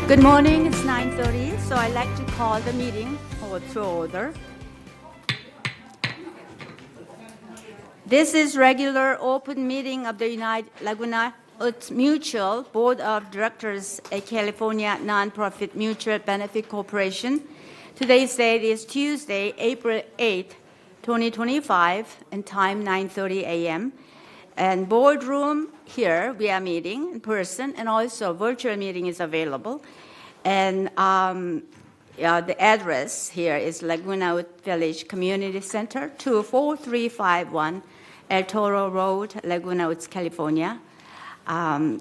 Good morning, it's 9:30, so I'd like to call the meeting to order. This is regular open meeting of the Laguna Woods Mutual Board of Directors, a California nonprofit mutual benefit corporation. Today's date is Tuesday, April 8, 2025, and time 9:30 a.m. And boardroom here, we are meeting in person, and also virtual meeting is available. And the address here is Laguna Woods Village Community Center, 24351 El Toro Road, Laguna Woods, California. The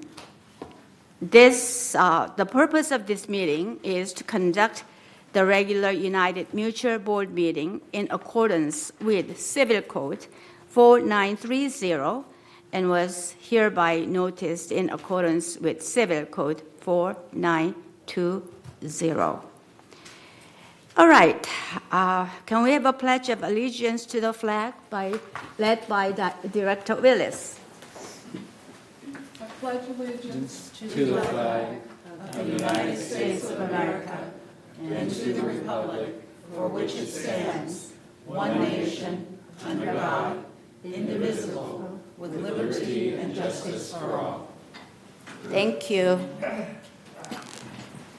purpose of this meeting is to conduct the regular United Mutual Board meeting in accordance with Civil Code 4930 and was hereby noticed in accordance with Civil Code 4920. All right, can we have a pledge of allegiance to the flag led by Director Willis? I pledge allegiance to the flag of the United States of America and to the republic for which it stands, one nation, under God, indivisible, with liberty and justice for all. Thank you.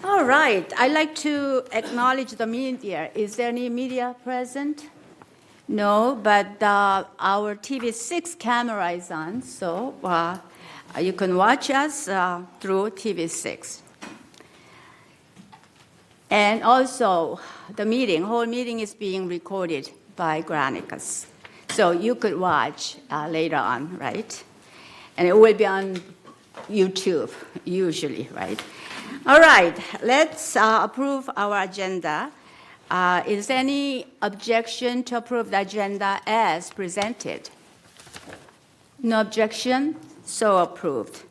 All right, I'd like to acknowledge the media. Is there any media present? No, but our TV6 camera is on, so you can watch us through TV6. And also, the whole meeting is being recorded by Granicus. So you could watch later on, right? And it will be on YouTube, usually, right? All right, let's approve our agenda. Is there any objection to approve the agenda as presented? No objection, so approved.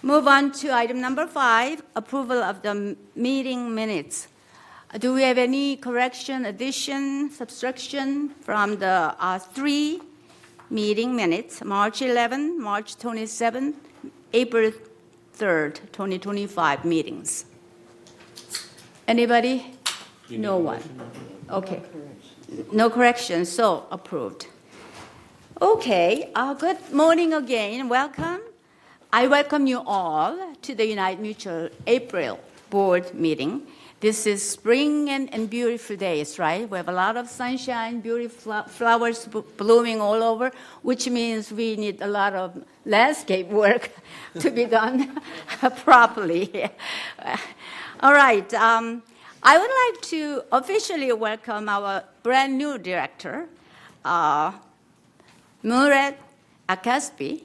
Move on to item number 5, approval of the meeting minutes. Do we have any correction, addition, subtraction from the 3 meeting minutes, March 11, March 27, April 3rd, 2025 meetings? Anybody? No one. Okay. No correction, so approved. Okay, good morning again. Welcome. I welcome you all to the United Mutual April board meeting. This is spring and beautiful days, right? We have a lot of sunshine, beautiful flowers blooming all over, which means we need a lot of landscape work to be done properly. All right. I would like to officially welcome our brand new director, Murat Akaspi,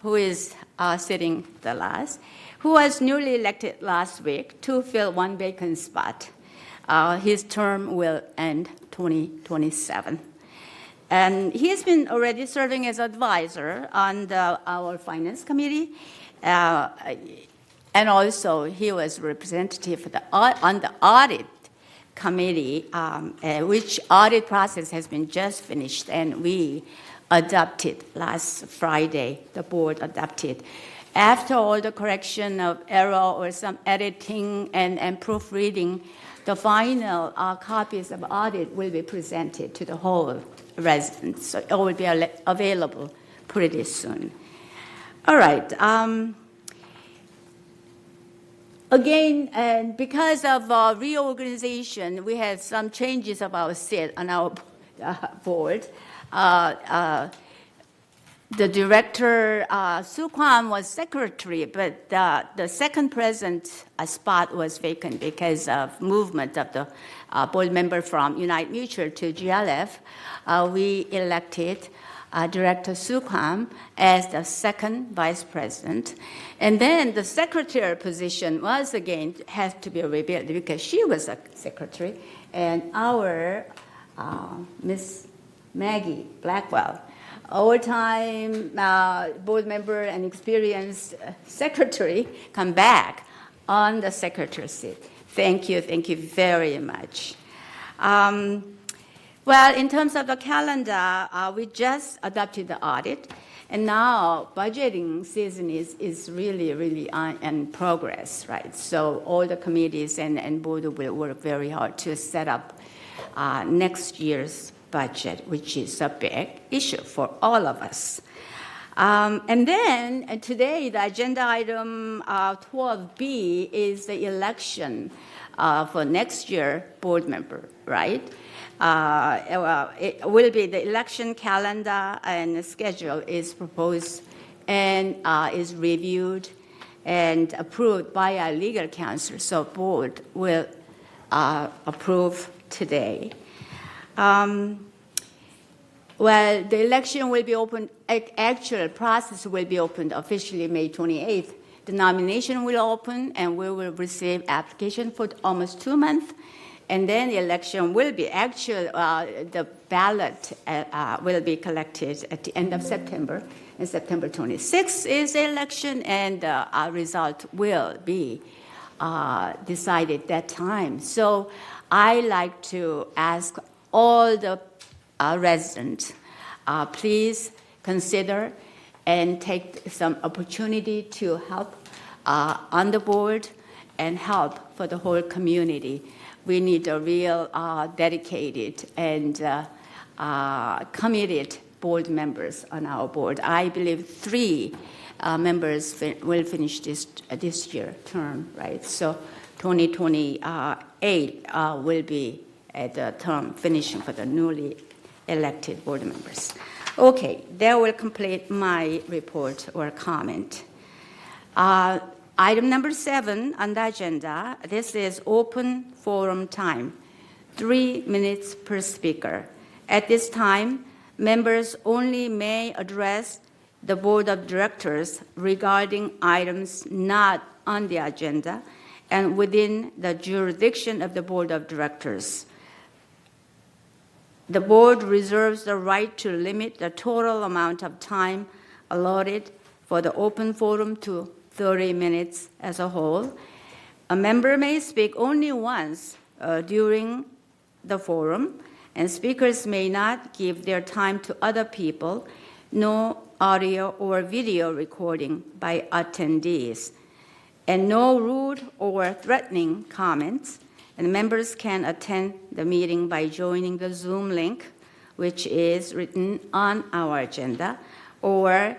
who is sitting the last, who was newly elected last week to fill one vacant spot. His term will end 2027. And he has been already serving as advisor on our finance committee, and also he was representative on the audit committee, which audit process has been just finished, and we adopted last Friday, the board adopted. After all the correction of error or some editing and proofreading, the final copies of audit will be presented to the whole residents. So it will be available pretty soon. All right. Again, and because of reorganization, we had some changes of our seat on our board. The director, Sue Kwan, was secretary, but the second president spot was vacant because of movement of the board member from United Mutual to GLF. We elected Director Sue Kwan as the second vice president. And then the secretary position has to be rebuilt because she was a secretary. And our Miss Maggie Blackwell, old-time board member and experienced secretary, come back on the secretary seat. Thank you very much. Well, in terms of the calendar, we just adopted the audit, And now budgeting season is really in progress, right? So all the committees and board will work very hard to set up next year's budget, which is a big issue for all of us. And then today, the agenda item 12B is the election for next year board member, right? It will be the election calendar and the schedule is proposed and is reviewed and approved by our legal counsel. So board will approve today. Well, the election will be open, actual process will be opened officially May 28th. The nomination will open and we will receive application for almost 2 months. And then the election will be the ballot will be collected at the end of September. And September 26th is the election and our result will be decided that time. So I like to ask all the residents, please consider and take some opportunity to help on the board and help for the whole community. We need a real dedicated and committed board members on our board. I believe 3 members will finish this year term, right? So 2028 will be at the term finishing for the newly elected board members. Okay, that will complete my report or comment. Item number 7 on the agenda, this is open forum time, 3 minutes per speaker. At this time, members only may address the board of directors regarding items not on the agenda and within the jurisdiction of the board of directors. The board reserves the right to limit the total amount of time allotted for the open forum to 30 minutes as a whole. A member may speak only once during the forum, and speakers may not give their time to other people, no audio or video recording by attendees, and no rude or threatening comments. And members can attend the meeting by joining the Zoom link, which is written on our agenda, or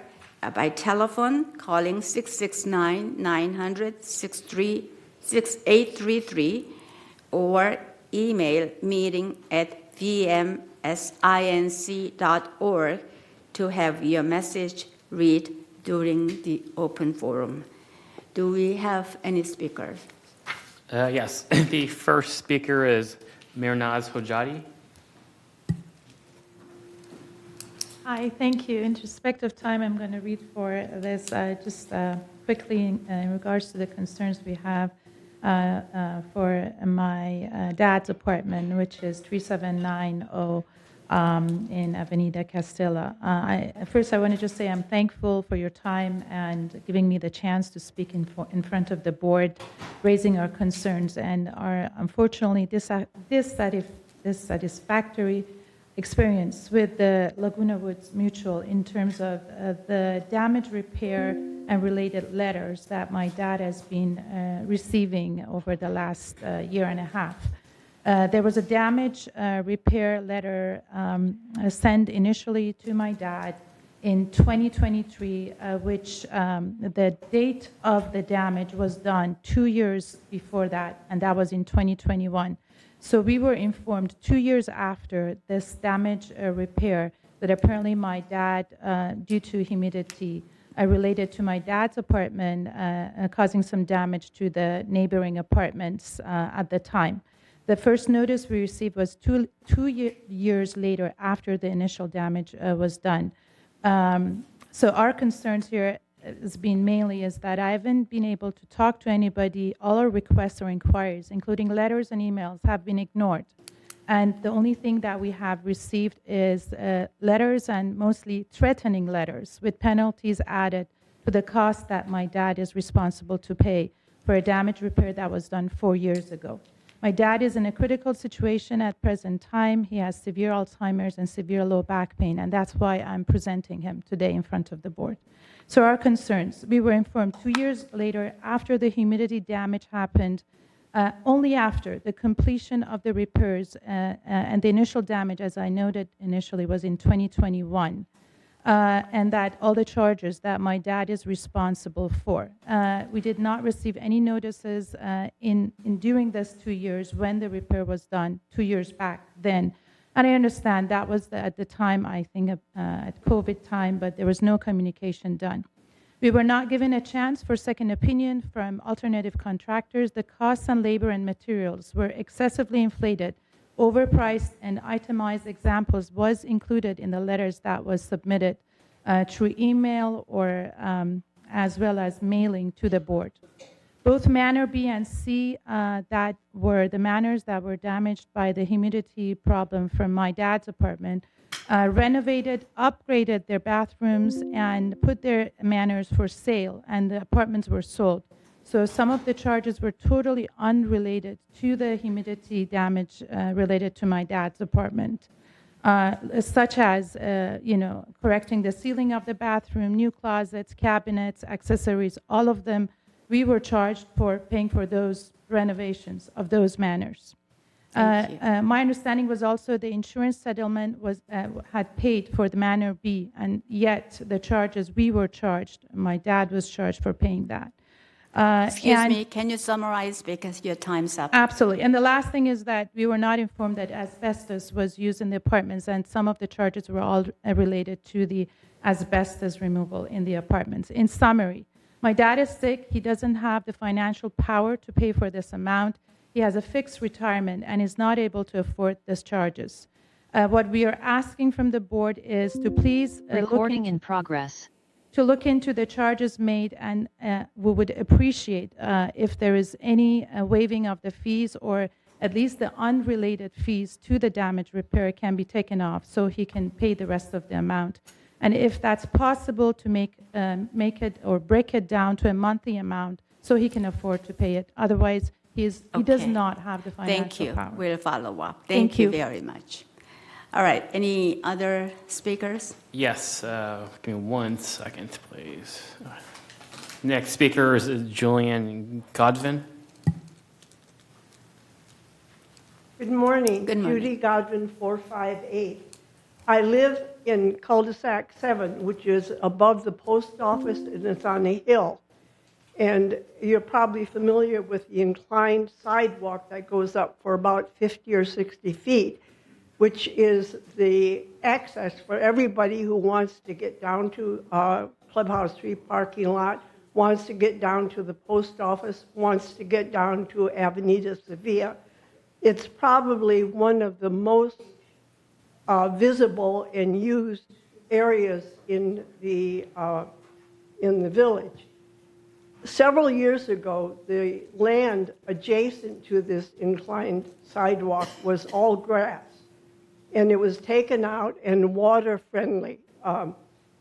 by telephone, calling 669-900-6833, or email meeting@vmsinc.org to have your message read during the open forum. Do we have any speakers? Yes, the first speaker is Mirnaz Hojadi. Hi, thank you. In respect of time, I'm going to read for this just quickly in regards to the concerns we have for my dad's apartment, which is 3790 in Avenida Castilla. First, I want to just say I'm thankful for your time and giving me the chance to speak in front of the board, raising our concerns and our unfortunately dissatisfactory experience with the Laguna Woods Mutual in terms of the damage repair and related letters that my dad has been receiving over the last year and a half. There was a damage repair letter sent initially to my dad in 2023, which the date of the damage was done 2 years before that, and that was in 2021. So we were informed 2 years after this damage repair that apparently my dad, due to humidity, related to my dad's apartment, causing some damage to the neighboring apartments at the time. The first notice we received was two years later after the initial damage was done. So our concerns here has been mainly is that I haven't been able to talk to anybody. All our requests or inquiries, including letters and emails, have been ignored. And the only thing that we have received is letters, and mostly threatening letters with penalties added to the cost that my dad is responsible to pay for a damage repair that was done 4 years ago. My dad is in a critical situation at present time. He has severe Alzheimer's and severe low back pain, and that's why I'm presenting him today in front of the board. So our concerns, we were informed 2 years later after the humidity damage happened, only after the completion of the repairs and the initial damage, as I noted initially, was in 2021. And that all the charges that my dad is responsible for. We did not receive any notices in during this 2 years when the repair was done 2 years back then. And I understand that was at the time, I think, at COVID time, but there was no communication done. We were not given a chance for second opinion from alternative contractors. The costs on labor and materials were excessively inflated. Overpriced and itemized examples was included in the letters that was submitted through email or as well as mailing to the board. Both Manor B and C that were the manors that were damaged by the humidity problem from my dad's apartment renovated, upgraded their bathrooms, and put their manors for sale, and the apartments were sold. So some of the charges were totally unrelated to the humidity damage related to my dad's apartment, such as, correcting the ceiling of the bathroom, new closets, cabinets, accessories, all of them. We were charged for paying for those renovations of those manors. My understanding was also the insurance settlement was had paid for the Manor B, and yet the charges we were charged, my dad was charged for paying that. Excuse me, can you summarize because your time's up? Absolutely. And the last thing is that we were not informed that asbestos was used in the apartments, and some of the charges were all related to the asbestos removal in the apartments. In summary, my dad is sick. He doesn't have the financial power to pay for this amount. He has a fixed retirement and is not able to afford these charges. What we are asking from the board is to please Recording in progress. To look into the charges made, and we would appreciate if there is any waiving of the fees, or at least the unrelated fees to the damage repair can be taken off so he can pay the rest of the amount. And if that's possible, to make it or break it down to a monthly amount so he can afford to pay it. Otherwise, he does Okay. not have the financial power. Thank you. We'll follow up. Thank Thank you you. very much. All right, any other speakers? Yes, give me 1 second, please. Next speaker is Julianne Godvin. Good morning. Good morning. Judy Godwin, 458. I live in cul-de-sac 7, which is above the post office, and it's on a hill. And you're probably familiar with the inclined sidewalk that goes up for about 50 or 60 feet, which is the access for everybody who wants to get down to Clubhouse 3 parking lot, wants to get down to the post office, wants to get down to Avenida Sevilla. It's probably one of the most visible and used areas in the village. Several years ago, the land adjacent to this inclined sidewalk was all grass, and it was taken out, and water-friendly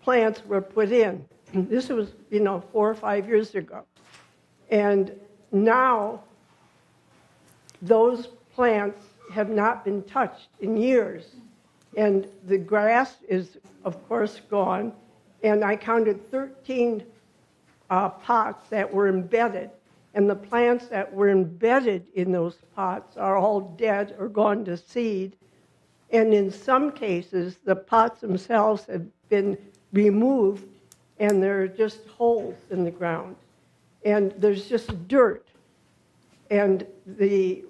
plants were put in. This was, 4 or 5 years ago. And now those plants have not been touched in years. And the grass is, of course, gone. And I counted 13 pots that were embedded. And the plants that were embedded in those pots are all dead or gone to seed. And in some cases, the pots themselves have been removed, and there are just holes in the ground. And there's just dirt. And the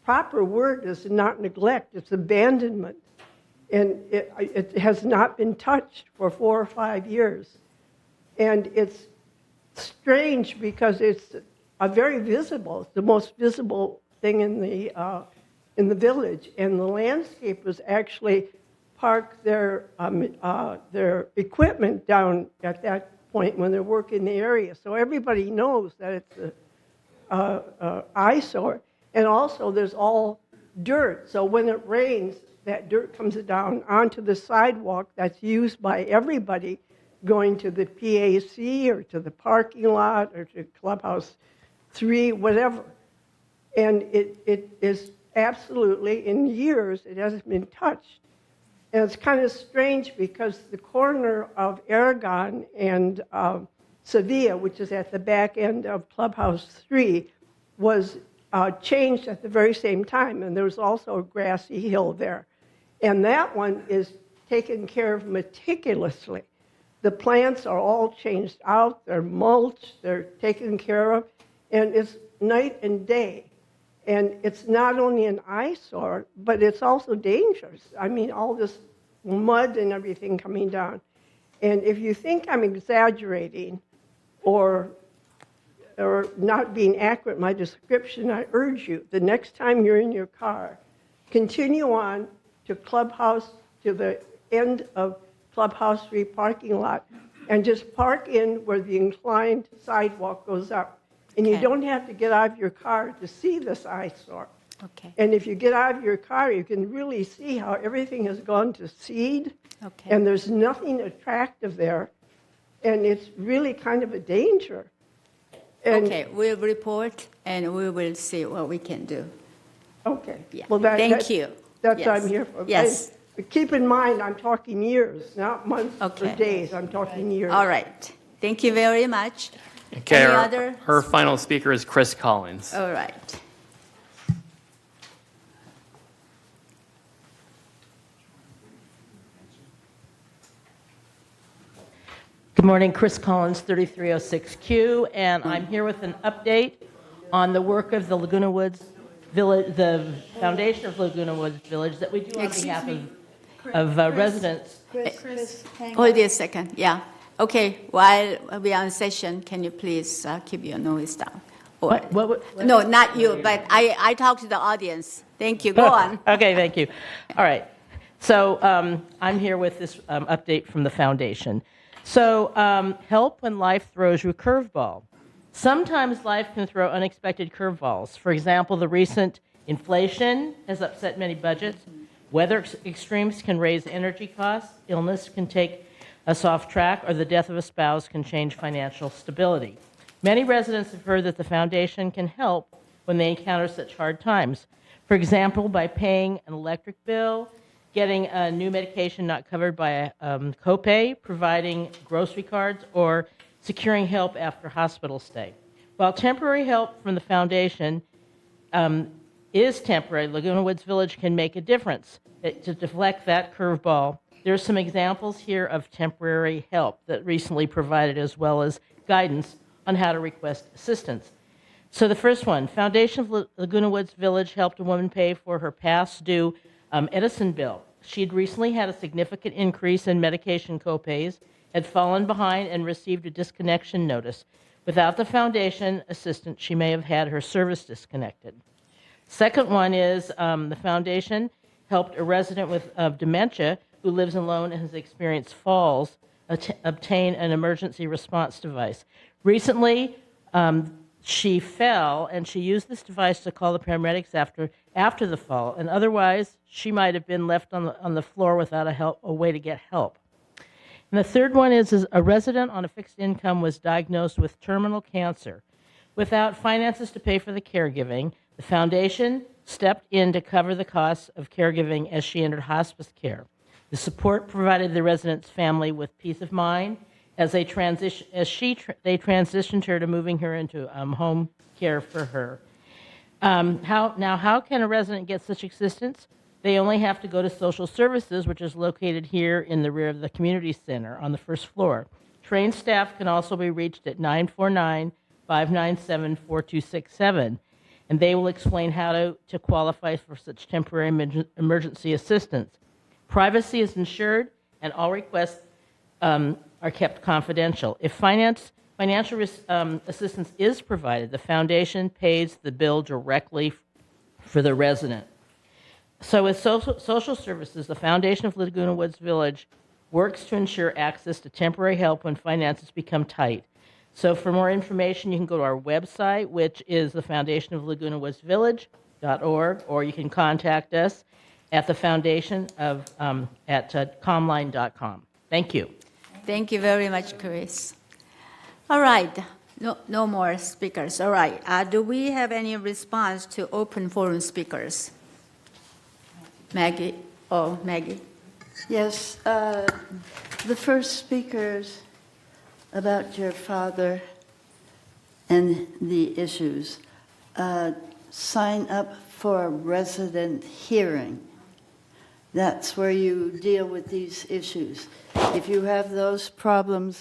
proper word is not neglect, it's abandonment. And it has not been touched for 4 or 5 years. And it's strange because it's very visible. It's the most visible thing in the village. And the landscapers actually park their equipment down at that point when they're working the area. So everybody knows that it's an eyesore. And also there's all dirt. So when it rains, that dirt comes down onto the sidewalk that's used by everybody going to the PAC or to the parking lot or to Clubhouse 3, whatever. And it is absolutely, in years, it hasn't been touched. And it's kind of strange because the corner of Aragon and Sevilla, which is at the back end of Clubhouse 3, was changed at the very same time. And there was also a grassy hill there. And that one is taken care of meticulously. The plants are all changed out, they're mulched, they're taken care of, and it's night and day. And it's not only an eyesore, but it's also dangerous. I mean, all this mud and everything coming down. And if you think I'm exaggerating or not being accurate in my description, I urge you, the next time you're in your car, continue on to Clubhouse, to the end of Clubhouse 3 parking lot, and just park in where the inclined sidewalk goes up. And you Okay. don't have to get out of your car to see this eyesore. Okay. And if you get out of your car, you can really see how everything has gone to seed, Okay. and there's nothing attractive there, and it's really kind of a danger. And, Okay, we'll report and we will see what we can do. Okay. Yeah. Well, Thank you. That's Yes. what I'm here for. Yes. But keep in mind, I'm talking years, not months Okay. or days. I'm talking years. All right. Thank you very much. Okay, Any our, other? her final speaker is Chris Collins. All right. Good morning, Chris Collins, 3306Q, and I'm here with an update on the work of the Laguna Woods Village, the foundation of Laguna Woods Village that we do on Excuse behalf me. of residents. Hold it a second. Yeah. Okay. While we are in session, can you please keep your noise down? Or- What- No, not you, but I talk to the audience. Thank you. Go on. Okay, thank you. All right. So I'm here with this update from the foundation. So help when life throws you a curveball. Sometimes life can throw unexpected curveballs. For example, the recent inflation has upset many budgets. Weather extremes can raise energy costs. Illness can take us off track, or the death of a spouse can change financial stability. Many residents have heard that the foundation can help when they encounter such hard times. For example, by paying an electric bill, getting a new medication not covered by a copay, providing grocery cards, or securing help after hospital stay. While temporary help from the foundation is temporary, Laguna Woods Village can make a difference to deflect that curveball. There are some examples here of temporary help that recently provided, as well as guidance on how to request assistance. So the first one, Foundation of Laguna Woods Village helped a woman pay for her past due Edison bill. She'd recently had a significant increase in medication copays, had fallen behind, and received a disconnection notice. Without the foundation assistance, she may have had her service disconnected. Second one is the foundation helped a resident with dementia who lives alone and has experienced falls obtain an emergency response device. Recently, she fell, and she used this device to call the paramedics after the fall, and otherwise she might have been left on the floor without a way to get help. And the third one is a resident on a fixed income was diagnosed with terminal cancer. Without finances to pay for the caregiving, the foundation stepped in to cover the costs of caregiving as she entered hospice care. The support provided the resident's family with peace of mind as they transitioned her to moving her into home care for her. How can a resident get such assistance? They only have to go to social services, which is located here in the rear of the community center on the first floor. Trained staff can also be reached at 949-597-4267, and they will explain how to qualify for such temporary emergency assistance. Privacy is ensured, and all requests are kept confidential. If financial assistance is provided, the foundation pays the bill directly for the resident. So with social services, the Foundation of Laguna Woods Village works to ensure access to temporary help when finances become tight. So for more information, you can go to our website, which is the Foundation of Laguna Woods Village.org, or you can contact us at the foundation at comline.com. Thank you. Thank you very much, Chris. All right. No more speakers. All right. Do we have any response to open forum speakers? Maggie? Oh, Maggie. Yes, the first speakers about your father and the issues, sign up for a resident hearing. That's where you deal with these issues. If you have those problems,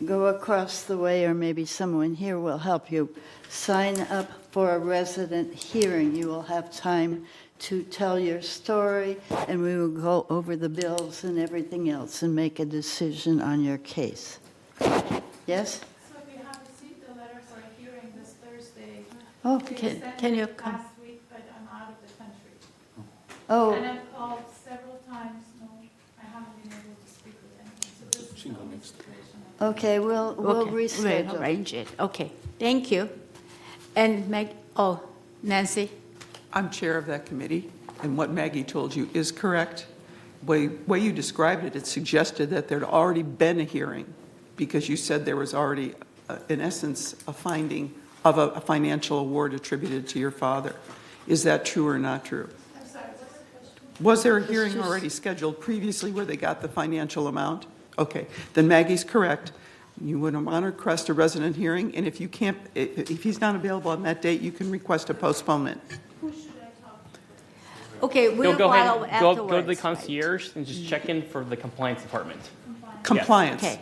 go across the way, or maybe someone here will help you. Sign up for a resident hearing. You will have time to tell your story, and we will go over the bills and everything else and make a decision on your case. Yes? So we have received a letter for a hearing this Thursday. Oh, They Can- sent can you it come? last week, but I'm out of the country. oh, And I've called several times, no, I haven't been able to speak with anyone. So this is the only situation. okay, we'll Okay, reschedule. We'll arrange it. Okay. Thank you. And Nancy? I'm chair of that committee, and what Maggie told you is correct. The way you described it, it suggested that there'd already been a hearing, because you said there was already, in essence, a finding of a financial award attributed to your father. Is that true or not true? I'm sorry, what's the question? Was there a hearing already scheduled previously where they got the financial amount? Okay, then Maggie's correct. You would want to request a resident hearing, and if you can't, if he's not available on that date, you can request a postponement. Who should I talk to? Okay, we'll Go ahead, follow go afterwards. to the right? concierge and just check in for the compliance department. Compliance. Okay.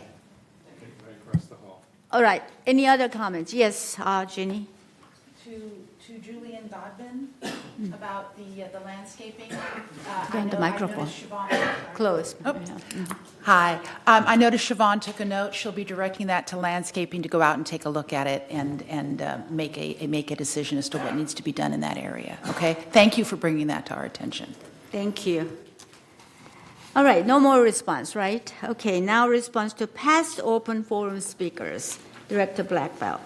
All right. Any other comments? Yes, Ginny? To Julian Godwin about the landscaping. Go the microphone. Close. Oh. Hi. I noticed Siobhan took a note. She'll be directing that to landscaping to go out and take a look at it and make a decision as to what needs to be done in that area. Okay? Thank you for bringing that to our attention. Thank you. All right, no more response, right? Okay, now response to past open forum speakers. Director Blackbelt.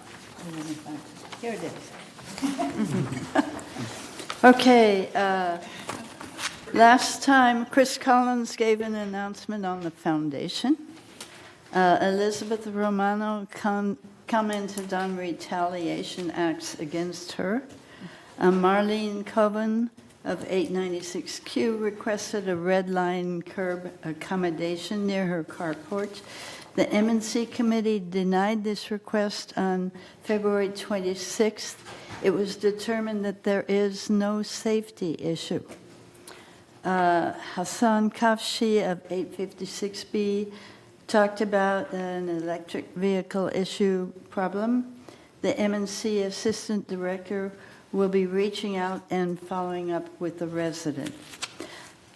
Here it is. Okay, last time Chris Collins gave an announcement on the foundation. Elizabeth Romano commented on retaliation acts against her. Marlene Coven of 896Q requested a red line curb accommodation near her carport. The M&C committee denied this request on February 26th. It was determined that there is no safety issue. Hassan Kafshi of 856B talked about an electric vehicle issue problem. The M&C assistant director will be reaching out and following up with the resident.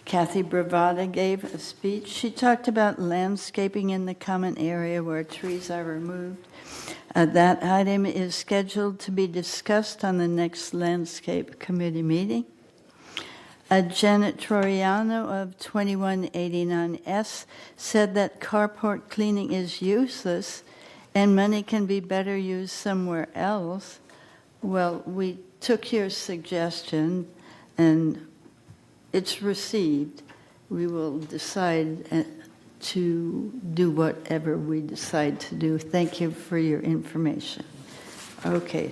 Kathy Bravada gave a speech. She talked about landscaping in the common area where trees are removed. That item is scheduled to be discussed on the next landscape committee meeting. Janet Troiano of 2189S said that carport cleaning is useless and money can be better used somewhere else. Well, we took your suggestion and it's received. We will decide to do whatever we decide to do. Thank you for your information. Okay.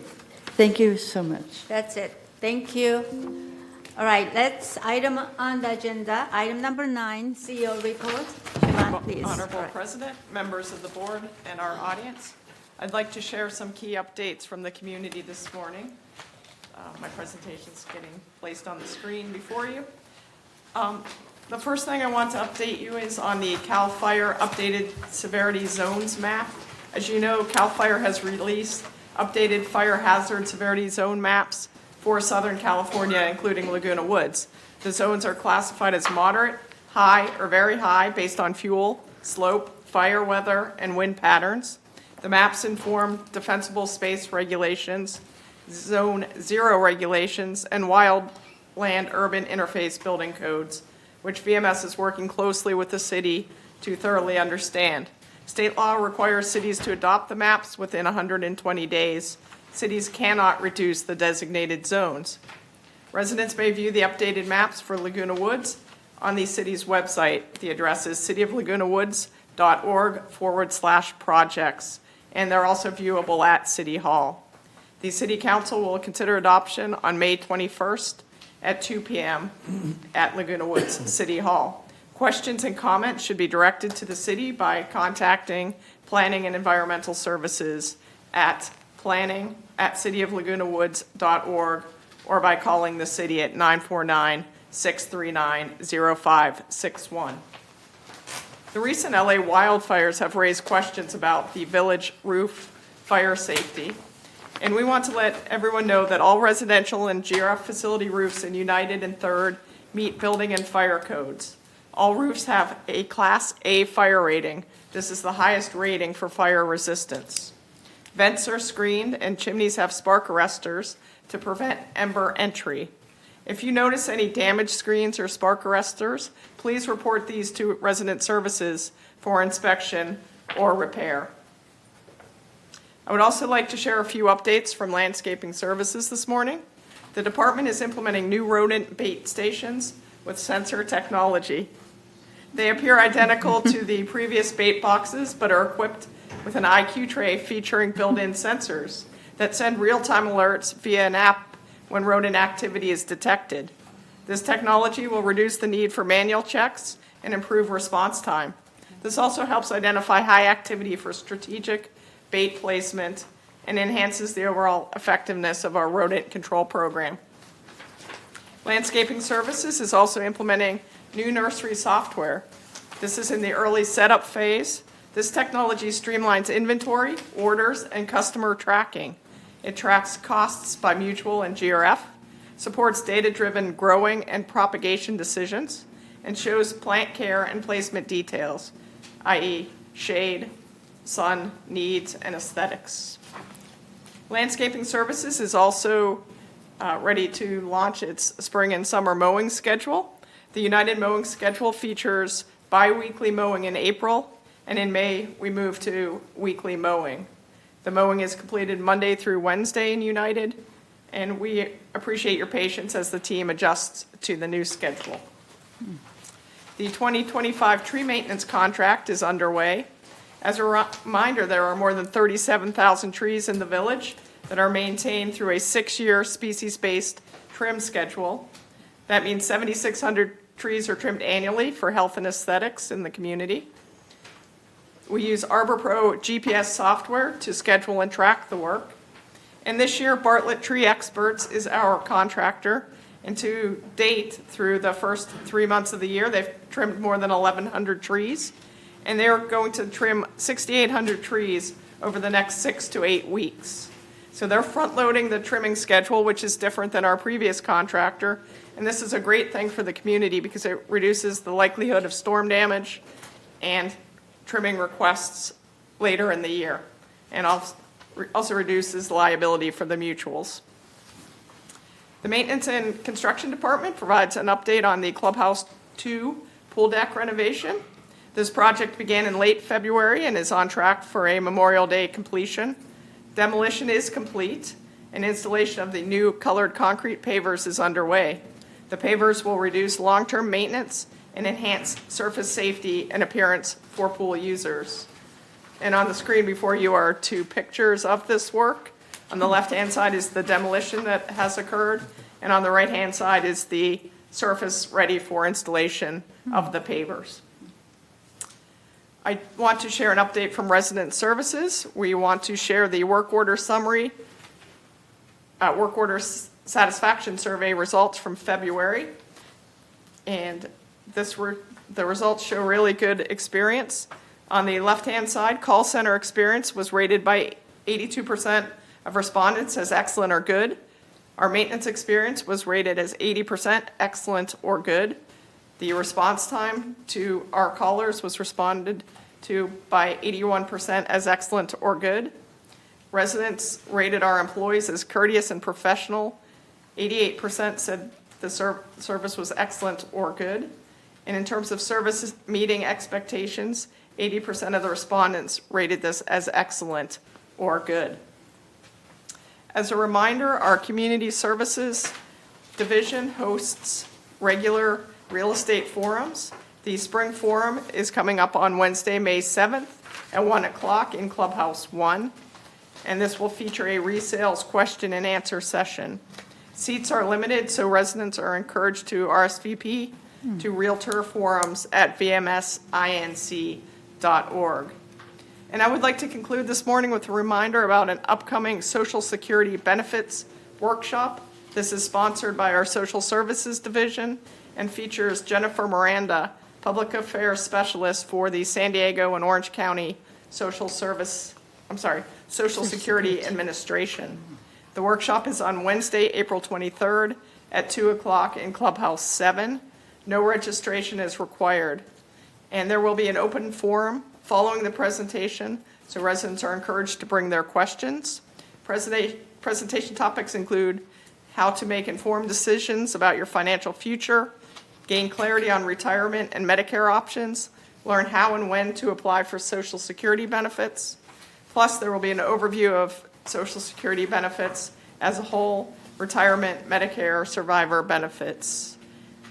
Thank you so much. That's it. Thank you. All right, let's item on the agenda. Item number 9, CEO report. Siobhan, please. Honorable All right. President, members of the board, and our audience, I'd like to share some key updates from the community this morning. My presentation's getting placed on the screen before you. The first thing I want to update you is on the CAL FIRE updated severity zones map. As you know, CAL FIRE has released updated fire hazard severity zone maps for Southern California, including Laguna Woods. The zones are classified as moderate, high, or very high based on fuel, slope, fire weather, and wind patterns. The maps inform defensible space regulations, zone 0 regulations, and wildland urban interface building codes, which VMS is working closely with the city to thoroughly understand. State law requires cities to adopt the maps within 120 days. Cities cannot reduce the designated zones. Residents may view the updated maps for Laguna Woods on the city's website. The address is cityoflagunawoods.org/projects. and they're also viewable at City Hall. The City Council will consider adoption on May 21st at 2 p.m. at Laguna Woods City Hall. Questions and comments should be directed to the city by contacting Planning and Environmental Services at planning@cityoflagunawoods.org or by calling the city at 949-639-0561. The recent LA wildfires have raised questions about the village roof fire safety, and we want to let everyone know that all residential and GRF facility roofs in United and Third meet building and fire codes. All roofs have a Class A fire rating. This is the highest rating for fire resistance. Vents are screened and chimneys have spark arresters to prevent ember entry. If you notice any damaged screens or spark arresters, please report these to resident services for inspection or repair. I would also like to share a few updates from landscaping services this morning. The department is implementing new rodent bait stations with sensor technology. They appear identical to the previous bait boxes, but are equipped with an IQ tray featuring built-in sensors that send real-time alerts via an app when rodent activity is detected. This technology will reduce the need for manual checks and improve response time. This also helps identify high activity for strategic bait placement and enhances the overall effectiveness of our rodent control program. Landscaping Services is also implementing new nursery software. This is in the early setup phase. This technology streamlines inventory, orders, and customer tracking. It tracks costs by mutual and GRF, supports data-driven growing and propagation decisions, and shows plant care and placement details, i.e. shade, sun, needs, and aesthetics. Landscaping Services is also ready to launch its spring and summer mowing schedule. The United Mowing schedule features bi-weekly mowing in April, and in May, we move to weekly mowing. The mowing is completed Monday through Wednesday in United, and we appreciate your patience as the team adjusts to the new schedule. The 2025 tree maintenance contract is underway. As a reminder, there are more than 37,000 trees in the village that are maintained through a 6-year species-based trim schedule. That means 7,600 trees are trimmed annually for health and aesthetics in the community. We use ArborPro GPS software to schedule and track the work. And this year, Bartlett Tree Experts is our contractor. And to date, through the first 3 months of the year, they've trimmed more than 1,100 trees. And they're going to trim 6,800 trees over the next 6 to 8 weeks. So they're front-loading the trimming schedule, which is different than our previous contractor. And this is a great thing for the community because it reduces the likelihood of storm damage and trimming requests later in the year, and also reduces liability for the mutuals. The Maintenance and Construction Department provides an update on the Clubhouse 2 pool deck renovation. This project began in late February and is on track for a Memorial Day completion. Demolition is complete, and installation of the new colored concrete pavers is underway. The pavers will reduce long-term maintenance and enhance surface safety and appearance for pool users. And on the screen before you are 2 pictures of this work. On the left-hand side is the demolition that has occurred, and on the right-hand side is the surface ready for installation of the pavers. I want to share an update from Resident Services. We want to share the work order summary, work order satisfaction survey results from February. And the results show really good experience. On the left-hand side, call center experience was rated by 82% of respondents as excellent or good. Our maintenance experience was rated as 80% excellent or good. The response time to our callers was responded to by 81% as excellent or good. Residents rated our employees as courteous and professional. 88% said the service was excellent or good. And in terms of services meeting expectations, 80% of the respondents rated this as excellent or good. As a reminder, our Community Services Division hosts regular real estate forums, The spring forum is coming up on Wednesday, May 7th at 1 o'clock in Clubhouse 1, and this will feature a resales question and answer session. Seats are limited, so residents are encouraged to RSVP to Realtor Forums at vmsinc.org. And I would like to conclude this morning with a reminder about an upcoming Social Security benefits workshop. This is sponsored by our Social Services Division and features Jennifer Miranda, Public Affairs Specialist for the San Diego and Orange County Social Security Administration. The workshop is on Wednesday, April 23rd at 2 o'clock in Clubhouse 7. No registration is required. And there will be an open forum following the presentation, so residents are encouraged to bring their questions. Presentation topics include how to make informed decisions about your financial future, gain clarity on retirement and Medicare options, learn how and when to apply for Social Security benefits. Plus, there will be an overview of Social Security benefits as a whole, retirement, Medicare, survivor benefits.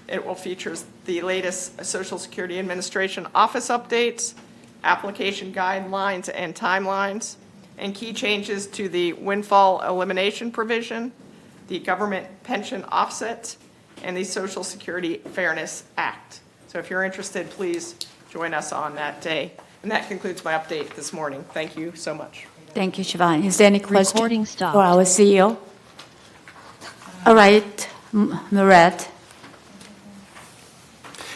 It will feature the latest Social Security Administration office updates, application guidelines and timelines, and key changes to the windfall elimination provision, the government pension offset, and the Social Security Fairness Act. So if you're interested, please join us on that day. And that concludes my update this morning. Thank you so much. Thank you, Siobhan. Is there any question Recording stopped. for our CEO? All right, Murat.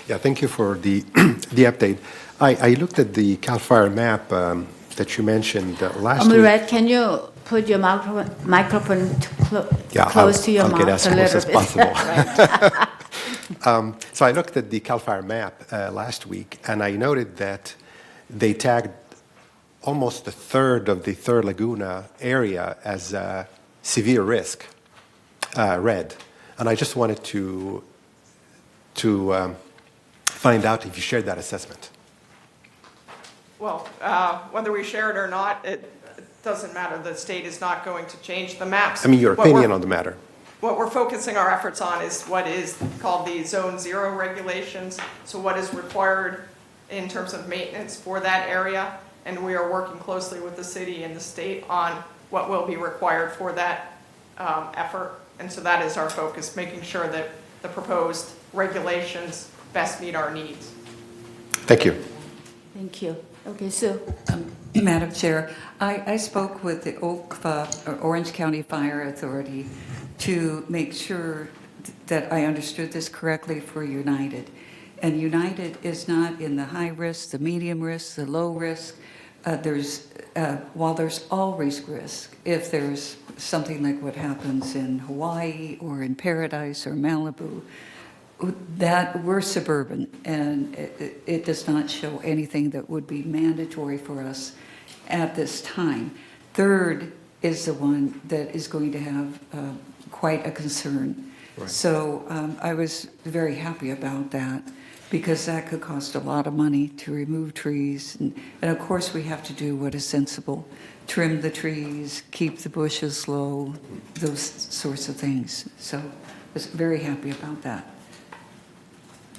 Yeah, thank you for the the update. I looked at the CAL FIRE map that you mentioned last week. Murat, can you put your microphone close to your I'll mouth get as a close little as bit? possible. So I looked at the CAL FIRE map last week, and I noted that they tagged almost a third of the Third Laguna area as severe risk, red. And I just wanted to find out if you shared that assessment. Well, whether we share it or not, it doesn't matter. The state is not going to change the maps. I mean, your opinion on the matter. What we're focusing our efforts on is what is called the Zone 0 regulations. So what is required in terms of maintenance for that area. And we are working closely with the city and the state on what will be required for that effort. And so that is our focus, making sure that the proposed regulations best meet our needs. Thank you. Thank you. Okay, Sue. Madam Chair, I spoke with the Orange County Fire Authority to make sure that I understood this correctly for United. And United is not in the high risk, the medium risk, the low risk. While there's always risk, if there's something like what happens in Hawaii or in Paradise or Malibu, that we're suburban, and it does not show anything that would be mandatory for us at this time. Third is the one that is going to have quite a concern. Right. So I was very happy about that, because that could cost a lot of money to remove trees. And of course, we have to do what is sensible. Trim the trees, keep the bushes low, those sorts of things. So I was very happy about that.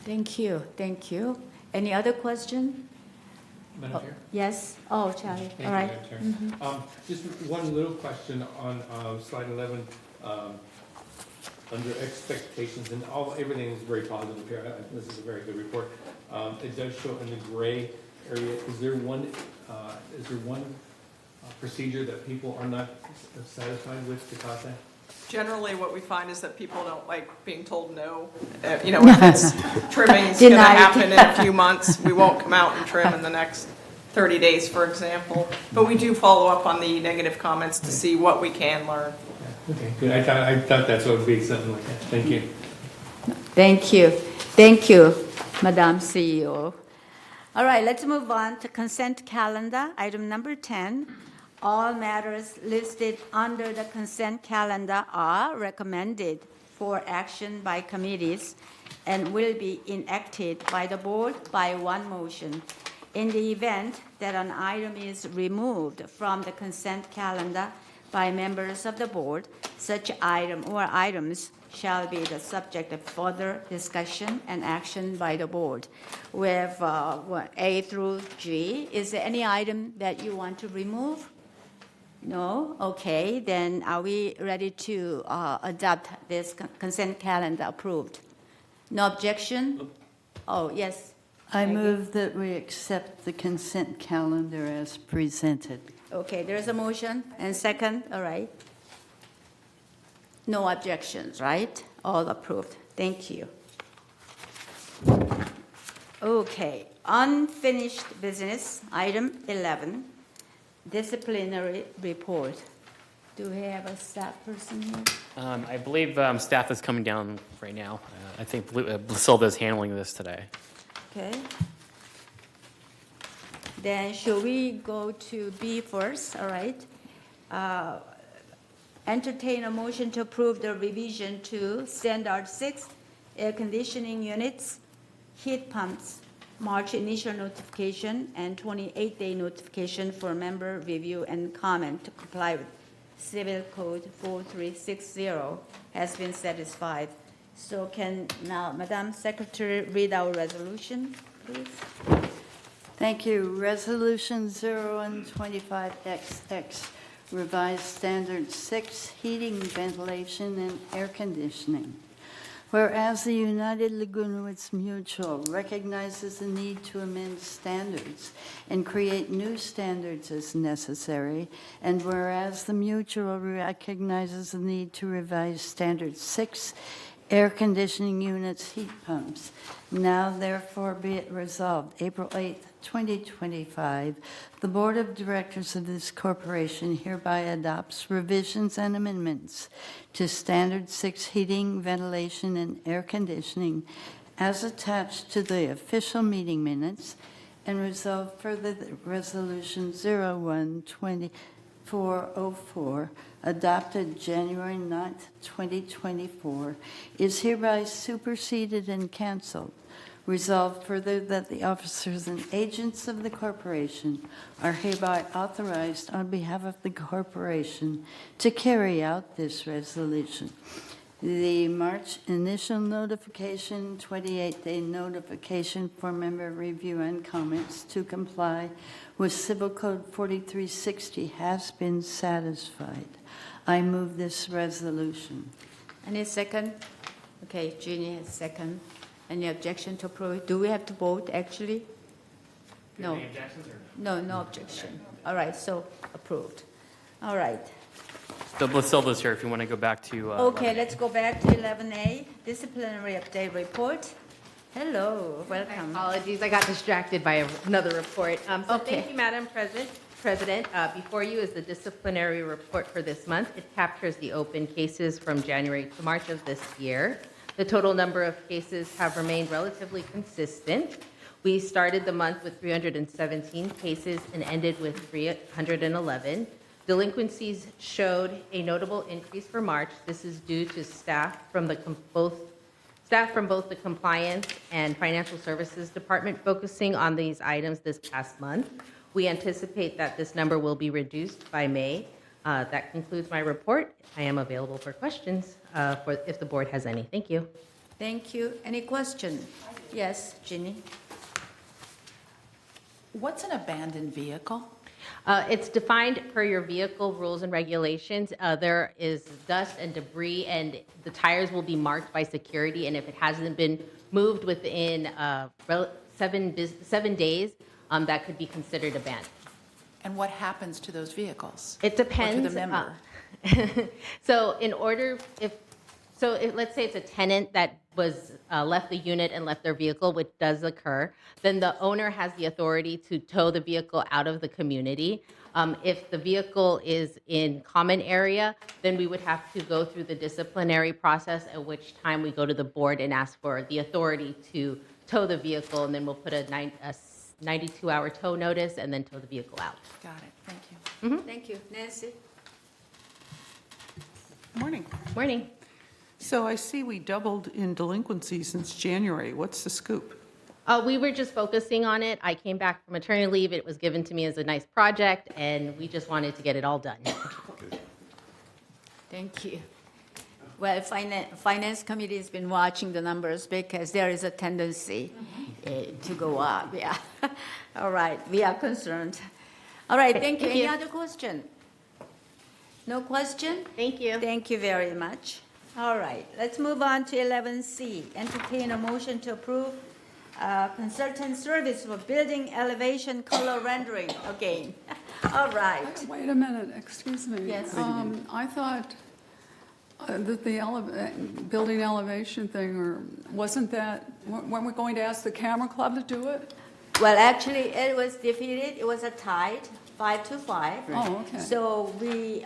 Thank you. Thank you. Any other question? Madam Chair? Yes? Oh, Charlie. Thank All right. you, Madam Chair. Just one little question on slide 11. Under expectations, and everything is very positive here. This is a very good report. It does show in the gray area. Is there one procedure that people are not satisfied with to cause that? Generally, what we find is that people don't like being told no. If it's trimming's going to happen in a few months, we won't come out and trim in the next 30 days, for example. But we do follow up on the negative comments to see what we can learn. Okay, good. I thought that's what would be something like that. Thank you. Thank you. Thank you, Madam CEO. All right, let's move on to consent calendar, item number 10. All matters listed under the consent calendar are recommended for action by committees and will be enacted by the board by one motion. In the event that an item is removed from the consent calendar, by members of the board, such item or items shall be the subject of further discussion and action by the board. We have A through G. Is there any item that you want to remove? No? Okay, then are we ready to adopt this consent calendar approved? No objection? Oh, yes. I move that we accept the consent calendar as presented. Okay, there's a motion and second, all right. No objections, right? All approved. Thank you. Okay, unfinished business, item 11, disciplinary report. Do we have a staff person here? I believe staff is coming down right now. I think Blisilda is handling this today. Okay. Then should we go to B first, all right? Entertain a motion to approve the revision to Standard 6 air conditioning units, heat pumps, March initial notification and 28-day notification for member review and comment to comply with Civil Code 4360 has been satisfied. So can now, Madam Secretary, read our resolution, please? Thank you. Resolution 0125XX, revised standard 6, heating, ventilation, and air conditioning. Whereas the United Laguna Woods Mutual recognizes the need to amend standards and create new standards as necessary, and whereas the Mutual recognizes the need to revise Standard 6, air conditioning units, heat pumps, now therefore be it resolved, April 8th, 2025, the Board of Directors of this corporation hereby adopts revisions and amendments to Standard 6 heating, ventilation, and air conditioning as attached to the official meeting minutes, and resolve further that Resolution 012404, adopted January 9th, 2024, is hereby superseded and canceled. Resolved further that the officers and agents of the corporation are hereby authorized on behalf of the corporation to carry out this resolution. The March initial notification, 28-day notification for member review and comments to comply with Civil Code 4360 has been satisfied. I move this resolution. Any second? Okay, Jeannie has second. Any objection to approve? Do we have to vote, actually? No. Any objections or no? No, no objection. All right, so approved. All right. So Blisilda's here if you want to go back to. Okay, let's go back to 11A, disciplinary update report. Hello, welcome. Apologies, I got distracted by another report. So Okay. thank you, Madam President. Before you is the disciplinary report for this month. It captures the open cases from January to March of this year. The total number of cases have remained relatively consistent. We started the month with 317 cases and ended with 311. Delinquencies showed a notable increase for March. This is due to staff from both the compliance and financial services department focusing on these items this past month. We anticipate that this number will be reduced by May. That concludes my report. I am available for questions if the board has any. Thank you. Thank you. Any question? Yes, Ginny? What's an abandoned vehicle? It's defined per your vehicle rules and regulations. There is dust and debris, and the tires will be marked by security, and if it hasn't been moved within 7 days, that could be considered abandoned. And what happens to those vehicles? It depends. Or to the member? So let's say it's a tenant that was left the unit and left their vehicle, which does occur, then the owner has the authority to tow the vehicle out of the community. If the vehicle is in common area, then we would have to go through the disciplinary process, at which time we go to the board and ask for the authority to tow the vehicle, and then we'll put a 92-hour tow notice and then tow the vehicle out. Got it, thank you. Thank you. Nancy? Morning. Morning. So I see we doubled in delinquency since January. What's the scoop? We were just focusing on it. I came back from maternity leave. It was given to me as a nice project, and we just wanted to get it all done. Thank you. Well, Finance Committee has been watching the numbers because there is a tendency to go up, yeah. All right, we are concerned. All right, thank you. Thank Any you. other question? No question? Thank you. Thank you very much. All right, let's move on to 11C. Entertain a motion to approve consultant service for building elevation color rendering again. All right. Wait a minute, excuse me. Yes. I thought that the building elevation thing, or wasn't that, weren't we going to ask the camera club to do it? Well, actually, it was defeated. It was a tied, 5-5. Oh, okay. So we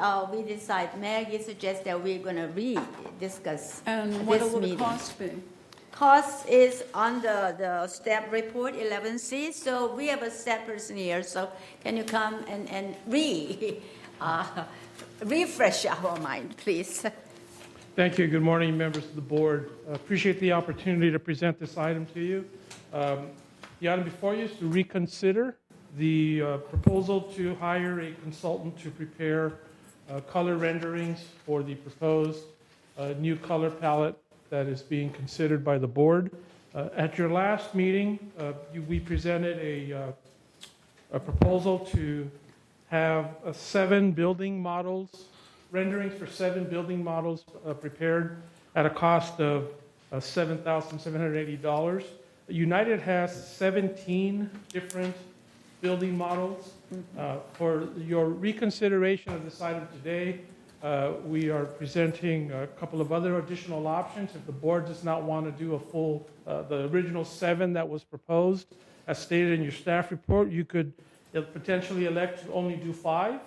decide, Maggie suggests that we're going to re-discuss And what this will the meeting. cost be? Cost is on the staff report, 11C. So we have a staff person here, so can you come and refresh our mind, please? Thank you. Good morning, members of the board. Appreciate the opportunity to present this item to you. The item before you is to reconsider the proposal to hire a consultant to prepare color renderings for the proposed new color palette that is being considered by the board. At your last meeting, we presented a proposal to have 7 building models, renderings for 7 building models prepared at a cost of $7,780. United has 17 different building models. For your reconsideration of this item today, we are presenting a couple of other additional options. If the board does not want to do a full, the original 7 that was proposed, as stated in your staff report, you could potentially elect to only do 5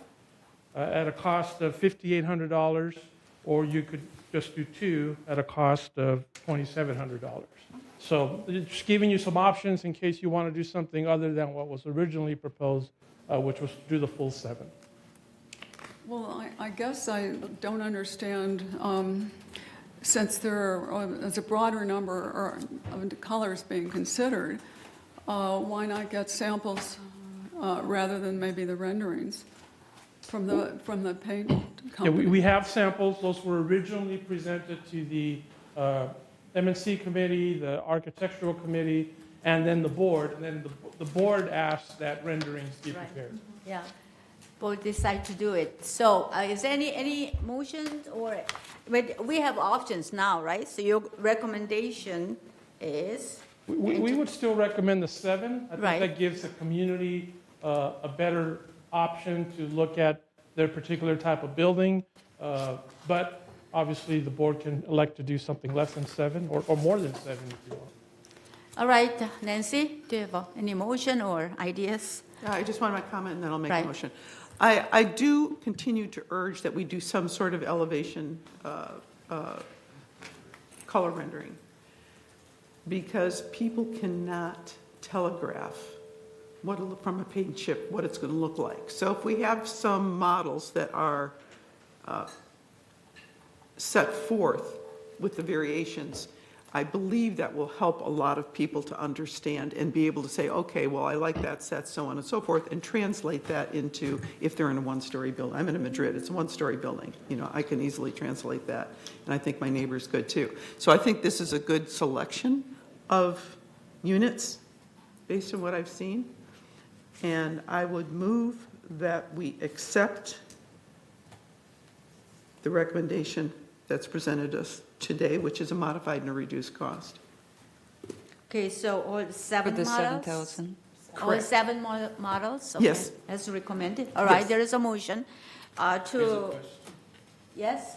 at a cost of $5,800, or you could just do 2 at a cost of $2,700. So just giving you some options in case you want to do something other than what was originally proposed, which was to do the full 7. Well, I guess I don't understand, since there's a broader number of colors being considered, why not get samples rather than maybe the renderings from the paint company? Yeah, we have samples. Those were originally presented to the M&C committee, the architectural committee, and then the board. And then the board asked that renderings be prepared. Yeah, both decide to do it. So is there any motions or, but we have options now, right? So your recommendation is? We would still recommend the 7. I think Right. that gives the community a better option to look at their particular type of building. But obviously, the board can elect to do something less than 7 or more than 7 if you want. All right, Nancy, do you have any motion or ideas? I just want to comment, and then I'll make a Right. motion. I do continue to urge that we do some sort of elevation color rendering, because people cannot telegraph from a paint chip what it's going to look like. So if we have some models that are set forth with the variations, I believe that will help a lot of people to understand and be able to say, okay, well, I like that set, so on and so forth, and translate that into, if they're in a one-story building. I'm in Madrid, it's a one-story building. You know, I can easily translate that, and I think my neighbors could too. So I think this is a good selection of units based on what I've seen. And I would move that we accept the recommendation that's presented us today, which is a modified and a reduced cost. Okay, so all 7 For the models? 7,000? All 7 models? Okay, Yes. as recommended. All right, Yes. there is a motion to, yes?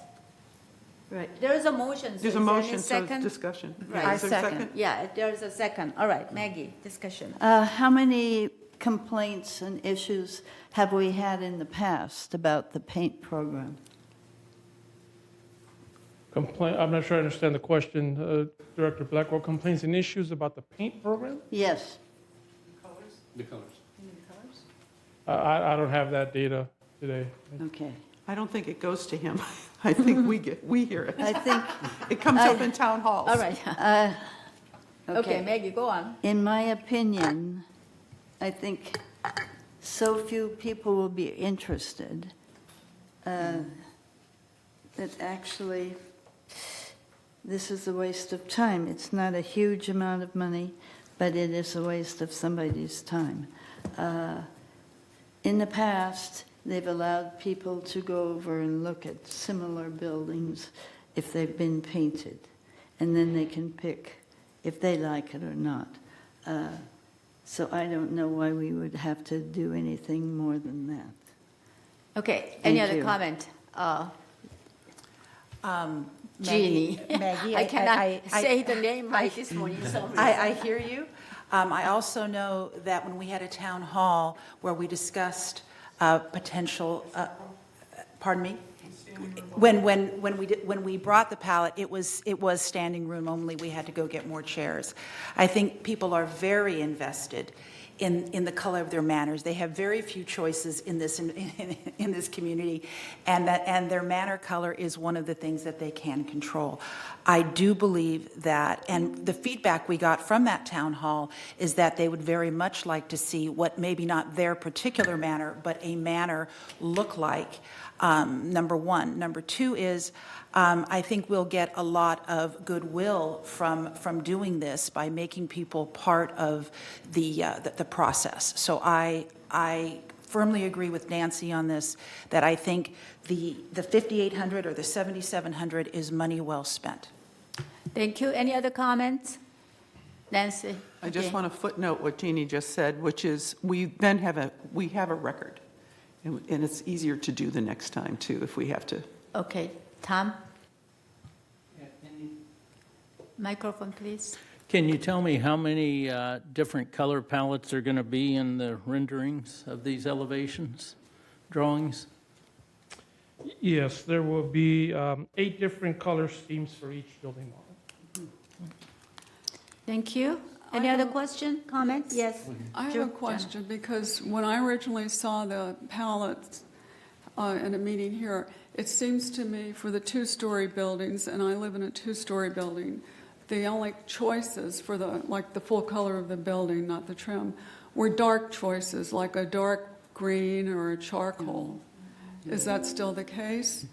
Right, there is a motion. So There's a is there any motion, so second? it's discussion. Right. Is there a second? Yeah, there is a second. All right, Maggie, discussion. How many complaints and issues have we had in the past about the paint program? I'm not sure I understand the question, Director Blackwell. Complaints and issues about the paint program? Yes. The colors. I don't have that data today. Okay. I don't think it goes to him. I think we hear it. I think, It comes up in town halls. All right. Okay, okay. Maggie, go on. In my opinion, I think so few people will be interested. that actually this is a waste of time. It's not a huge amount of money, but it is a waste of somebody's time. In the past, they've allowed people to go over and look at similar buildings if they've been painted, and then they can pick if they like it or not. So I don't know why we would have to do anything more than that. Okay, any Thank other you. comment? Maggie, Jeannie. I cannot say the name right this morning, sorry. I hear you. I also know that when we had a town hall where we discussed potential, pardon me? When we brought the palette, it was standing room only. We had to go get more chairs. I think people are very invested in the color of their manners. They have very few choices in this in this community, and their manor color is one of the things that they can control. I do believe that, and the feedback we got from that town hall is that they would very much like to see what maybe not their particular manor, but a manor look like. Number one. Number two is, I think we'll get a lot of goodwill from doing this by making people part of the process. So I firmly agree with Nancy on this, that I think the 5,800 or the 7,700 is money well spent. Thank you. Any other comments? Nancy? I just Okay. want to footnote what Jeannie just said, which is we have a record. And it's easier to do the next time, too, if we have to. Okay, Tom? Microphone, please. Can you tell me how many different color palettes are going to be in the renderings of these elevations, drawings? Yes, there will be 8 different color schemes for each building model. Thank you. Any other question, comments? Yes. I have a question, because when I originally saw the palettes in a meeting here, it seems to me for the 2-story buildings, and I live in a 2-story building, the only choices for the full color of the building, not the trim, were dark choices, like a dark green or a charcoal. Is that still the case?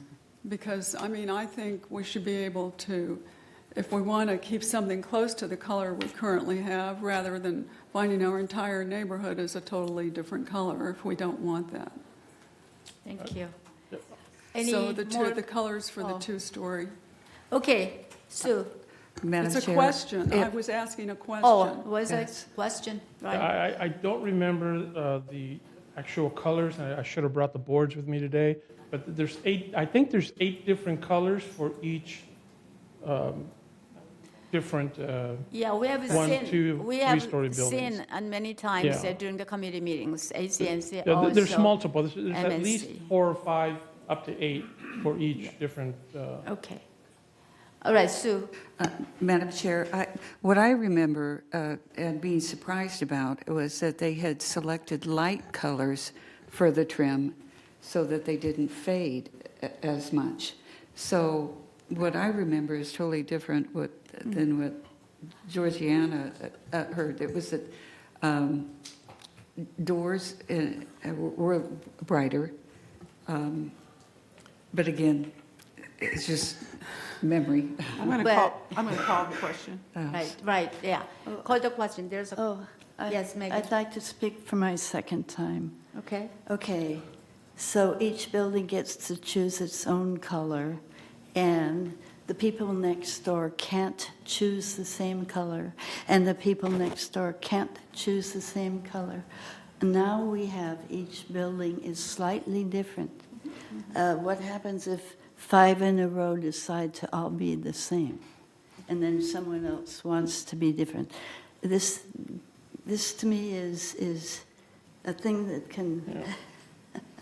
Because, I mean, I think we should be able to, if we want to keep something close to the color we currently have, rather than finding our entire neighborhood is a totally different color, if we don't want that. Thank you. So the colors for the 2-story. Okay, Sue. It's a question. I was asking a question. Oh, was a question, right? I don't remember the actual colors. I should have brought the boards with me today. But there's 8, I think there's 8 different colors for each different Yeah, we have 1, seen, 2, we have 3-story buildings. seen and many times Yeah. during the committee meetings, ACNC Yeah, also. there's multiple. There's at least MNC. 4 or 5, up to 8 for each different. Okay. All right, Sue. Madam Chair, what I remember and being surprised about was that they had selected light colors for the trim so that they didn't fade as much. So what I remember is totally different than what Georgiana heard. It was that doors were brighter. But again, it's just memory. I'm going to call the question. Right, yeah. Call the question. There's a, yes, Megan. I'd like to speak for my second time. Okay. Okay, so each building gets to choose its own color, and the people next door can't choose the same color, and the people next door can't choose the same color. Now we have each building is slightly different. What happens if 5 in a row decide to all be the same, and then someone else wants to be different? This to me is a thing that can.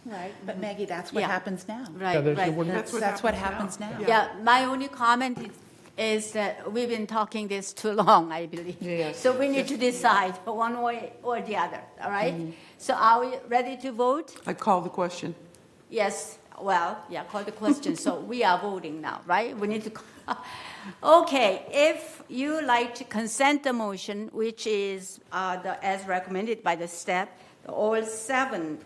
Right, but Maggie, that's what happens now. Right, right. That's what happens now. Yeah, my only comment is that we've been talking this too long, I believe. Yes. So we need to decide one way or the other, all right? So are we ready to vote? I call the question. Yes, well, yeah, call the question. So we are voting now, right? We need to. Okay, if you like to consent the motion, which is as recommended by the staff, all 7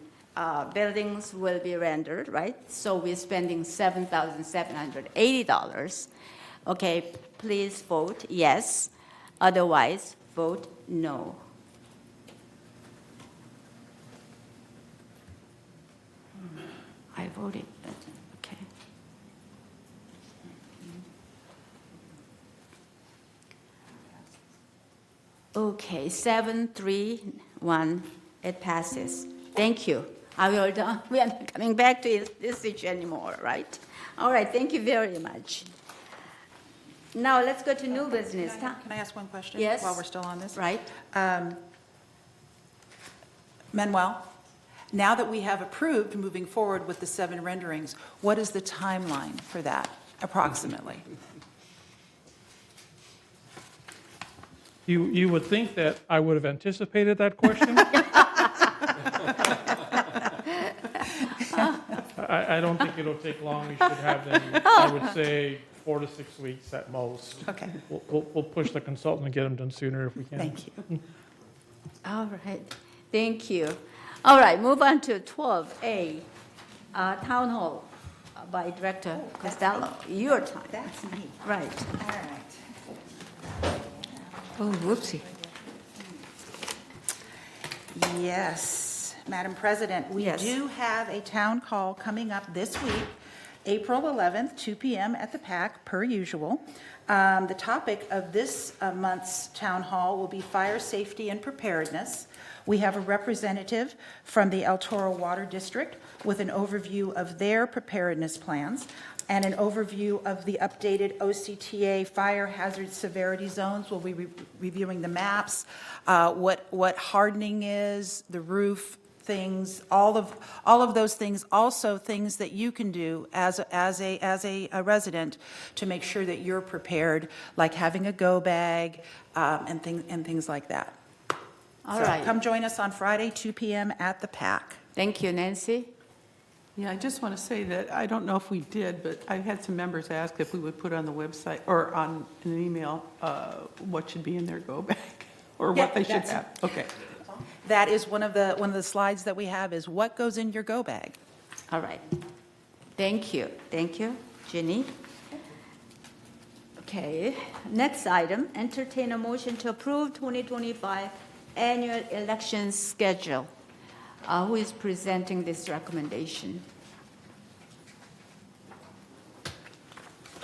buildings will be rendered, right? So we're spending $7,780. Okay, please vote yes. Otherwise, vote no. I voted, but, okay. Okay, 7-3-1, it passes. Thank you. Are we all done? We are not coming back to this issue anymore, right? All right, thank you very much. Now, let's go to new business. Can I ask one question? Yes. While we're still on this? Right. Manuel, now that we have approved moving forward with the 7 renderings, what is the timeline for that, approximately? You would think that I would have anticipated that question. I don't think it'll take long. We should have them, I would say, 4 to 6 weeks at most. Okay. We'll push the consultant and get them done sooner if we can. Thank you. All right, thank you. All right, move on to 12A, Town Hall by Director Costello. Your time. That's me. Right. All right. Oh, whoopsie. Yes, Madam President, we Yes. do have a town hall coming up this week, April 11th, 2 p.m. at the PAC, per usual. The topic of this month's town hall will be fire safety and preparedness. We have a representative from the El Toro Water District with an overview of their preparedness plans and an overview of the updated OCTA fire hazard severity zones. We'll be reviewing the maps, what hardening is, the roof things, all of those things, also things that you can do as a resident to make sure that you're prepared, like having a go bag and things like that. All So right. come join us on Friday, 2 p.m. at the PAC. Thank you, Nancy. Yeah, I just want to say that I don't know if we did, but I had some members ask if we would put on the website or on an email what should be in their go bag or Yeah, what they should that's- have. Okay. That is one of the slides that we have is what goes in your go bag. All right. Thank you. Thank you, Ginny. Okay, next item, entertain a motion to approve 2025 annual election schedule. Who is presenting this recommendation?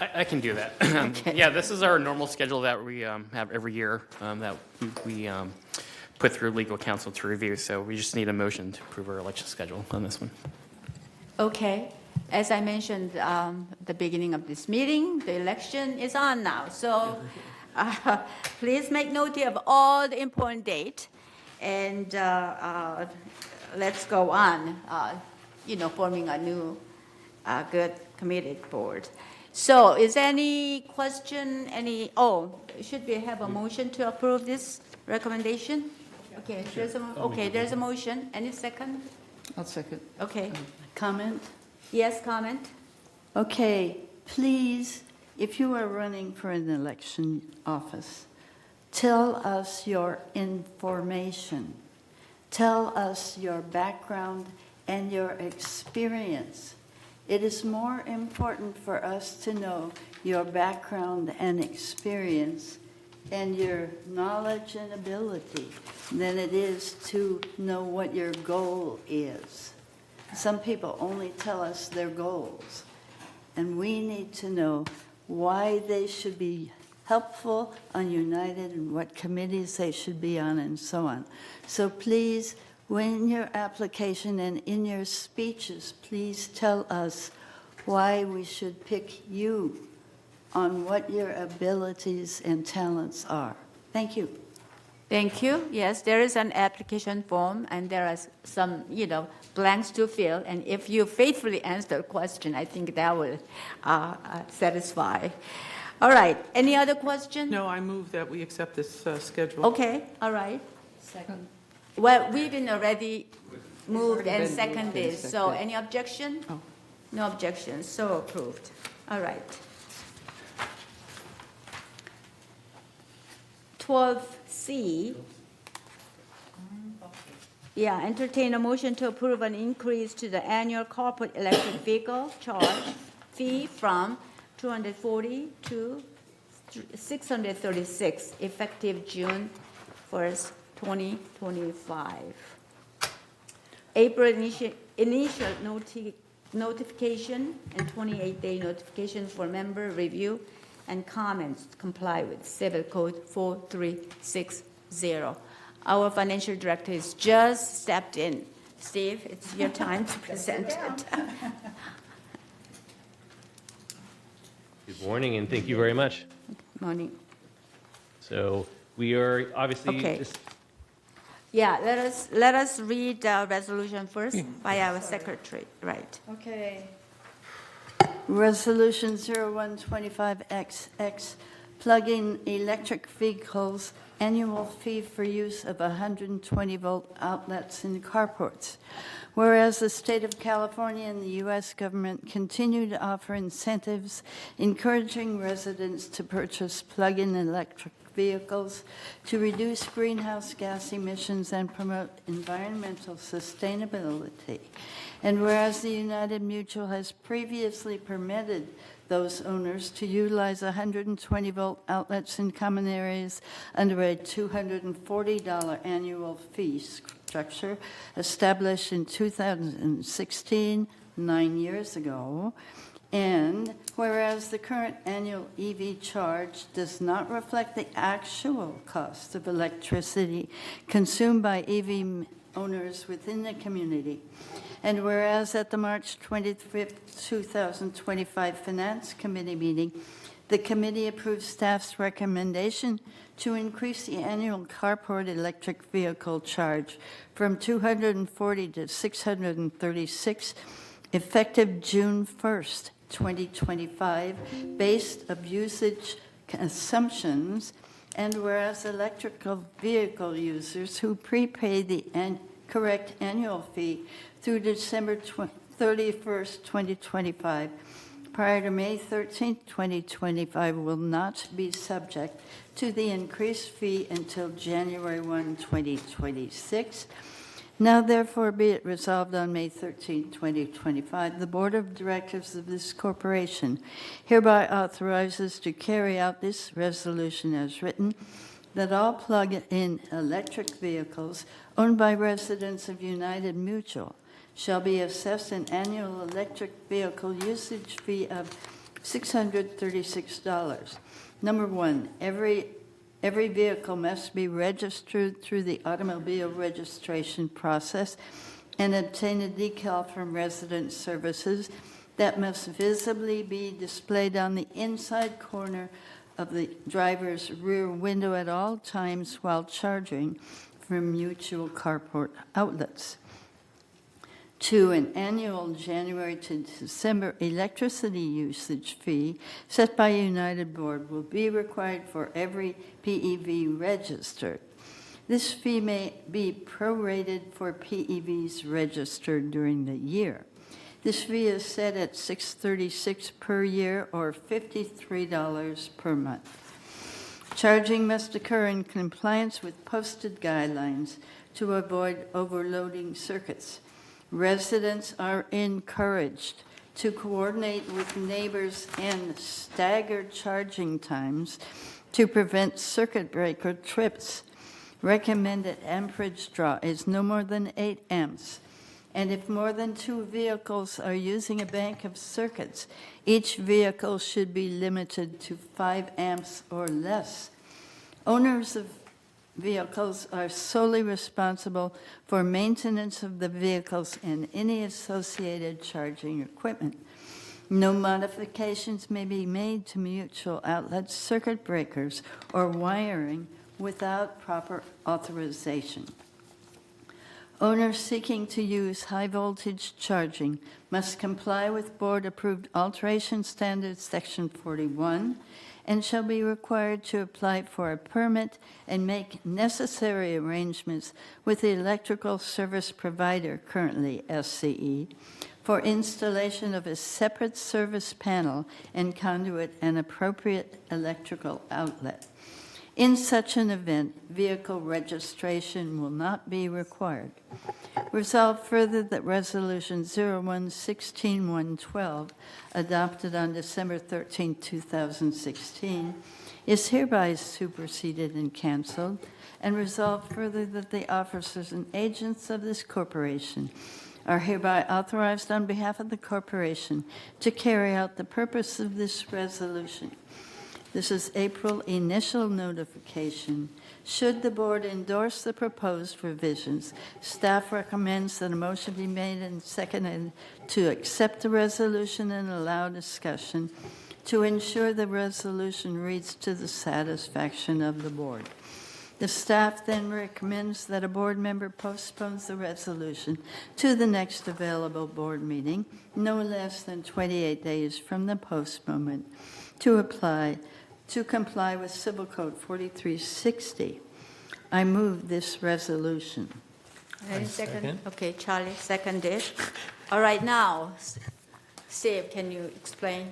I can do that. Okay. Yeah, this is our normal schedule that we have every year that we put through legal counsel to review. So we just need a motion to approve our election schedule on this one. Okay, as I mentioned at the beginning of this meeting, the election is on now. So please make note of all the important dates and let's go on, forming a new good committee board. So is there any question, should we have a motion to approve this recommendation? Okay, there's a motion. Any second? I'll second. Okay. Comment? Yes, comment? Okay, please, if you are running for an election office, tell us your information. Tell us your background and your experience. It is more important for us to know your background and experience and your knowledge and ability than it is to know what your goal is. Some people only tell us their goals, and we need to know why they should be helpful on United and what committees they should be on and so on. So please, when your application and in your speeches, please tell us why we should pick you on what your abilities and talents are. Thank you. Thank you. Yes, there is an application form, and there are some, blanks to fill. And if you faithfully answer the question, I think that will satisfy. All right. Any other question? No, I move that we accept this schedule. Okay. All right. Second. Well, we've been already moved and seconded. So any objection? Oh. No objection. So approved. All right. 12C. Yeah, entertain a motion to approve an increase to the annual corporate electric vehicle charge fee from $240 to $636, effective June 1st, 2025. April initial notification and 28-day notification for member review and comments to comply with Civil Code 4360. Our financial director has just stepped in. Steve, it's your time to present it. Good morning, and thank you very much. Morning. So we are obviously. Okay. Yeah, let us read the resolution first by our secretary, right? Okay. Resolution 0125XX, plug-in electric vehicles, annual fee for use of 120-volt outlets in carports. Whereas the state of California and the U.S. government continue to offer incentives encouraging residents to purchase plug-in electric vehicles to reduce greenhouse gas emissions and promote environmental sustainability. And whereas the United Mutual has previously permitted those owners to utilize 120-volt outlets in common areas under a $240 annual fee structure established in 2016, 9 years ago. And whereas the current annual EV charge does not reflect the actual cost of electricity consumed by EV owners within the community. And whereas at the March 25th, 2025 Finance Committee meeting, the committee approved staff's recommendation to increase the annual carport electric vehicle charge from $240 to $636, effective June 1st, 2025, based of usage assumptions. And whereas electrical vehicle users who prepay the correct annual fee through December 31st, 2025, prior to May 13th, 2025, will not be subject to the increased fee until January 1, 2026. Now, therefore, be it resolved on May 13, 2025, the Board of Directors of this corporation hereby authorizes to carry out this resolution as written, that all plug-in electric vehicles owned by residents of United Mutual shall be assessed an annual electric vehicle usage fee of $636. Number one, every vehicle must be registered through the automobile registration process and obtain a decal from Resident Services that must visibly be displayed on the inside corner of the driver's rear window at all times while charging from Mutual carport outlets. 2, an annual January to December electricity usage fee set by United Board will be required for every PEV registered. This fee may be prorated for PEVs registered during the year. This fee is set at $636 per year or $53 per month. Charging must occur in compliance with posted guidelines to avoid overloading circuits. Residents are encouraged to coordinate with neighbors and stagger charging times to prevent circuit breaker trips. Recommended amperage draw is no more than 8 amps. And if more than 2 vehicles are using a bank of circuits, each vehicle should be limited to 5 amps or less. Owners of vehicles are solely responsible for maintenance of the vehicles and any associated charging equipment. No modifications may be made to mutual outlets, circuit breakers, or wiring without proper authorization. Owners seeking to use high-voltage charging must comply with board-approved alteration standards section 41 and shall be required to apply for a permit and make necessary arrangements with the electrical service provider, currently SCE, for installation of a separate service panel and conduit and appropriate electrical outlet. In such an event, vehicle registration will not be required. Resolved further that Resolution 01-16-112, adopted on December 13, 2016, is hereby superseded and canceled, and resolved further that the officers and agents of this corporation are hereby authorized on behalf of the corporation to carry out the purpose of this resolution. This is April initial notification. Should the board endorse the proposed revisions, staff recommends that a motion be made and seconded to accept the resolution and allow discussion to ensure the resolution reads to the satisfaction of the board. The staff then recommends that a board member postpones the resolution to the next available board meeting, no less than 28 days from the postponement, to comply with Civil Code 4360. I move this resolution. Any second? Okay, Charlie, seconded. All right, now, Steve, can you explain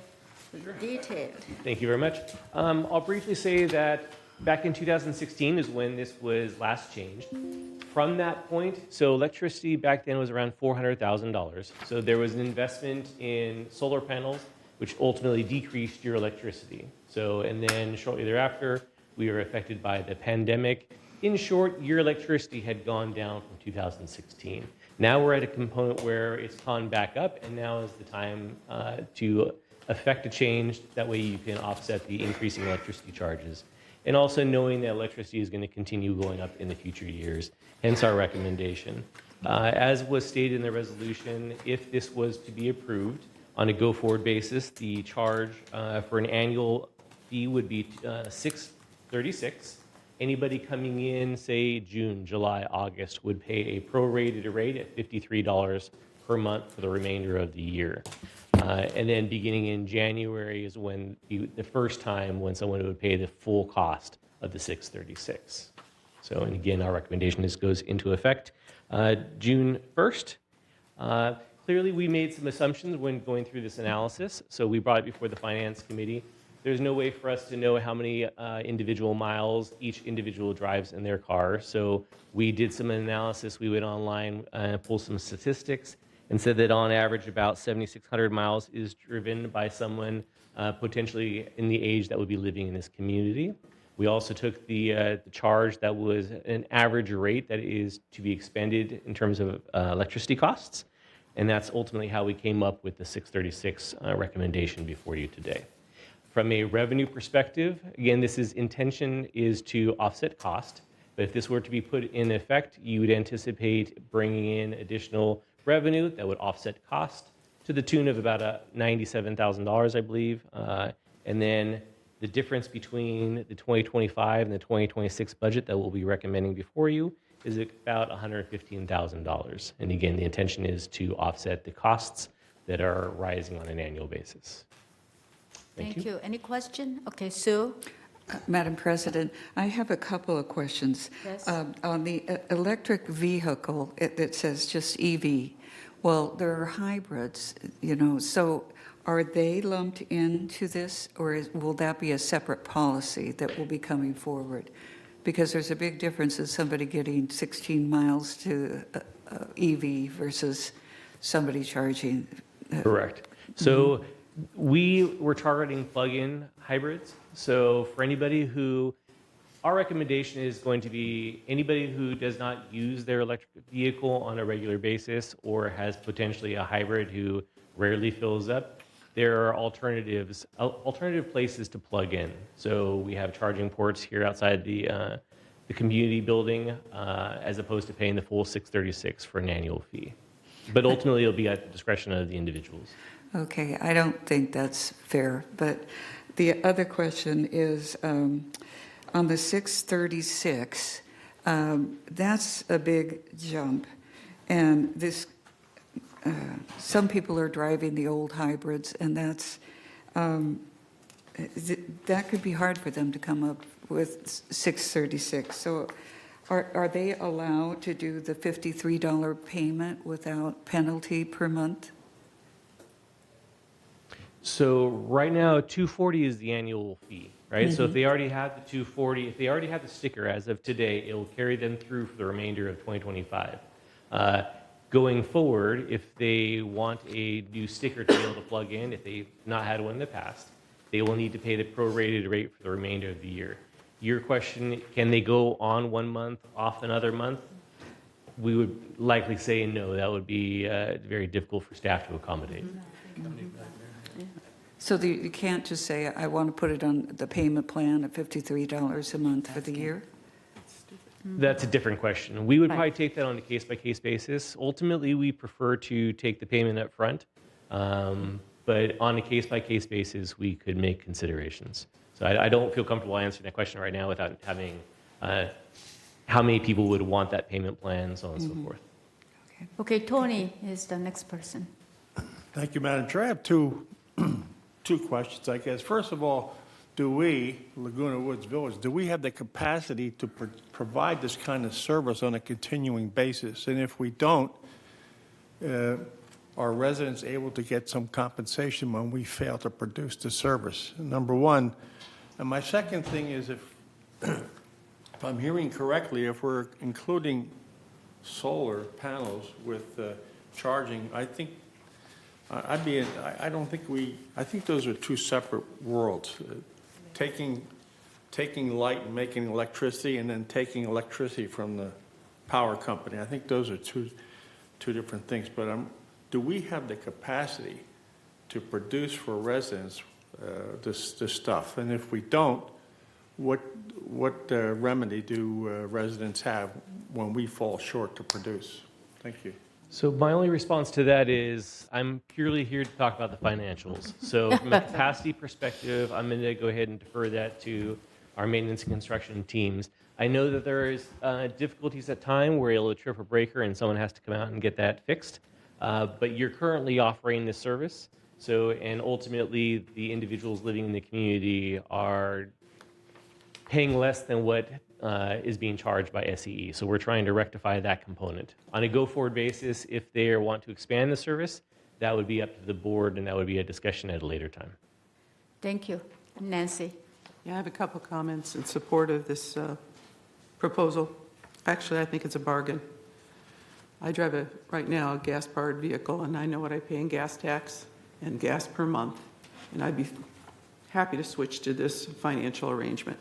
detailed? Thank you very much. I'll briefly say that back in 2016 is when this was last changed. From that point, so electricity back then was around $400,000. So there was an investment in solar panels, which ultimately decreased your electricity. So, and then shortly thereafter, we were affected by the pandemic. In short, your electricity had gone down from 2016. Now we're at a component where it's gone back up, and now is the time to effect a change. That way you can offset the increasing electricity charges. And also knowing that electricity is going to continue going up in the future years, hence our recommendation. As was stated in the resolution, if this was to be approved on a go-forward basis, the charge for an annual fee would be $636. Anybody coming in, say, June, July, August, would pay a prorated rate at $53 per month for the remainder of the year. And then beginning in January is when the first time when someone would pay the full cost of the $636. So, and again, our recommendation is goes into effect June 1st. Clearly, we made some assumptions when going through this analysis, so we brought it before the Finance Committee. There's no way for us to know how many individual miles each individual drives in their car, so we did some analysis. We went online and pulled some statistics and said that on average about 7,600 miles is driven by someone potentially in the age that would be living in this community. We also took the charge that was an average rate that is to be expended in terms of electricity costs, and that's ultimately how we came up with the 636 recommendation before you today. From a revenue perspective, again, this is intention is to offset cost, but if this were to be put in effect, you would anticipate bringing in additional revenue that would offset cost to the tune of about $97,000, I believe. And then the difference between the 2025 and the 2026 budget that we'll be recommending before you is about $115,000. And again, the intention is to offset the costs that are rising on an annual basis. Thank you. Any question? Okay, Sue? Madam President, I have a couple of questions. Yes. On the electric vehicle, it says just EV. Well, there are hybrids, so are they lumped into this, or will that be a separate policy that will be coming forward? Because there's a big difference in somebody getting 16 miles to EV versus somebody charging. Correct. So we were targeting plug-in hybrids. So for anybody who, our recommendation is going to be anybody who does not use their electric vehicle on a regular basis or has potentially a hybrid who rarely fills up, there are alternative places to plug in. So we have charging ports here outside the community building as opposed to paying the full $636 for an annual fee. But ultimately, it'll be at the discretion of the individuals. Okay, I don't think that's fair. But the other question is on the 636, that's a big jump. And this, some people are driving the old hybrids, and that's that could be hard for them to come up with 636. So are they allowed to do the $53 payment without penalty per month? So right now, $240 is the annual fee, right? So if they already have the 240, if they already have the sticker as of today, it will carry them through for the remainder of 2025. Going forward, if they want a new sticker to be able to plug in, if they've not had one in the past, they will need to pay the prorated rate for the remainder of the year. Your question, can they go on 1 month, off another month? We would likely say no. That would be very difficult for staff to accommodate. So you can't just say, I want to put it on the payment plan at $53 a month for the year? That's a different question. We would probably take that on a case-by-case basis. Ultimately, we prefer to take the payment up front, but on a case-by-case basis, we could make considerations. So I don't feel comfortable answering that question right now without having how many people would want that payment plan, so on and so forth. Okay, Tony is the next person. Thank you, Madam Chair. I have two questions, I guess. First of all, do we, Laguna Woods Village, do we have the capacity to provide this kind of service on a continuing basis? And if we don't, are residents able to get some compensation when we fail to produce the service? Number one. And my second thing is, if I'm hearing correctly, if we're including solar panels with charging, I think I think those are two separate worlds. Taking light and making electricity, and then taking electricity from the power company. I think those are two different things. But do we have the capacity to produce for residents this stuff? And if we don't, what remedy do residents have when we fall short to produce? Thank you. So my only response to that is I'm purely here to talk about the financials. So from a capacity perspective, I'm going to go ahead and defer that to our maintenance and construction teams. I know that there is difficulties at time where it'll trip a breaker and someone has to come out and get that fixed. But you're currently offering this service. So, and ultimately the individuals living in the community are paying less than what is being charged by SEE. So we're trying to rectify that component. On a go-forward basis, if they want to expand the service, that would be up to the board, and that would be a discussion at a later time. Thank you. Nancy. Yeah, I have a couple comments in support of this proposal. Actually, I think it's a bargain. I drive right now a gas-powered vehicle, and I know what I pay in gas tax and gas per month, and I'd be happy to switch to this financial arrangement.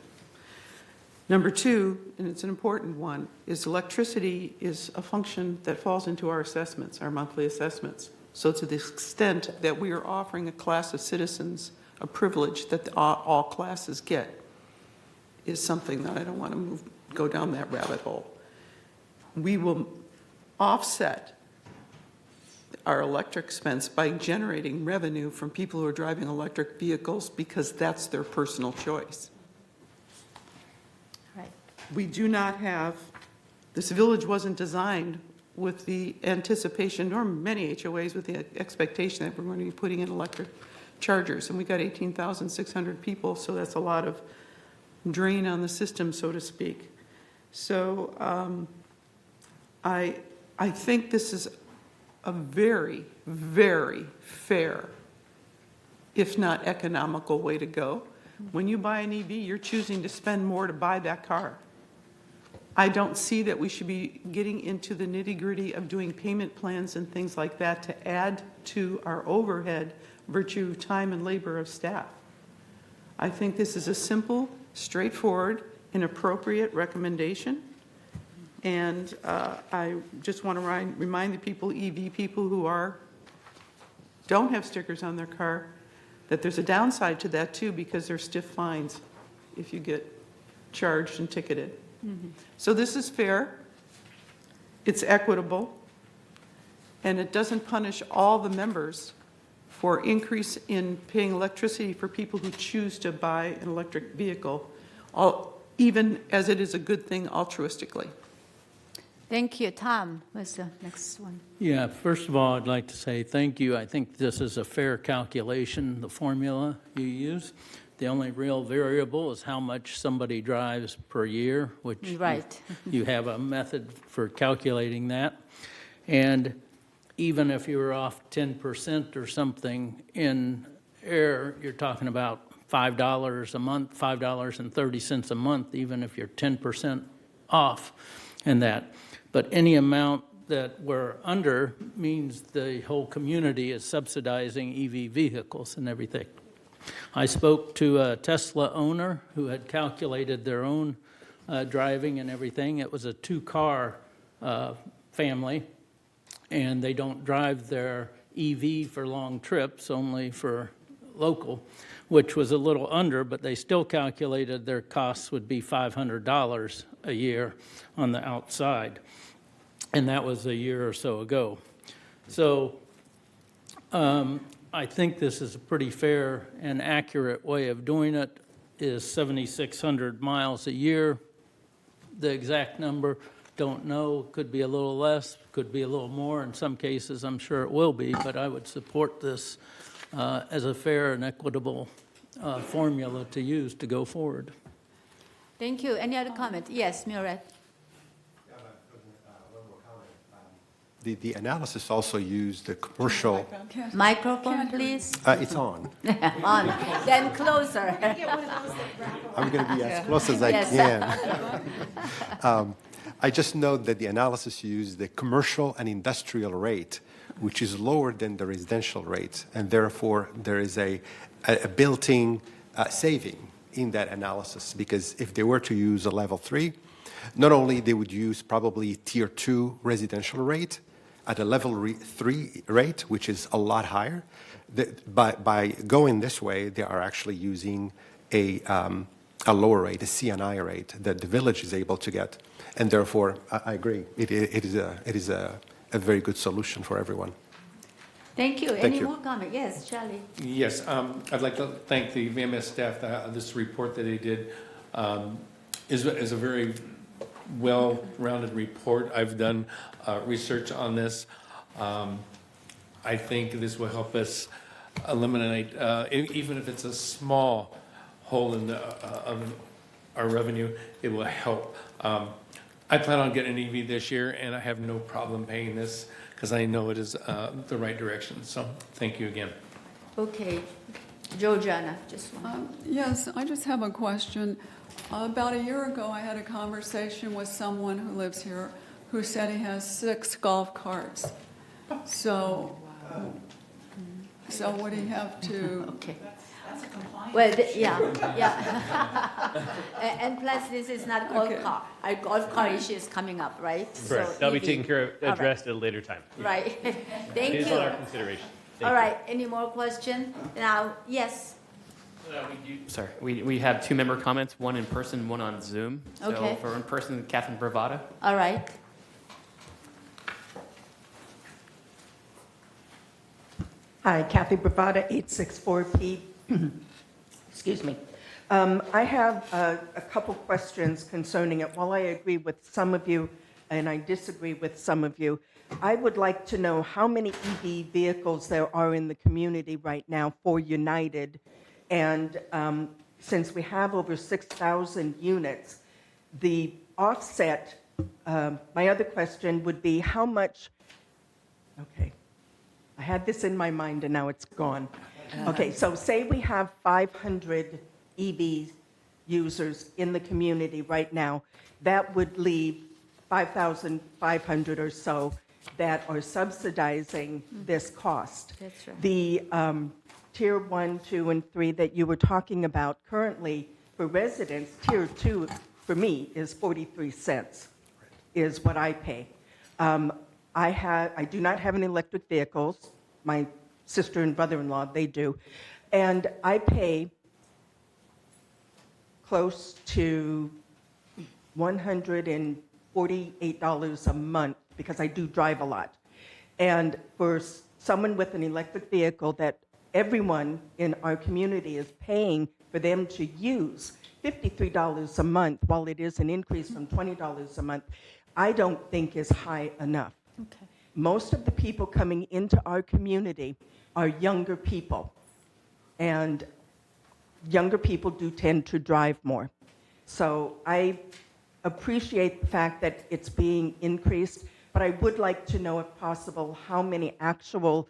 Number two, and it's an important one, is electricity is a function that falls into our assessments, our monthly assessments. So to the extent that we are offering a class of citizens a privilege that all classes get is something that I don't want to go down that rabbit hole. We will offset our electric expense by generating revenue from people who are driving electric vehicles because that's their personal choice. We do not have, this village wasn't designed with the anticipation, nor many HOAs with the expectation that we're going to be putting in electric chargers. And we got 18,600 people, so that's a lot of drain on the system, so to speak. So I think this is a very, very fair, if not economical, way to go. When you buy an EV, you're choosing to spend more to buy that car. I don't see that we should be getting into the nitty-gritty of doing payment plans and things like that to add to our overhead, virtue, time, and labor of staff. I think this is a simple, straightforward, and appropriate recommendation. And I just want to remind the people, EV people who don't have stickers on their car, that there's a downside to that too, because there's stiff fines if you get charged and ticketed. Mm-hmm. So this is fair, it's equitable, and it doesn't punish all the members for increase in paying electricity for people who choose to buy an electric vehicle, even as it is a good thing altruistically. Thank you. Tom was the next one. Yeah, first of all, I'd like to say thank you. I think this is a fair calculation, the formula you use. The only real variable is how much somebody drives per year, which you have a method for calculating that. And even if you were off 10% or something in air, you're talking about $5 a month, $5.30 a month, even if you're 10% off and that. But any amount that we're under means the whole community is subsidizing EV vehicles and everything. I spoke to a Tesla owner who had calculated their own driving and everything. It was a two-car family, and they don't drive their EV for long trips, only for local, which was a little under, but they still calculated their costs would be $500 a year on the outside. And that was a year or so ago. So I think this is a pretty fair and accurate way of doing it, is 7,600 miles a year. The exact number, don't know, could be a little less, could be a little more. In some cases, I'm sure it will be, but I would support this as a fair and equitable formula to use to go forward. Thank you. Any other comment? Yes, Murat. The analysis also used the commercial. Microphone, please. It's on. On. Then closer. I'm going to be as close as I can. I just note that the analysis used the commercial and industrial rate, which is lower than the residential rate, and therefore there is a built-in saving in that analysis, because if they were to use a level 3, not only they would use probably tier 2 residential rate at a level 3 rate, which is a lot higher. By going this way, they are actually using a lower rate, a CNI rate that the village is able to get. And therefore, I agree, it is a very good solution for everyone. Thank you. Thank Any you. more comment? Yes, Charlie. Yes, I'd like to thank the VMS staff. This report that they did is a very well-rounded report. I've done research on this. I think this will help us eliminate, even if it's a small hole in of our revenue, it will help. I plan on getting an EV this year, and I have no problem paying this because I know it is the right direction. So thank you again. Okay. Georgiana, just one. Yes, I just have a question. About a year ago, I had a conversation with someone who lives here who said he has 6 golf carts. So, would he have to? Okay. That's a compliance. Well, yeah. And plus, this is not a golf cart. A golf cart issue is coming up, right? Correct. So That'll be EV. taken care of, All right. addressed at a later time. Right. Thank It is you. on our consideration. Thank All you. right. Any more question? Now, yes. Sorry, we have 2 member comments, one in person, one on Zoom. Okay. So for in person, Catherine Bravata. All right. Hi, Kathy Bravada, 864P. Excuse me. I have a couple questions concerning it. While I agree with some of you and I disagree with some of you, I would like to know how many EV vehicles there are in the community right now for United. And since we have over 6,000 units, the offset, my other question would be how much, okay, I had this in my mind and now it's gone. Okay, so say we have 500 EV users in the community right now, that would leave 5,500 or so that are subsidizing this cost. That's right. The tier 1, 2, and 3 that you were talking about currently for residents, tier 2 for me is 43 cents is what I pay. I do not have any electric vehicles. My sister and brother-in-law, they do. And I pay close to $148 a month because I do drive a lot. And for someone with an electric vehicle that everyone in our community is paying for them to use, $53 a month, while it is an increase from $20 a month, I don't think is high enough. Okay. Most of the people coming into our community are younger people, and younger people do tend to drive more. So I appreciate the fact that it's being increased, but I would like to know, if possible, how many actual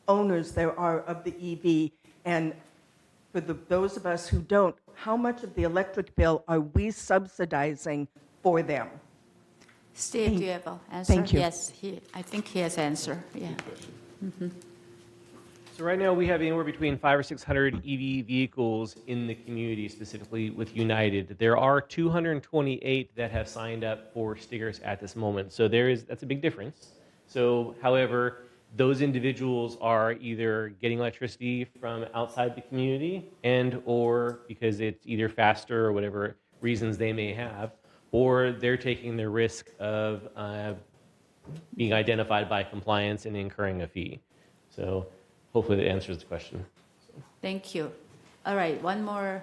owners there are of the EV. And for those of us who don't, how much of the electric bill are we subsidizing for them? Steve, do you have an answer? Thank you. Yes, I think he has answer, yeah. So right now, we have anywhere between 500 or 600 EV vehicles in the community, specifically with United. There are 228 that have signed up for stickers at this moment. So that's a big difference. So, however, those individuals are either getting electricity from outside the community or because it's either faster or whatever reasons they may have, or they're taking the risk of being identified by compliance and incurring a fee. So hopefully that answers the question. Thank you. All right, one more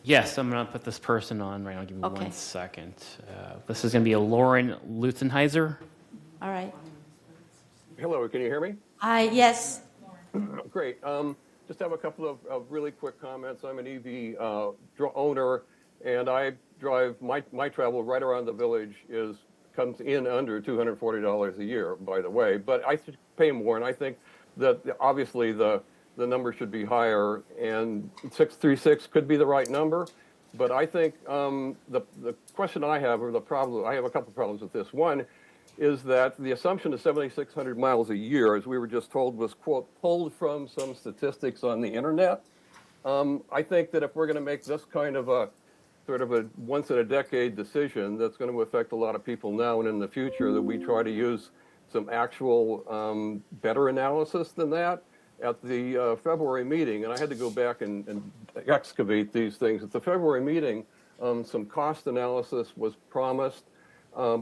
Yes, I'm going to put this person on right now. Give me Okay. 1 second. This is going to be a Lauren Lutzenheiser. All right. Hello, can you hear me? Yes. Great. Just have a couple of really quick comments. I'm an EV owner, and I drive, my travel right around the village comes in under $240 a year, by the way, but I should pay more, and I think that obviously the number should be higher, and 636 could be the right number, but I think the question I have, or the problem, I have a couple problems with this. One is that the assumption of 7,600 miles a year, as we were just told, was, quote, pulled from some statistics on the internet. I think that if we're going to make this kind of a sort of a once-in-a-decade decision that's going to affect a lot of people now and in the future, that we try to use some actual better analysis than that. At the February meeting, and I had to go back and excavate these things, at the February meeting, some cost analysis was promised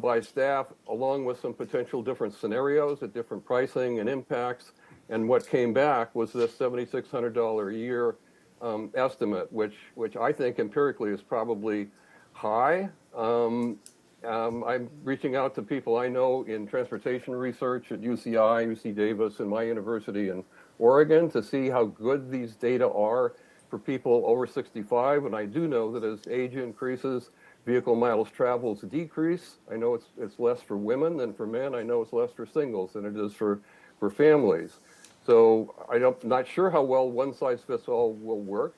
by staff, along with some potential different scenarios at different pricing and impacts. And what came back was this $7,600 a year estimate, which I think empirically is probably high. I'm reaching out to people I know in transportation research at UCI, UC Davis, and my university in Oregon to see how good these data are for people over 65. And I do know that as age increases, vehicle miles traveled decrease. I know it's less for women than for men. I know it's less for singles than it is for families. So I'm not sure how well one size fits all will work.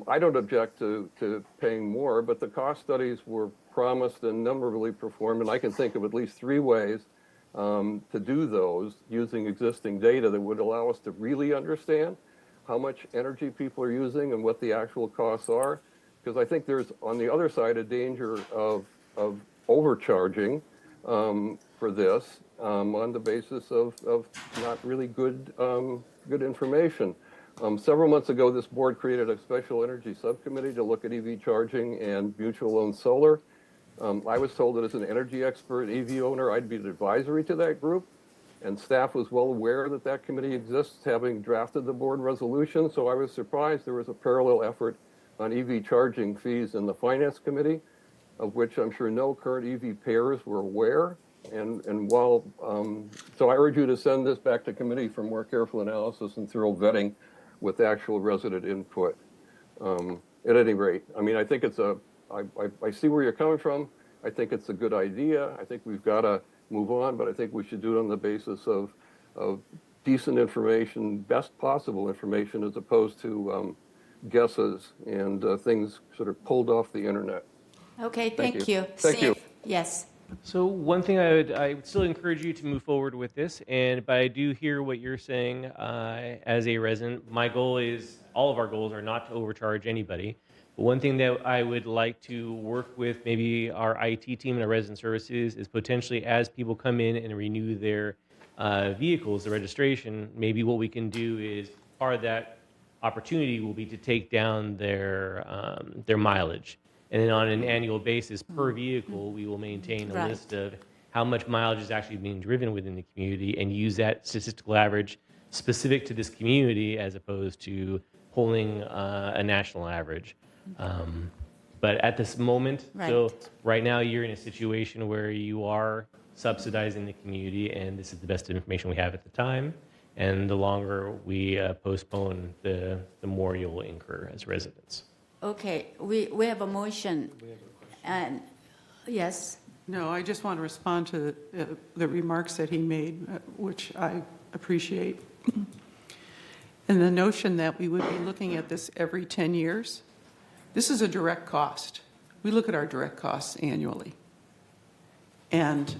I don't object to paying more, but the cost studies were promised and numberly performed, and I can think of at least 3 ways to do those using existing data that would allow us to really understand how much energy people are using and what the actual costs are. Because I think there's, on the other side, a danger of overcharging for this on the basis of not really good information. Several months ago, this board created a special energy subcommittee to look at EV charging and mutual owned solar. I was told that as an energy expert, EV owner, I'd be an advisory to that group. And staff was well aware that that committee exists, having drafted the board resolution. So I was surprised there was a parallel effort on EV charging fees in the finance committee, of which I'm sure no current EV payers were aware. And while, so I urge you to send this back to committee for more careful analysis and thorough vetting with actual resident input. At any rate, I mean, I think I see where you're coming from. I think it's a good idea. I think we've got to move on, but I think we should do it on the basis of decent information, best possible information, as opposed to guesses and things sort of pulled off the internet. Okay, thank you. Thank you. Yes. So one thing I would still encourage you to move forward with this, but I do hear what you're saying as a resident. My goal is, all of our goals are not to overcharge anybody. But one thing that I would like to work with maybe our IT team and our resident services is potentially as people come in and renew their vehicles, the registration, maybe what we can do is part of that opportunity will be to take down their mileage. And then on an annual basis per vehicle, we will maintain a list of how much mileage is actually being driven within the community and use that statistical average specific to this community as opposed to pulling a national average. But at this moment, so right now you're in a situation where you are subsidizing the community, and this is the best information we have at the time. And the longer we postpone, the more you'll incur as residents. Okay, we have a motion. And yes. No, I just want to respond to the remarks that he made, which I appreciate. And the notion that we would be looking at this every 10 years, this is a direct cost. We look at our direct costs annually. And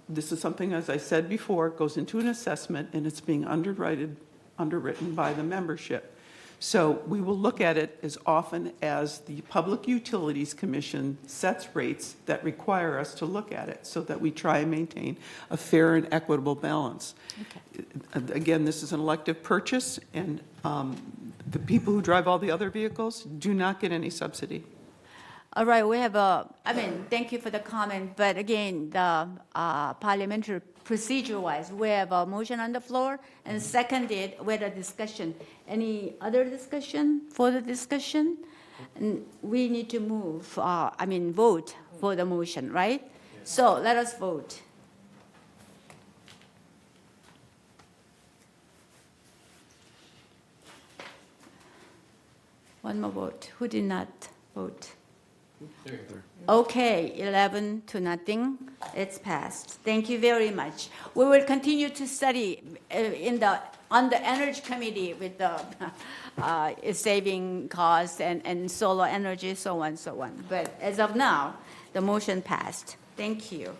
this is something, as I said before, goes into an assessment, and it's being underwritten by the membership. So we will look at it as often as the Public Utilities Commission sets rates that require us to look at it, so that we try and maintain a fair and equitable balance. Okay. Again, this is an elective purchase, and the people who drive all the other vehicles do not get any subsidy. All right, we have thank you for the comment, but again, the parliamentary procedure-wise, we have a motion on the floor and seconded with a discussion. Any other discussion, further discussion? And we need to vote for the motion, right? So let us vote. One more vote. Who did not vote? Okay, 11-0. It's passed. Thank you very much. We will continue to study on the Energy Committee with the saving costs and solar energy, so on, so on. But as of now, the motion passed. Thank you.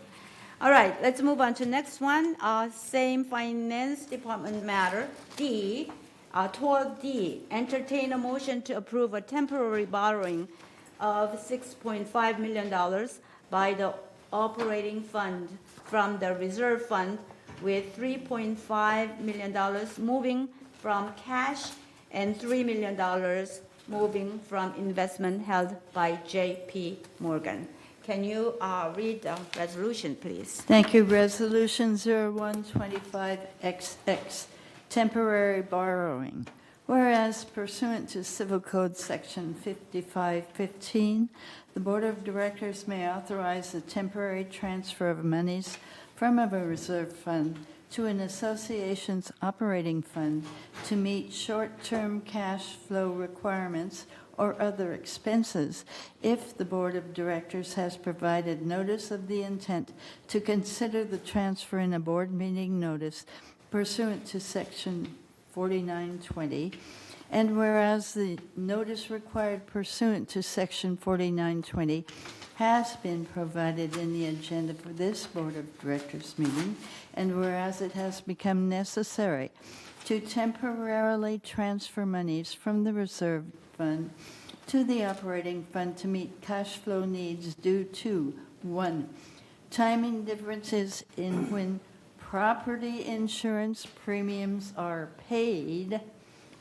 All right, let's move on to next one. Same Finance Department matter. D, 12D, entertain a motion to approve a temporary borrowing of $6.5 million by the operating fund from the reserve fund, with $3.5 million moving from cash and $3 million moving from investment held by J.P. Morgan. Can you read the resolution, please? Thank you. Resolution 0125XX, temporary borrowing. Whereas pursuant to Civil Code Section 5515, the Board of Directors may authorize the temporary transfer of monies from a reserve fund to an association's operating fund to meet short-term cash flow requirements or other expenses if the Board of Directors has provided notice of the intent to consider the transfer in a board meeting notice pursuant to Section 4920, and whereas the notice required pursuant to Section 4920 has been provided in the agenda for this Board of Directors meeting, and whereas it has become necessary to temporarily transfer monies from the reserve fund to the operating fund to meet cash flow needs due to 1, timing differences in when property insurance premiums are paid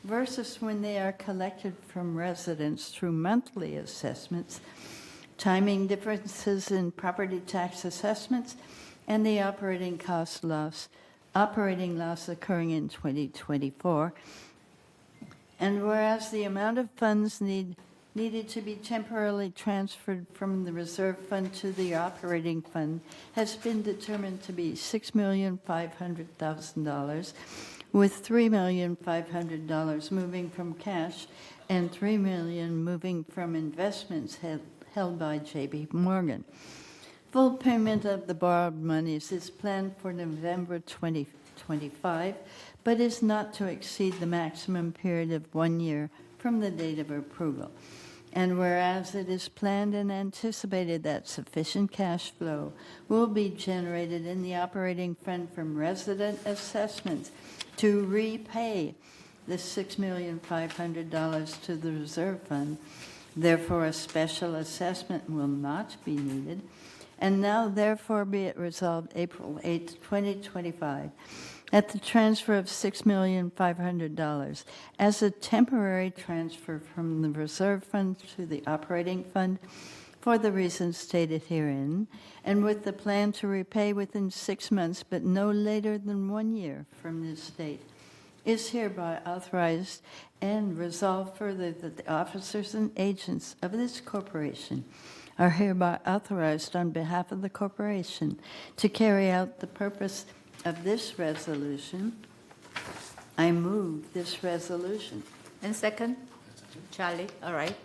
versus when they are collected from residents through monthly assessments, timing differences in property tax assessments, and the operating loss occurring in 2024. And whereas the amount of funds needed to be temporarily transferred from the reserve fund to the operating fund has been determined to be $6,500,000, with $3,500,000 moving from cash and $3 million moving from investments held by J.P. Morgan. Full payment of the borrowed monies is planned for November 2025, but is not to exceed the maximum period of 1 year from the date of approval. And whereas it is planned and anticipated that sufficient cash flow will be generated in the operating fund from resident assessments to repay the $6,500,000 to the reserve fund, therefore a special assessment will not be needed. And now therefore be it resolved April 8, 2025, at the transfer of $6,500,000 as a temporary transfer from the reserve fund to the operating fund for the reasons stated herein, and with the plan to repay within 6 months but no later than 1 year from this date, is hereby authorized and resolved further that the officers and agents of this corporation are hereby authorized on behalf of the corporation to carry out the purpose of this resolution. I move this resolution. And second? Charlie, all right.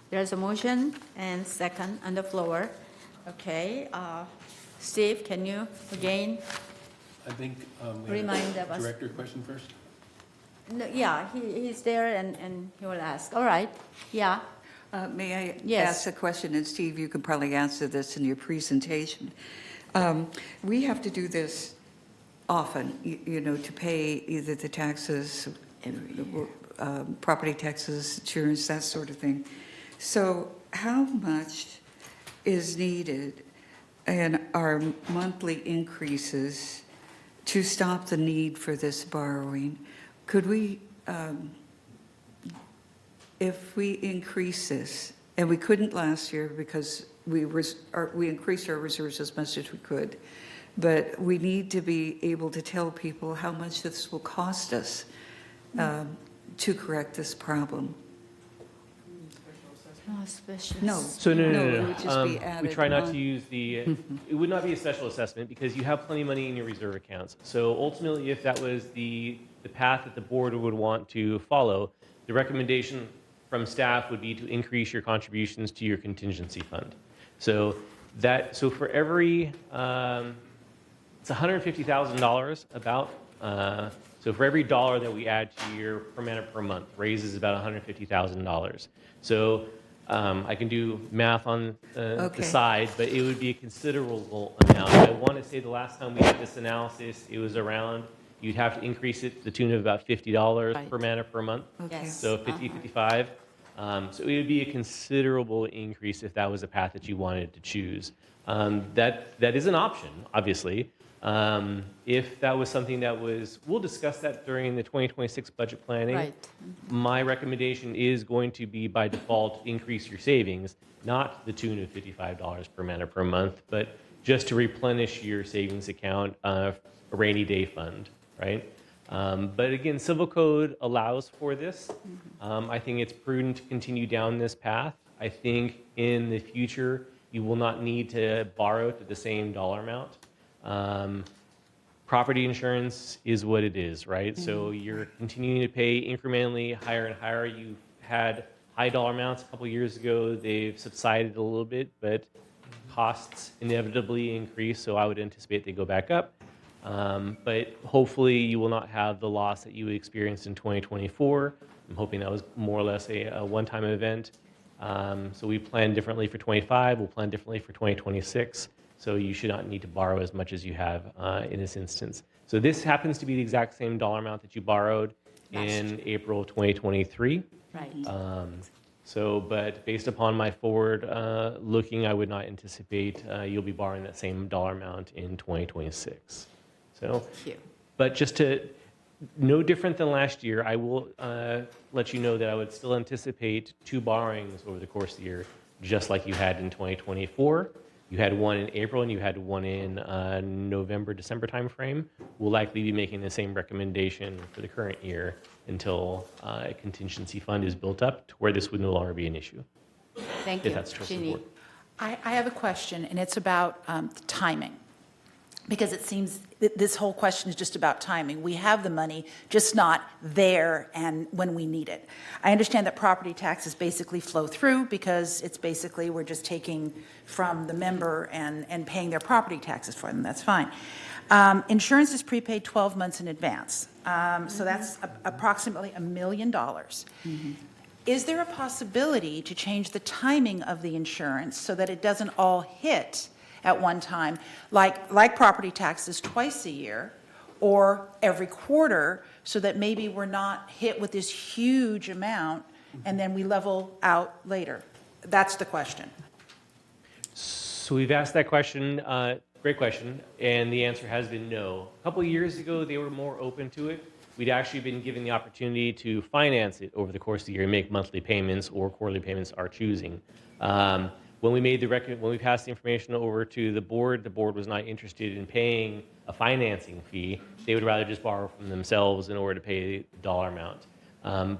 There's a motion and second on the floor. Okay, Steve, can you again I think remind us? director question first. No, yeah, he's there and he will ask. All right, yeah. May I Yes. ask a question? And Steve, you can probably answer this in your presentation. We have to do this often, you know, to pay either the taxes, property taxes, insurance, that sort of thing. So how much is needed in our monthly increases to stop the need for this borrowing? Could we, if we increase this, and we couldn't last year because we increased our reserves as much as we could, but we need to be able to tell people how much this will cost us to correct this problem. No, special. No. So no. it would just be We added try not on. to use the, it would not be a special assessment because you have plenty of money in your reserve accounts. So ultimately, if that was the path that the board would want to follow, the recommendation from staff would be to increase your contributions to your contingency fund. So for every, it's $150,000 about, so for every dollar that we add to your per month raises about $150,000. So I can do math on the side, but it would be a considerable amount. I want to say the last time we did this analysis, it was around, you'd have to increase it to the tune of about $50 per month. Okay. So 50, 55. So it would be a considerable increase if that was a path that you wanted to choose. That is an option, obviously. If that was something that was, we'll discuss that during the 2026 budget planning. Right. My recommendation is going to be by default increase your savings, not the tune of $55 per month, but just to replenish your savings account, a rainy day fund, right? But again, civil code allows for this. I think it's prudent to continue down this path. I think in the future, you will not need to borrow to the same dollar amount. Property insurance is what it is, right? So you're continuing to pay incrementally higher and higher. You've had high dollar amounts a couple years ago. They've subsided a little bit, but costs inevitably increase, so I would anticipate they go back up. But hopefully you will not have the loss that you experienced in 2024. I'm hoping that was more or less a one-time event. So we plan differently for 25. We'll plan differently for 2026. So you should not need to borrow as much as you have in this instance. So this happens to be the exact same dollar amount that you borrowed in April of 2023. Right. But based upon my forward looking, I would not anticipate you'll be borrowing that same dollar amount in 2026. So, Thank you. but just to, no different than last year, I will let you know that I would still anticipate 2 borrowings over the course of the year, just like you had in 2024. You had one in April and you had one in November, December timeframe. We'll likely be making the same recommendation for the current year until a contingency fund is built up to where this would no longer be an issue. Thank If you, that's true Jeannie. support. I have a question, and it's about the timing. Because it seems that this whole question is just about timing. We have the money, just not there and when we need it. I understand that property taxes basically flow through because it's basically we're just taking from the member and paying their property taxes for them. That's fine. Insurance is prepaid 12 months in advance. So that's approximately $1 million. Is there a possibility to change the timing of the insurance so that it doesn't all hit at one time, like property taxes twice a year or every quarter, so that maybe we're not hit with this huge amount and then we level out later? That's the question. So we've asked that question, great question, and the answer has been no. A couple of years ago, they were more open to it. We'd actually been given the opportunity to finance it over the course of the year and make monthly payments or quarterly payments, our choosing. When we passed the information over to the board was not interested in paying a financing fee. They would rather just borrow from themselves in order to pay the dollar amount.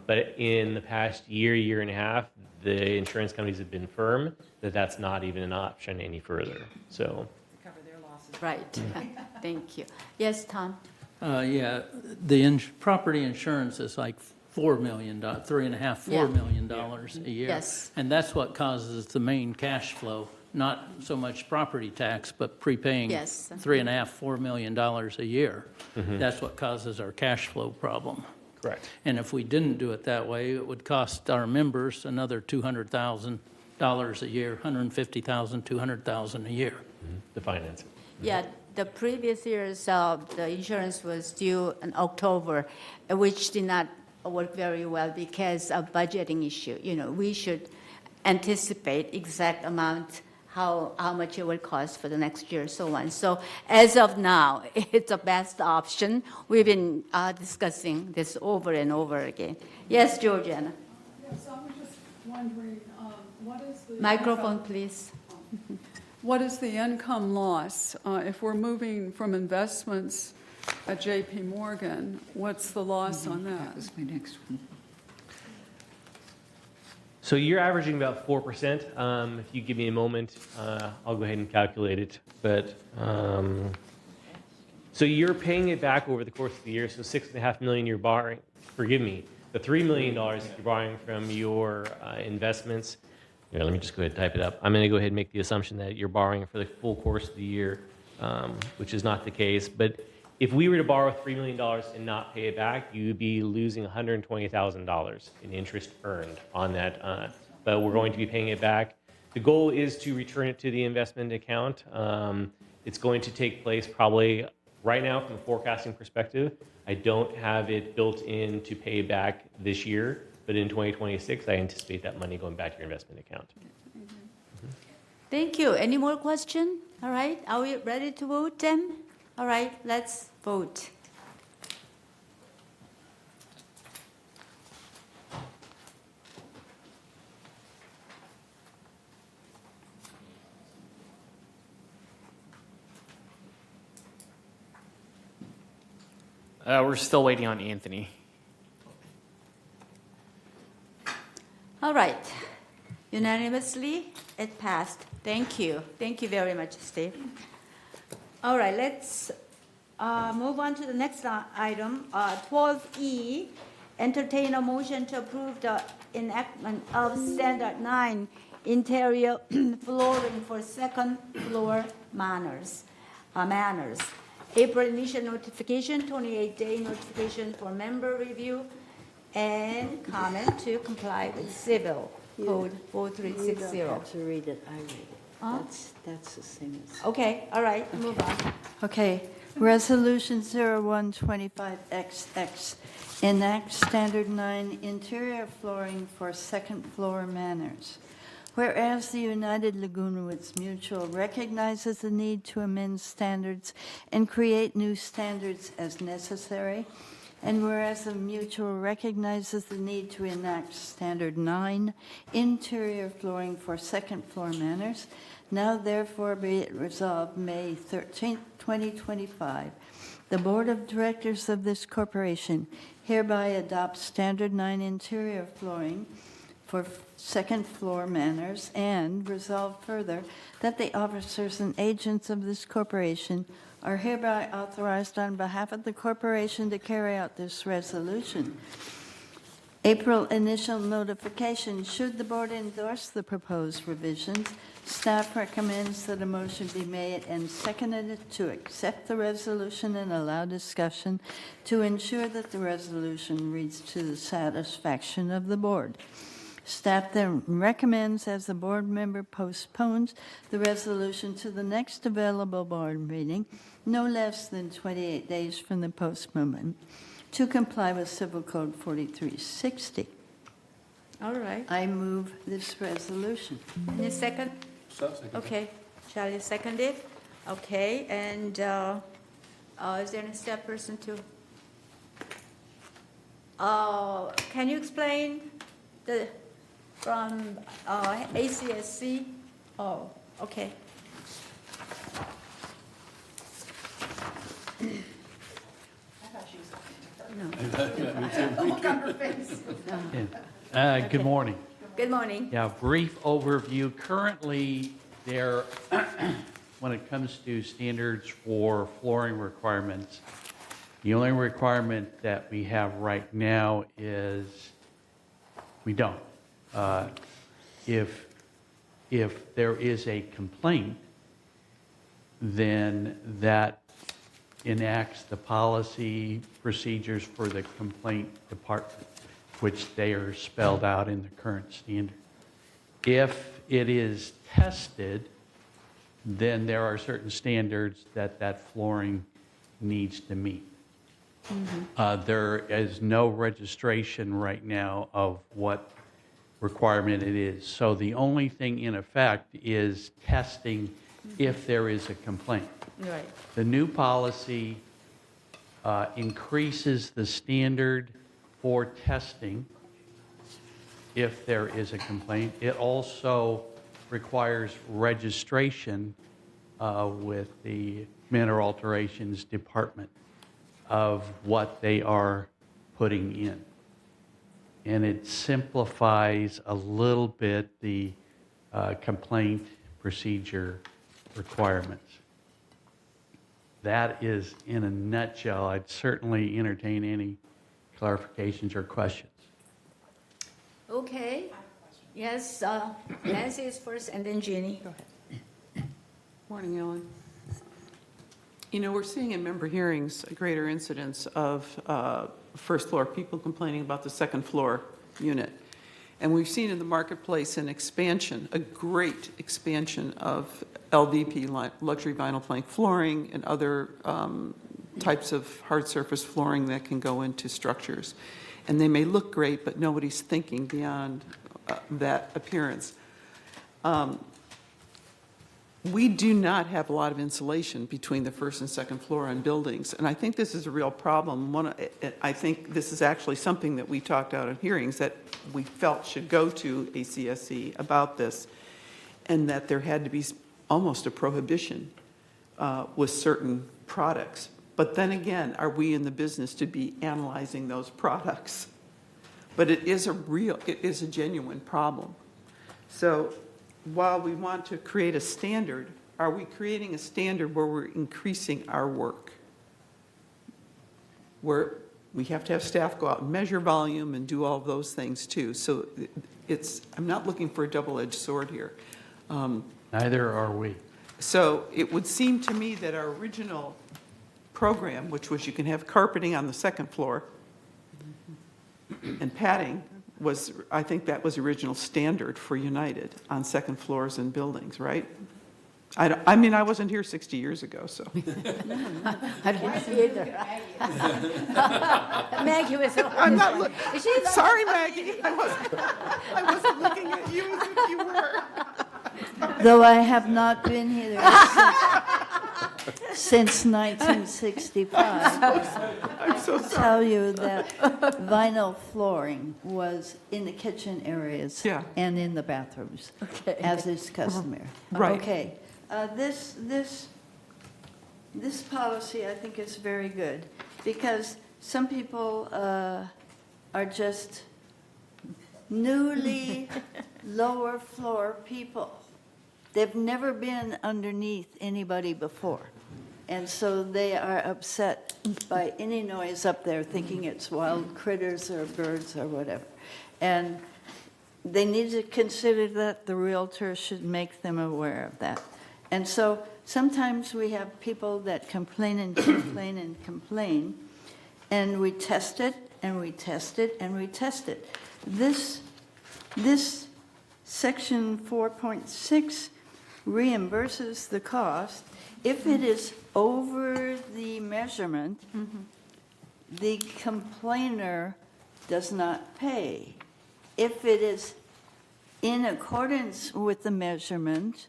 But in the past year and a half, the insurance companies have been firm that that's not even an option any further. So, Cover their losses. Right. Thank you. Yes, Tom? Yeah, the property insurance is like $4 million, $4 million a year. Yes. And that's what causes the main cash flow, not so much property tax, but prepaying $3.5, $4 million a year. That's what causes our cash flow problem. Correct. And if we didn't do it that way, it would cost our members another $200,000 a year, $150,000, $200,000 a year. To finance it. Yeah, the previous years, the insurance was due in October, which did not work very well because of budgeting issue. You know, we should anticipate exact amount, how much it will cost for the next year, so on. So as of now, it's the best option. We've been discussing this over and over again. Yes, Georgiana. Yes, I was just wondering, what is the... Microphone, please. What is the income loss? If we're moving from investments at JP Morgan, what's the loss on that? That was my next one. So you're averaging about 4%. If you give me a moment, I'll go ahead and calculate it. But so you're paying it back over the course of the year. So $6.5 million you're borrowing. Forgive me, the $3 million you're borrowing from your investments. Here, let me just go ahead and type it up. I'm going to go ahead and make the assumption that you're borrowing for the full course of the year, which is not the case. But if we were to borrow $3 million and not pay it back, you'd be losing $120,000 in interest earned on that. But we're going to be paying it back. The goal is to return it to the investment account. It's going to take place probably right now from a forecasting perspective. I don't have it built in to pay back this year. But in 2026, I anticipate that money going back to your investment account. Thank you. Any more questions? All right. Are we ready to vote then? All right. Let's vote. We're still waiting on Anthony. All right. Unanimously, it passed. Thank you. Thank you very much, Steve. All right, let's move on to the next item. 12E, entertain a motion to approve the enactment of Standard 9 interior flooring for second floor manners. April initial notification, 28-day notification for member review, and comment to comply with Civil Code You 4360. don't have to read it, I read it. Huh? That's the same as... Okay, all right, move on. Okay, Resolution 0125XX enacts Standard 9 interior flooring for second floor manners. Whereas the United Laguna Woods Mutual recognizes the need to amend standards and create new standards as necessary, and whereas the Mutual recognizes the need to enact Standard 9 interior flooring for second floor manners, now therefore be it resolved May 13, 2025, the Board of Directors of this corporation hereby adopts Standard 9 interior flooring for second floor manners, and resolve further that the officers and agents of this corporation are hereby authorized on behalf of the corporation to carry out this resolution. April initial notification. Should the board endorse the proposed revisions, staff recommends that a motion be made and seconded to accept the resolution and allow discussion to ensure that the resolution reads to the satisfaction of the board. Staff then recommends, as the board member postpones the resolution to the next available board meeting, no less than 28 days from the postponement, to comply with Civil Code 4360. All right. I move this resolution. Any second? Second. Okay, Charlie seconded. Okay, and is there any staff person to? Can you explain the from ACSC? Oh, okay. Good morning. Good morning. Yeah, brief overview. Currently, there, when it comes to standards for flooring requirements, the only requirement that we have right now is we don't. If there is a complaint, then that enacts the policy procedures for the complaint department, which they are spelled out in the current standard. If it is tested, then there are certain standards that that flooring needs to meet. There is no registration right now of what requirement it is. So the only thing in effect is testing if there is a complaint. Right. The new policy increases the standard for testing if there is a complaint. It also requires registration with the Manor Alterations Department of what they are putting in. And it simplifies a little bit the complaint procedure requirements. That is in a nutshell. I'd certainly entertain any clarifications or questions. Okay. Yes, Nancy is first, and then Jeannie. Go ahead. Morning, Ellen. You know, we're seeing in member hearings a greater incidence of first floor people complaining about the second floor unit. And we've seen in the marketplace an expansion, a great expansion of LVP, luxury vinyl plank flooring, and other types of hard surface flooring that can go into structures. And they may look great, but nobody's thinking beyond that appearance. We do not have a lot of insulation between the first and second floor on buildings, and I think this is a real problem. I think this is actually something that we talked out in hearings that we felt should go to ACSC about this, and that there had to be almost a prohibition with certain products. But then again, are we in the business to be analyzing those products? But it is a genuine problem. So while we want to create a standard, are we creating a standard where we're increasing our work? Where we have to have staff go out and measure volume and do all of those things too. So I'm not looking for a double-edged sword here. Neither are we. So it would seem to me that our original program, which was you can have carpeting on the second floor and padding, I think that was the original standard for United on second floors and buildings, right? I mean, I wasn't here 60 years ago, so. I didn't either. Maggie was. I'm not looking. Sorry, Maggie. I wasn't looking at you as if you were. Though I have not been here since 1965. I'm so sorry. Tell you that vinyl flooring was in the kitchen areas and in the bathrooms, as is customary. Right. Okay. This policy, I think, is very good because some people are just newly lower floor people. They've never been underneath anybody before. And so they are upset by any noise up there, thinking it's wild critters or birds or whatever. And they need to consider that. The realtor should make them aware of that. And so sometimes we have people that complain and complain and complain, and we test it, and we test it, and we test it. This section 4.6 reimburses the cost. If it is over the measurement, the complainer does not pay. If it is in accordance with the measurement,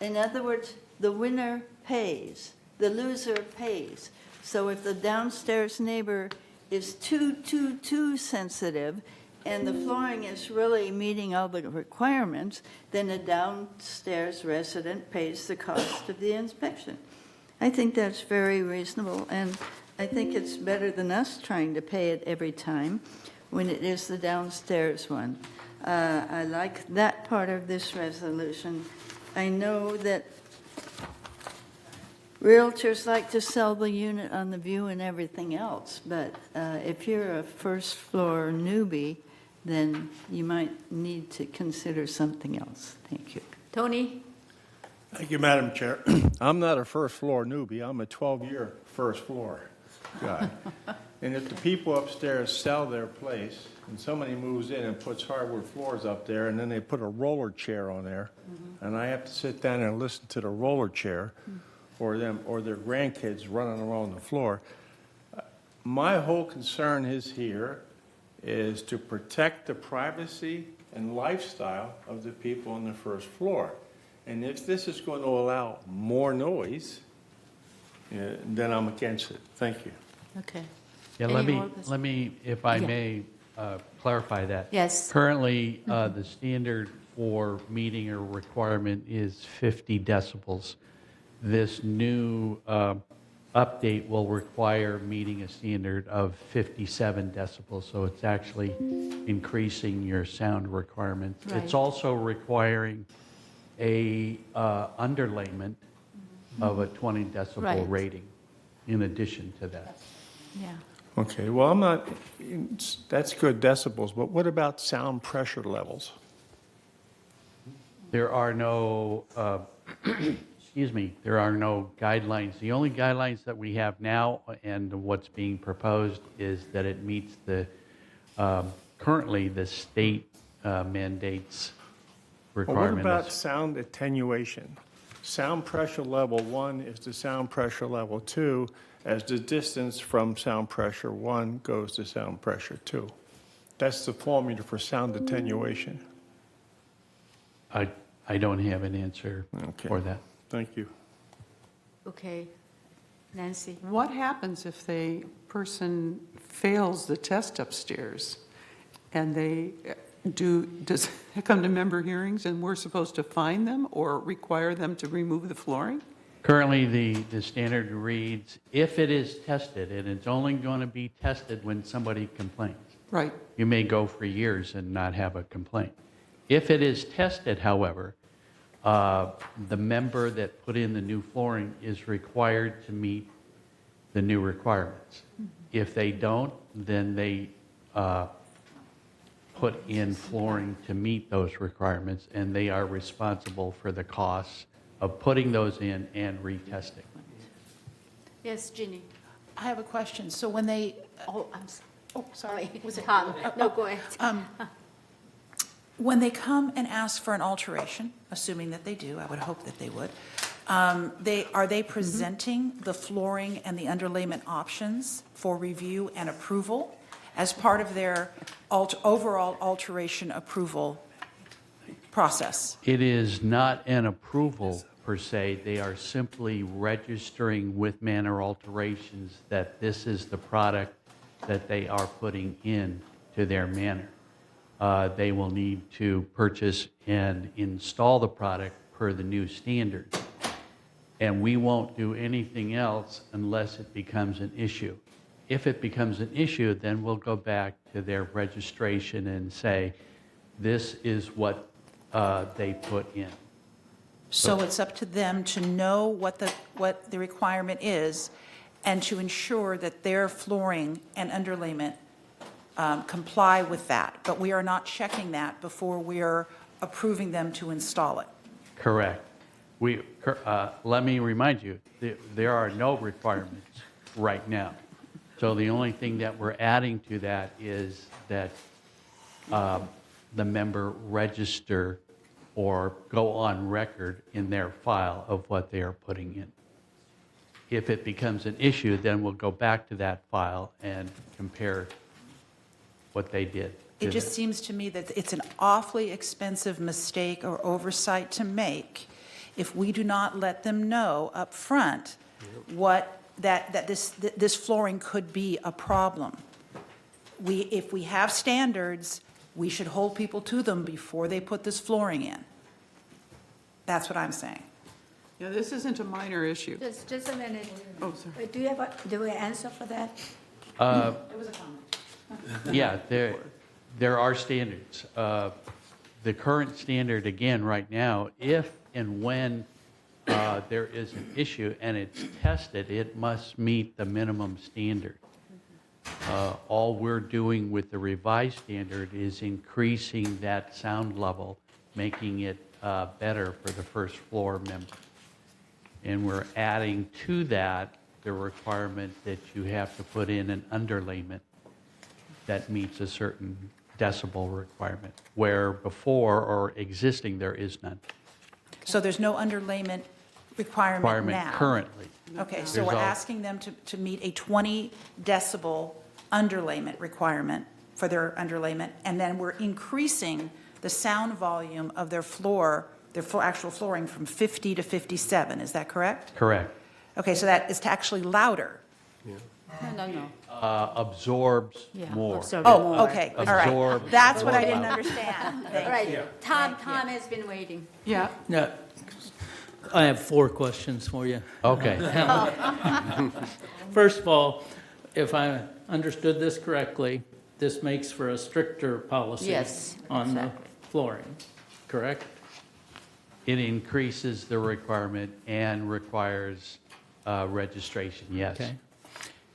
in other words, the winner pays, the loser pays. So if the downstairs neighbor is too sensitive, and the flooring is really meeting all the requirements, then the downstairs resident pays the cost of the inspection. I think that's very reasonable, and I think it's better than us trying to pay it every time when it is the downstairs one. I like that part of this resolution. I know that realtors like to sell the unit on the view and everything else, but if you're a first floor newbie, then you might need to consider something else. Thank you. Tony? Thank you, Madam Chair. I'm not a first floor newbie. I'm a 12-year first floor guy. And if the people upstairs sell their place and somebody moves in and puts hardwood floors up there and then they put a roller chair on there, and I have to sit down and listen to the roller chair or them or their grandkids running around the floor, my whole concern here is to protect the privacy and lifestyle of the people on the first floor. And if this is going to allow more noise, then I'm against it. Thank you. Okay. Yeah, Any more let me, if I Yeah. may, clarify that. Yes. Currently, the standard for meeting a requirement is 50 decibels. This new update will require meeting a standard of 57 decibels, so it's actually increasing your sound requirements. Right. It's also requiring a underlayment of a 20 decibel Right. rating in addition to that. Yeah. Okay, well, I'm not, that's good decibels, but what about sound pressure levels? There are no, excuse me, there are no guidelines. The only guidelines that we have now and what's being proposed is that it meets the, currently the state mandates Well, what requirement. about sound attenuation? Sound pressure level 1 is the sound pressure level 2 as the distance from sound pressure 1 goes to sound pressure 2. That's the formula for sound attenuation. I don't have an answer for that. Thank you. Okay. Nancy? What happens if the person fails the test upstairs and does it come to member hearings and we're supposed to fine them or require them to remove the flooring? Currently, the standard reads, if it is tested, and it's only going to be tested when somebody complains. Right. You may go for years and not have a complaint. If it is tested, however, the member that put in the new flooring is required to meet the new requirements. If they don't, then they put in flooring to meet those requirements, and they are responsible for the costs of putting those in and retesting. Yes, Ginny? I have a question. So when they, Oh, sorry, was it? Tom? No, go ahead. When they come and ask for an alteration, assuming that they do, I would hope that they would, are they presenting the flooring and the underlayment options for review and approval as part of their overall alteration approval process? It is not an approval per se. They are simply registering with Manor Alterations that this is the product that they are putting in to their manor. They will need to purchase and install the product per the new standards. And we won't do anything else unless it becomes an issue. If it becomes an issue, then we'll go back to their registration and say, this is what they put in. So it's up to them to know what the requirement is and to ensure that their flooring and underlayment comply with that. But we are not checking that before we are approving them to install it. Correct. Let me remind you, there are no requirements right now. So the only thing that we're adding to that is that the member register or go on record in their file of what they are putting in. If it becomes an issue, then we'll go back to that file and compare what they did. It just seems to me that it's an awfully expensive mistake or oversight to make if we do not let them know up front that this flooring could be a problem. If we have standards, we should hold people to them before they put this flooring in. That's what I'm saying. Yeah, this isn't a minor issue. Just a minute. Oh, sorry. Do you have an answer for that? It was a comment. Yeah, there are standards. The current standard, again, right now, if and when there is an issue and it's tested, it must meet the minimum standard. All we're doing with the revised standard is increasing that sound level, making it better for the first floor member. And we're adding to that the requirement that you have to put in an underlayment that meets a certain decibel requirement, where before or existing there is none. So there's no underlayment requirement now? Currently. Okay, so There's we're all- asking them to meet a 20 decibel underlayment requirement for their underlayment, and then we're increasing the sound volume of their floor, actual flooring from 50 to 57, is that correct? Correct. Okay, so that is actually louder. No. Absorbs Yeah, more. absorb more. Oh, okay, all right. Absorb That's what I more didn't loud. understand. All Thank right, you. Tom has been waiting. Yeah. No, I have 4 questions for you. Okay. First of all, if I understood this correctly, this makes for a stricter policy Yes, on the exactly. flooring, correct? It increases the requirement and requires registration, yes. Okay.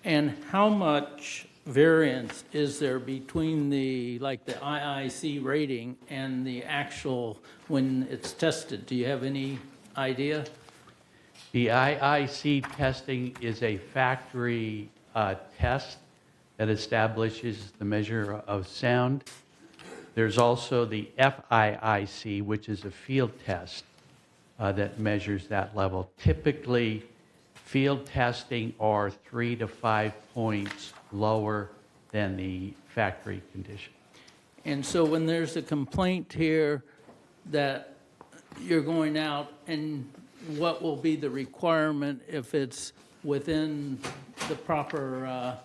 And how much variance is there between the IIC rating and the actual, when it's tested? Do you have any idea? The IIC testing is a factory test that establishes the measure of sound. There's also the FIIC, which is a field test that measures that level. Typically, field testing are 3 to 5 points lower than the factory condition. And so when there's a complaint here that you're going out, and what will be the requirement if it's within the proper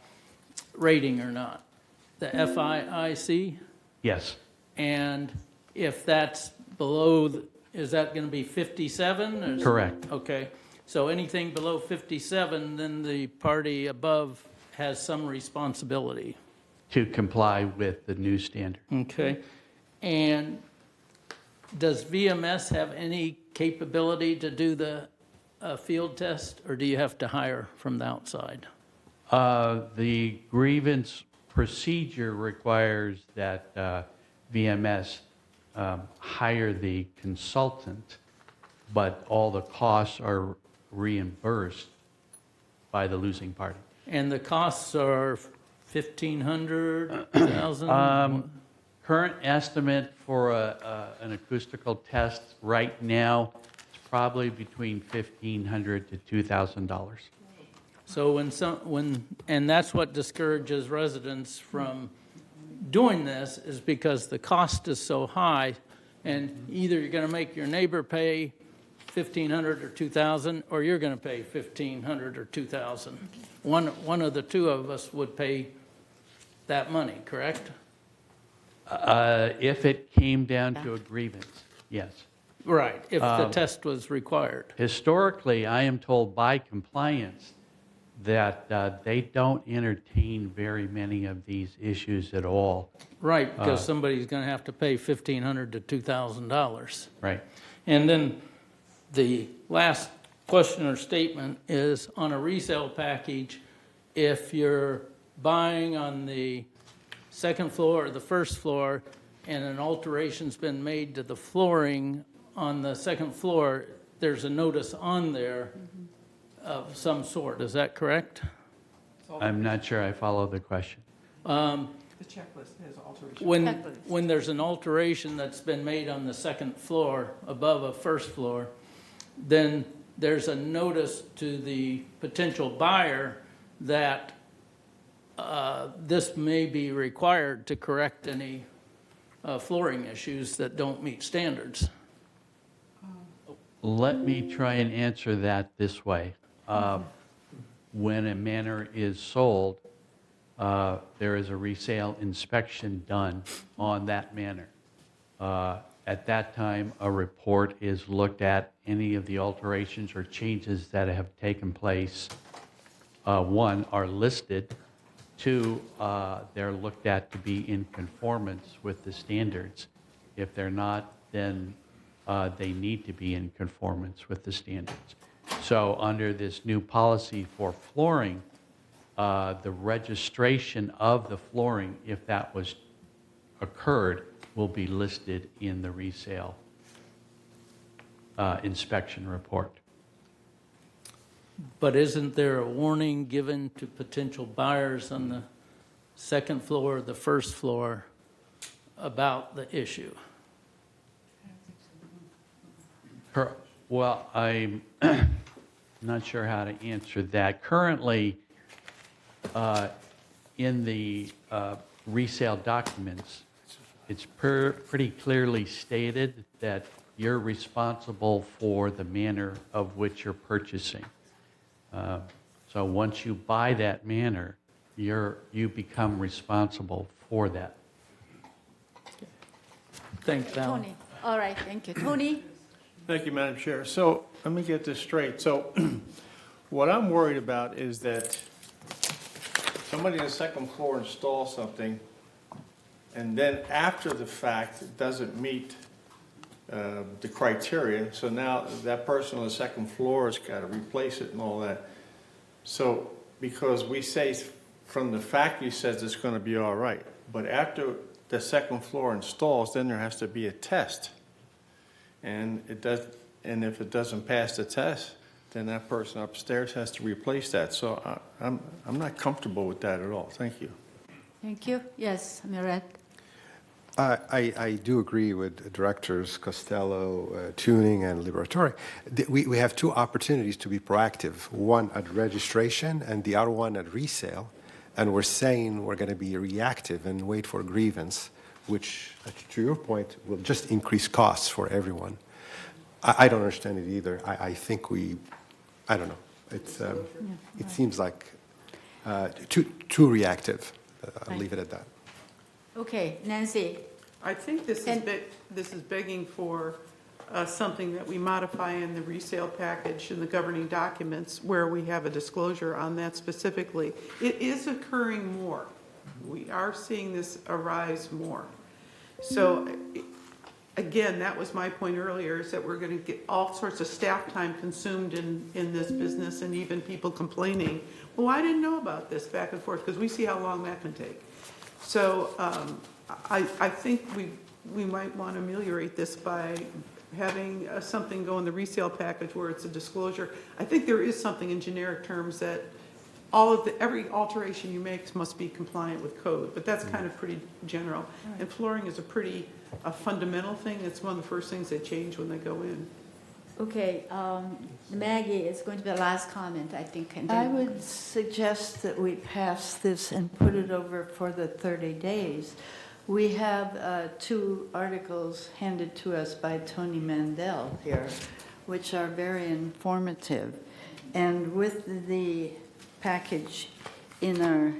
rating or not? The FIIC? Yes. And if that's below, is that going to be 57? Correct. Okay. So anything below 57, then the party above has some responsibility. To comply with the new standard. Okay. And does VMS have any capability to do the field test, or do you have to hire from the outside? The grievance procedure requires that VMS hire the consultant, but all the costs are reimbursed by the losing party. And the costs are 1,500, 1,000? Current estimate for an acoustical test right now is probably between $1,500 to $2,000. So and that's what discourages residents from doing this, is because the cost is so high, and either you're going to make your neighbor pay $1,500 or $2,000, or you're going to pay $1,500 or $2,000. One of the two of us would pay that money, correct? If it came down to a grievance, yes. Right, if the test was required. Historically, I am told by compliance that they don't entertain very many of these issues at all. Right, because somebody's going to have to pay $1,500 to $2,000. Right. And then the last question or statement is, on a resale package, if you're buying on the second floor or the first floor, and an alteration's been made to the flooring on the second floor, there's a notice on there of some sort. Is that correct? I'm not sure I follow the question. The checklist has alterations. When there's an alteration that's been made on the second floor above a first floor, then there's a notice to the potential buyer that this may be required to correct any flooring issues that don't meet standards. Let me try and answer that this way. When a manor is sold, there is a resale inspection done on that manor. At that time, a report is looked at, any of the alterations or changes that have taken place. One, are listed. Two, they're looked at to be in conformance with the standards. If they're not, then they need to be in conformance with the standards. So under this new policy for flooring, the registration of the flooring, if that was occurred, will be listed in the resale inspection report. But isn't there a warning given to potential buyers on the second floor or the first floor about the issue? Well, I'm not sure how to answer that. Currently, in the resale documents, it's pretty clearly stated that you're responsible for the manner of which you're purchasing. So once you buy that manor, you become responsible for that. Thanks, Alan. Tony. All right, thank you. Tony? Thank you, Madam Chair. So let me get this straight. So what I'm worried about is that somebody on the second floor installs something, and then after the fact, it doesn't meet the criteria. So now that person on the second floor has got to replace it and all that. So because we say from the factory says it's going to be all right, but after the second floor installs, then there has to be a test. And if it doesn't pass the test, then that person upstairs has to replace that. So I'm not comfortable with that at all. Thank you. Thank you. Yes, Mirette. I do agree with Directors Costello, Tuning, and Liberatore. We have two opportunities to be proactive, one at registration and the other one at resale. And we're saying we're going to be reactive and wait for grievance, which, to your point, will just increase costs for everyone. I don't understand it either. I think I don't know. It seems like too reactive. I'll leave it at that. Okay, Nancy. I think this is begging for something that we modify in the resale package in the governing documents where we have a disclosure on that specifically. It is occurring more. We are seeing this arise more. So again, that was my point earlier, is that we're going to get all sorts of staff time consumed in this business, and even people complaining, well, I didn't know about this, back and forth, because we see how long that can take. So I think we might want to ameliorate this by having something go in the resale package where it's a disclosure. I think there is something in generic terms that every alteration you make must be compliant with code, but that's kind of pretty general. Right. And flooring is a fundamental thing. It's one of the first things they change when they go in. Okay, Maggie is going to be the last comment, I think. And then I would suggest that we pass this and put it over for the 30 days. We have two articles handed to us by Tony Mandel here, which are very informative. And with the package in our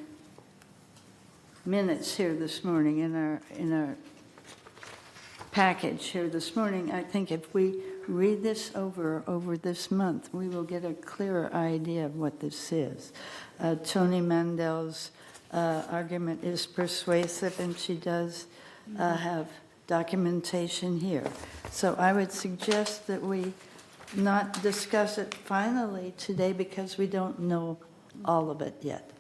minutes here this morning, in our package here this morning, I think if we read this over this month, we will get a clearer idea of what this is. Tony Mandel's argument is persuasive, and she does have documentation here. So I would suggest that we not discuss it finally today because we don't know all of it yet.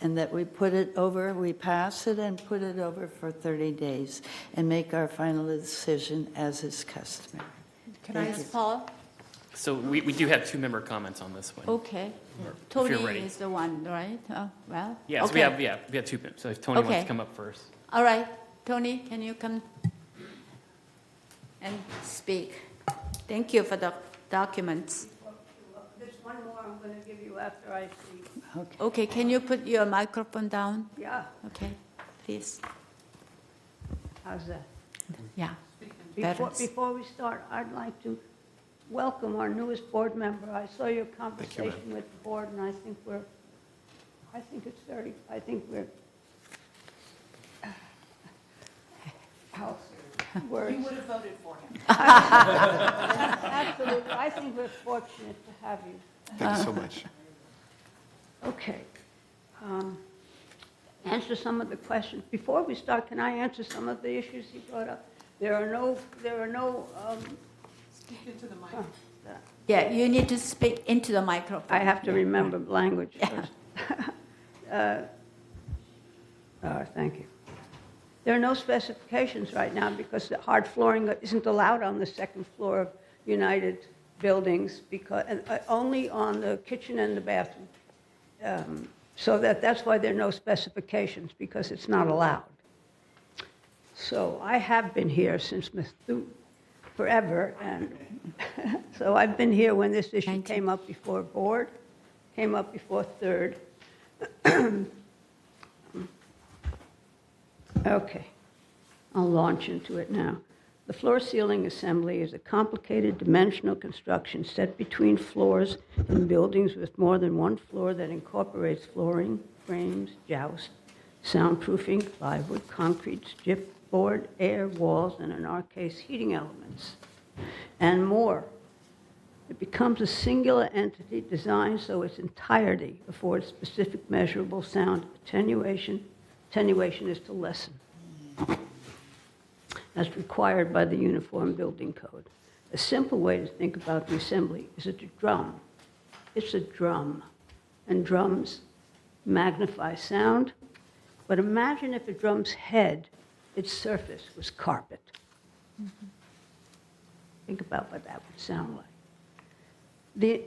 And that we put it over, we pass it and put it over for 30 days and make our final decision as is customary. Can I ask Paul? So we do have 2 member comments on this one. Okay. If you're Tony ready. is the one, right? Oh, well. Yes, okay. we have 2. So if Tony wants to come up first. All right. Tony, can you come and speak? Thank you for the documents. There's one more I'm going to give you after I speak. Okay, can you put your microphone down? Yeah. Okay, please. How's that? Yeah. Better. Before we start, I'd like to welcome our newest board member. I saw your conversation with the board, and I think we're You would have voted for him. Absolutely. I think we're fortunate to have you. Thank you so much. Okay. Answer some of the questions. Before we start, can I answer some of the issues he brought up? There are no. Speak into the microphone. Yeah, you need to speak into the microphone. I have to remember language first. Thank you. There are no specifications right now because the hard flooring isn't allowed on the second floor of United buildings because, only on the kitchen and the bathroom. So that's why there are no specifications, because it's not allowed. So I have been here since forever, and so I've been here when this issue came up before board, came up before third. Okay, I'll launch into it now. The floor ceiling assembly is a complicated dimensional construction set between floors in buildings with more than one floor that incorporates flooring, frames, joust, soundproofing, plywood, concrete, strip board, air, walls, and in our case, heating elements, and more. It becomes a singular entity designed so its entirety affords specific measurable sound attenuation. Attenuation is to lessen, as required by the Uniform Building Code. A simple way to think about the assembly is it's a drum. It's a drum, and drums magnify sound. But imagine if a drum's head, its surface, was carpet. Think about what that would sound like. The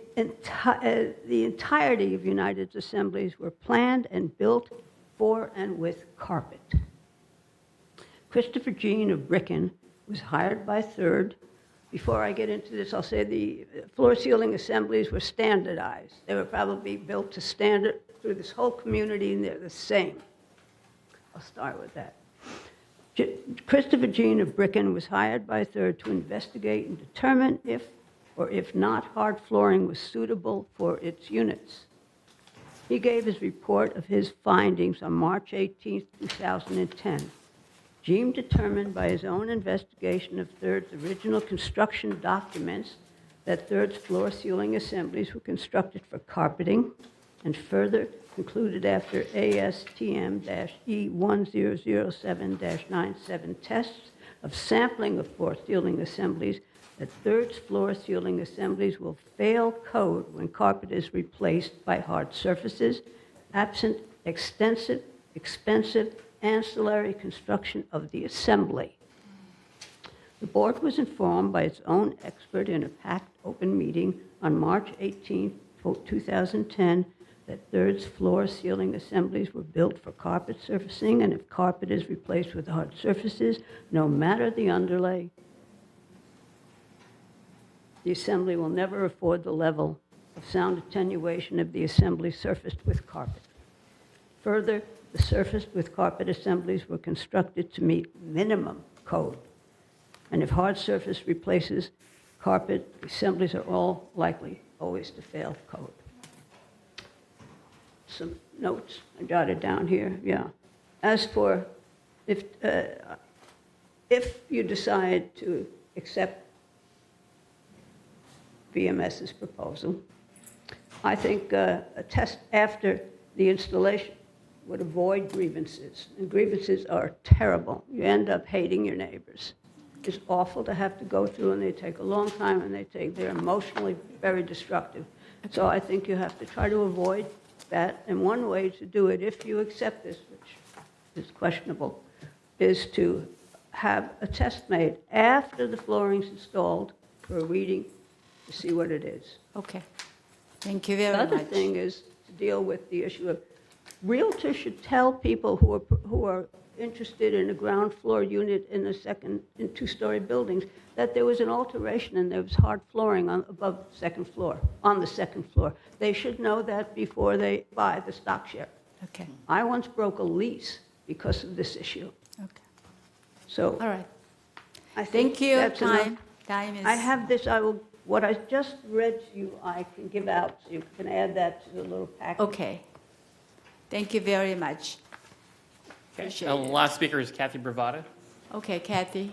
entirety of United's assemblies were planned and built for and with carpet. Christopher Jean of Bricken was hired by Third. Before I get into this, I'll say the floor ceiling assemblies were standardized. They were probably built to standard through this whole community, and they're the same. I'll start with that. Christopher Jean of Bricken was hired by Third to investigate and determine if, or if not, hard flooring was suitable for its units. He gave his report of his findings on March 18, 2010. Jean determined by his own investigation of Third's original construction documents that Third's floor ceiling assemblies were constructed for carpeting, and further concluded after ASTM-E1007-97 tests of sampling of floor ceiling assemblies that Third's floor ceiling assemblies will fail code when carpet is replaced by hard surfaces, absent extensive, expensive, ancillary construction of the assembly. The board was informed by its own expert in a packed open meeting on March 18, 2010, that Third's floor ceiling assemblies were built for carpet surfacing, and if carpet is replaced with hard surfaces, no matter the underlay, the assembly will never afford the level of sound attenuation of the assembly surfaced with carpet. Further, the surfaced with carpet assemblies were constructed to meet minimum code. And if hard surface replaces carpet, assemblies are all likely always to fail code. Some notes I jotted down here, yeah. As for if you decide to accept VMS's proposal, I think a test after the installation would avoid grievances. And grievances are terrible. You end up hating your neighbors. It's awful to have to go through, and they take a long time, and they're emotionally very destructive. So I think you have to try to avoid that. And one way to do it, if you accept this, which is questionable, is to have a test made after the flooring's installed for a reading to see what it is. Okay. Thank you very much. The other thing is to deal with the issue of realtors should tell people who are interested in a ground floor unit in two-story buildings that there was an alteration and there was hard flooring on the second floor. They should know that before they buy the stock share. Okay. I once broke a lease because of this issue. Okay. So. All right. I think Thank you. that's enough. Time is. I have this. What I just read to you, I can give out, so you can add that to the little package. Okay. Thank you very much. Okay. Appreciate The it. last speaker is Kathy Bravata. Okay, Kathy.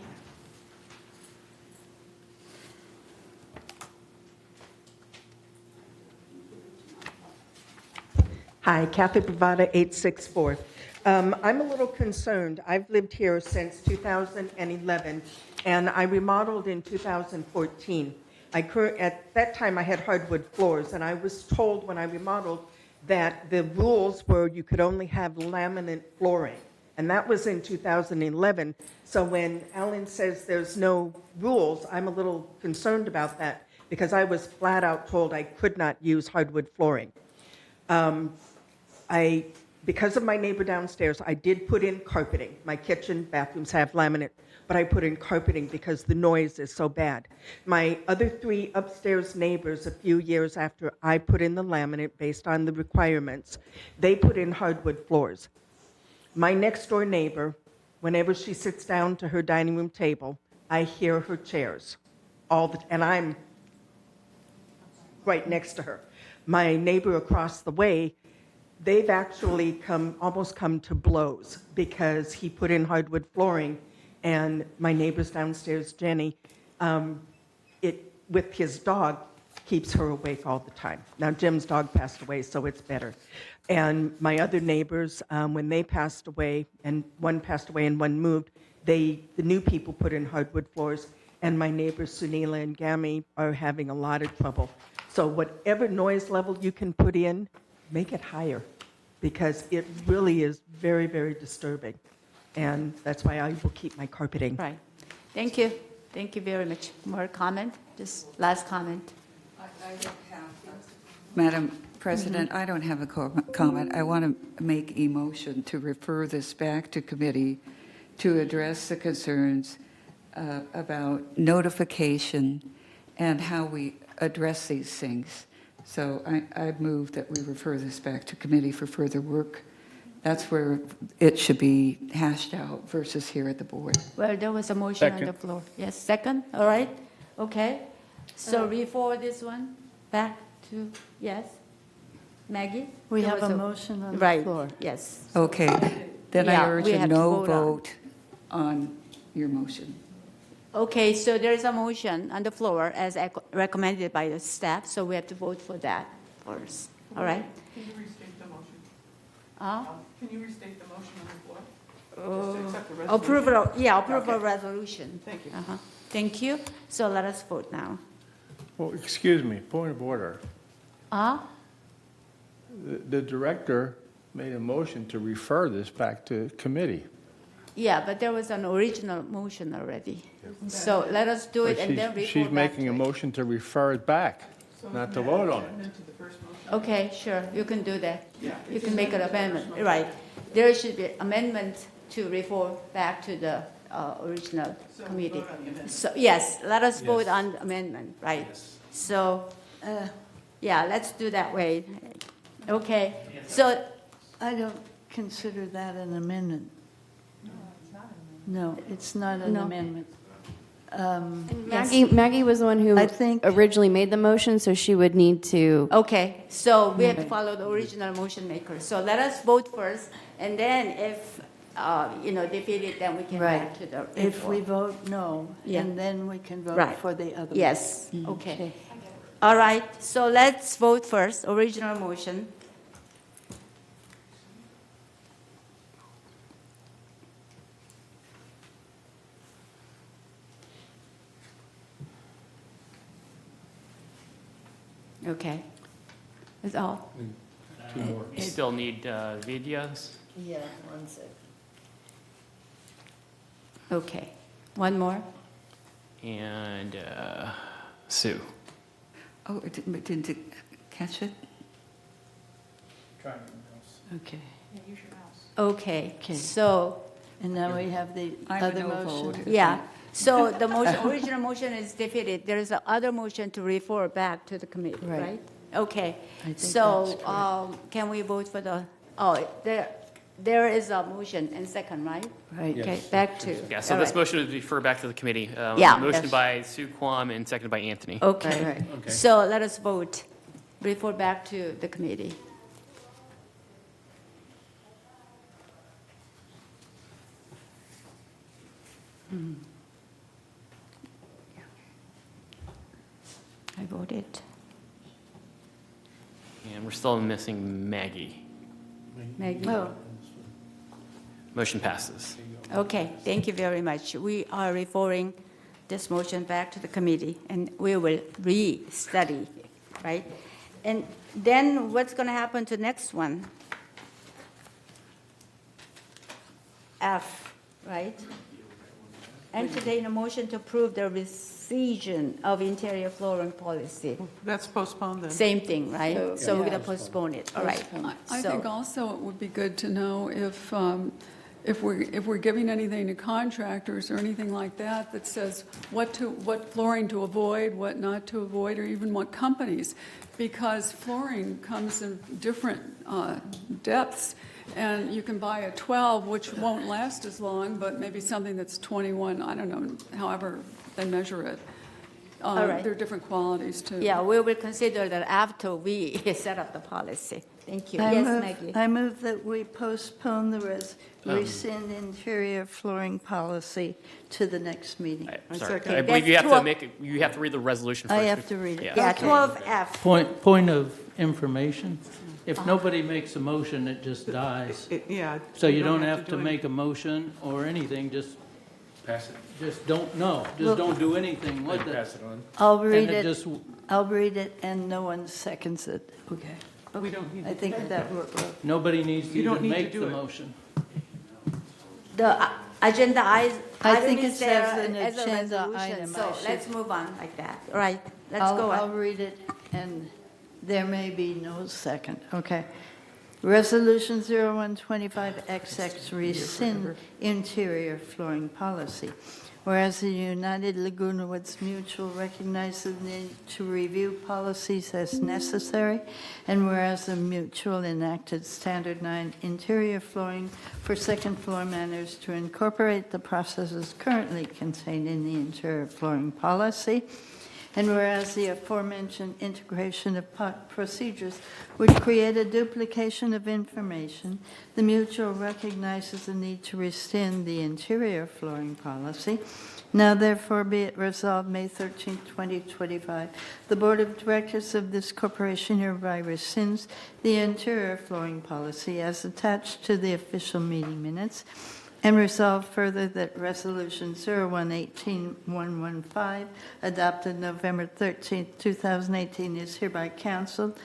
Hi, Kathy Bravata, 864. I'm a little concerned. I've lived here since 2011, and I remodeled in 2014. At that time, I had hardwood floors, and I was told when I remodeled that the rules were you could only have laminate flooring, and that was in 2011. So when Alan says there's no rules, I'm a little concerned about that, because I was flat out told I could not use hardwood flooring. Because of my neighbor downstairs, I did put in carpeting. My kitchen, bathrooms have laminate, but I put in carpeting because the noise is so bad. My other 3 upstairs neighbors, a few years after I put in the laminate based on the requirements, they put in hardwood floors. My next door neighbor, whenever she sits down to her dining room table, I hear her chairs, and I'm right next to her. My neighbor across the way, they've actually almost come to blows because he put in hardwood flooring, and my neighbor's downstairs, Jenny, with his dog, keeps her awake all the time. Now, Jim's dog passed away, so it's better. And my other neighbors, when they passed away, and one passed away and one moved, the new people put in hardwood floors, and my neighbors, Sunila and Gami, are having a lot of trouble. So whatever noise level you can put in, make it higher, because it really is very, very disturbing. And that's why I will keep my carpeting. Right. Thank you. Thank you very much. More comment? Just last comment. Madam President, I don't have a comment. I want to make a motion to refer this back to committee to address the concerns about notification and how we address these things. So I move that we refer this back to committee for further work. That's where it should be hashed out versus here at the board. Well, there was a motion on the floor. Yes, second? All right. Okay. So refer this one back to, yes? Maggie? We There have was a motion on the Right, floor. yes. Okay, then I Yeah, urge we a have to no vote vote on your motion. Okay, so there is a motion on the floor as recommended by the staff, so we have to vote for that first. All right? Can you restate the motion? Uh, Can you restate the motion on the floor? Just to accept the resolution? approval resolution. Thank you. Uh-huh. Thank you. So let us vote now. Well, excuse me, point of order. The director made a motion to refer this back to committee. Yeah, but there was an original motion already. So let us do it But and then refer she's back making to a it. motion to refer it back, not to vote on it. Okay, sure, you can do that. You can make an amendment, right. There should be amendment to refer back to the original committee. So, yes, let us vote on amendment, right? So, yeah, let's do that way. Okay, so, I don't consider that an amendment. No, it's not an No. amendment. Maggie was the one who I think- originally made the motion, so she would need to. okay, so we have to follow the original motion maker. So let us vote first, and then if, defeated, then we can Right. back to the. If we vote no, Yeah. and then we can vote Right. for the other one. Yes, okay. All right, so let's vote first, original motion. Okay. That's all. Two more. You still need videos? Yeah, one sec. Okay. One more? And Sue. Oh, didn't it catch it? Okay. Okay, Okay. so, And now we have the I'm a other no motion. vote. yeah, so the motion, original motion is defeated. There is a other motion to refer back to the committee, Right. right? Okay, I think so that's correct. can we vote for the, there is a motion and second, right? Right. Okay, back to. Yeah, so all this right. motion is refer back to the committee. Yeah. Motion Yes. by Sue Kwam and seconded by Anthony. Okay, Right. so let us vote, refer back to the committee. I voted. And we're still missing Maggie. Maggie? Motion passes. Okay, thank you very much. We are referring this motion back to the committee, and we will re-study, right? And then what's going to happen to next one? F, right? entertain a motion to approve the rescission of interior flooring policy. That's postponed then. Same thing, right? So, So we're yeah. going to postpone it, all right. I So- think also it would be good to know if we're giving anything to contractors or anything like that that says what flooring to avoid, what not to avoid, or even what companies, because flooring comes in different depths, and you can buy a 12, which won't last as long, but maybe something that's 21, I don't know, however they measure it. All right. There are different qualities too. Yeah, we will consider that after we set up the policy. Thank you. I Yes, move- Maggie? I move that we postpone the rescind interior flooring policy to the next meeting. Sorry, second. I believe you That's have to 12. make, you have to read the resolution first. I have to read it. Yeah, Okay. 12F. Point of information, if nobody makes a motion, it just dies. Yeah. So you don't do have to anything. make a motion or anything, just Pass it, just don't do anything with it. pass it on. I'll read And it it, just, I'll read it, and no one seconds it. Okay. We don't need I think that will, nobody needs to You don't even need to make do the it. motion. The agenda I item think is it there says an as a agenda resolution, item. so I should- let's move on like that. All right, let's go I'll on. read it, and there may be no second, okay. Resolution 0125XX, rescind interior flooring policy. Whereas the United Laguna Woods Mutual recognizes the need to review policies as necessary, and whereas the mutual enacted Standard 9 interior flooring for second floor manners to incorporate the processes currently contained in the interior flooring policy, and whereas the aforementioned integration of procedures would create a duplication of information, the mutual recognizes the need to rescind the interior flooring policy. Now therefore be it resolved, May 13, 2025, the Board of Directors of this corporation hereby rescinds the interior flooring policy as attached to the official meeting minutes, and resolve further that Resolution 018115, adopted November 13, 2018, is hereby canceled.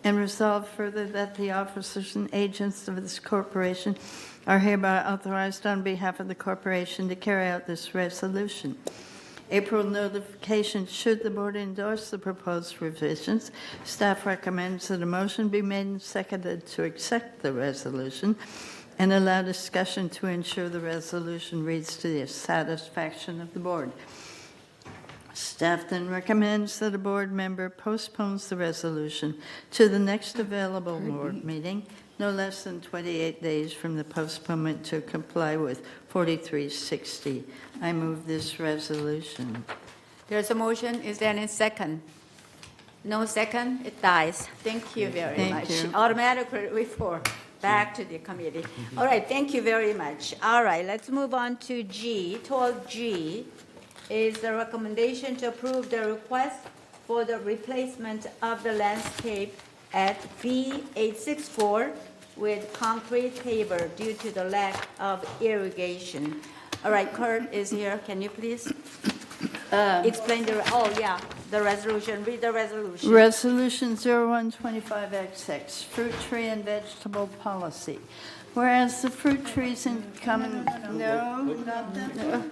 And resolve further that the officers and agents of this corporation are hereby authorized on behalf of the corporation to carry out this resolution. April notification, should the board endorse the proposed revisions, staff recommends that a motion be made and seconded to accept the resolution and allow discussion to ensure the resolution reads to the satisfaction of the board. Staff then recommends that a board member postpones the resolution to the next available board meeting, no less than 28 days from the postponement, to comply with 4360. I move this resolution. There's a motion, is there any second? No second, it dies. Thank you very Thank much. you. Automatic refer back to the committee. All right, thank you very much. All right, let's move on to G. 12G is the recommendation to approve the request for the replacement of the landscape at B864 with concrete paver due to the lack of irrigation. All right, Kurt is here. Can you please explain the resolution? Read the resolution. Resolution 0125XX, fruit tree and vegetable policy. Whereas the fruit trees in common... No, not that. No.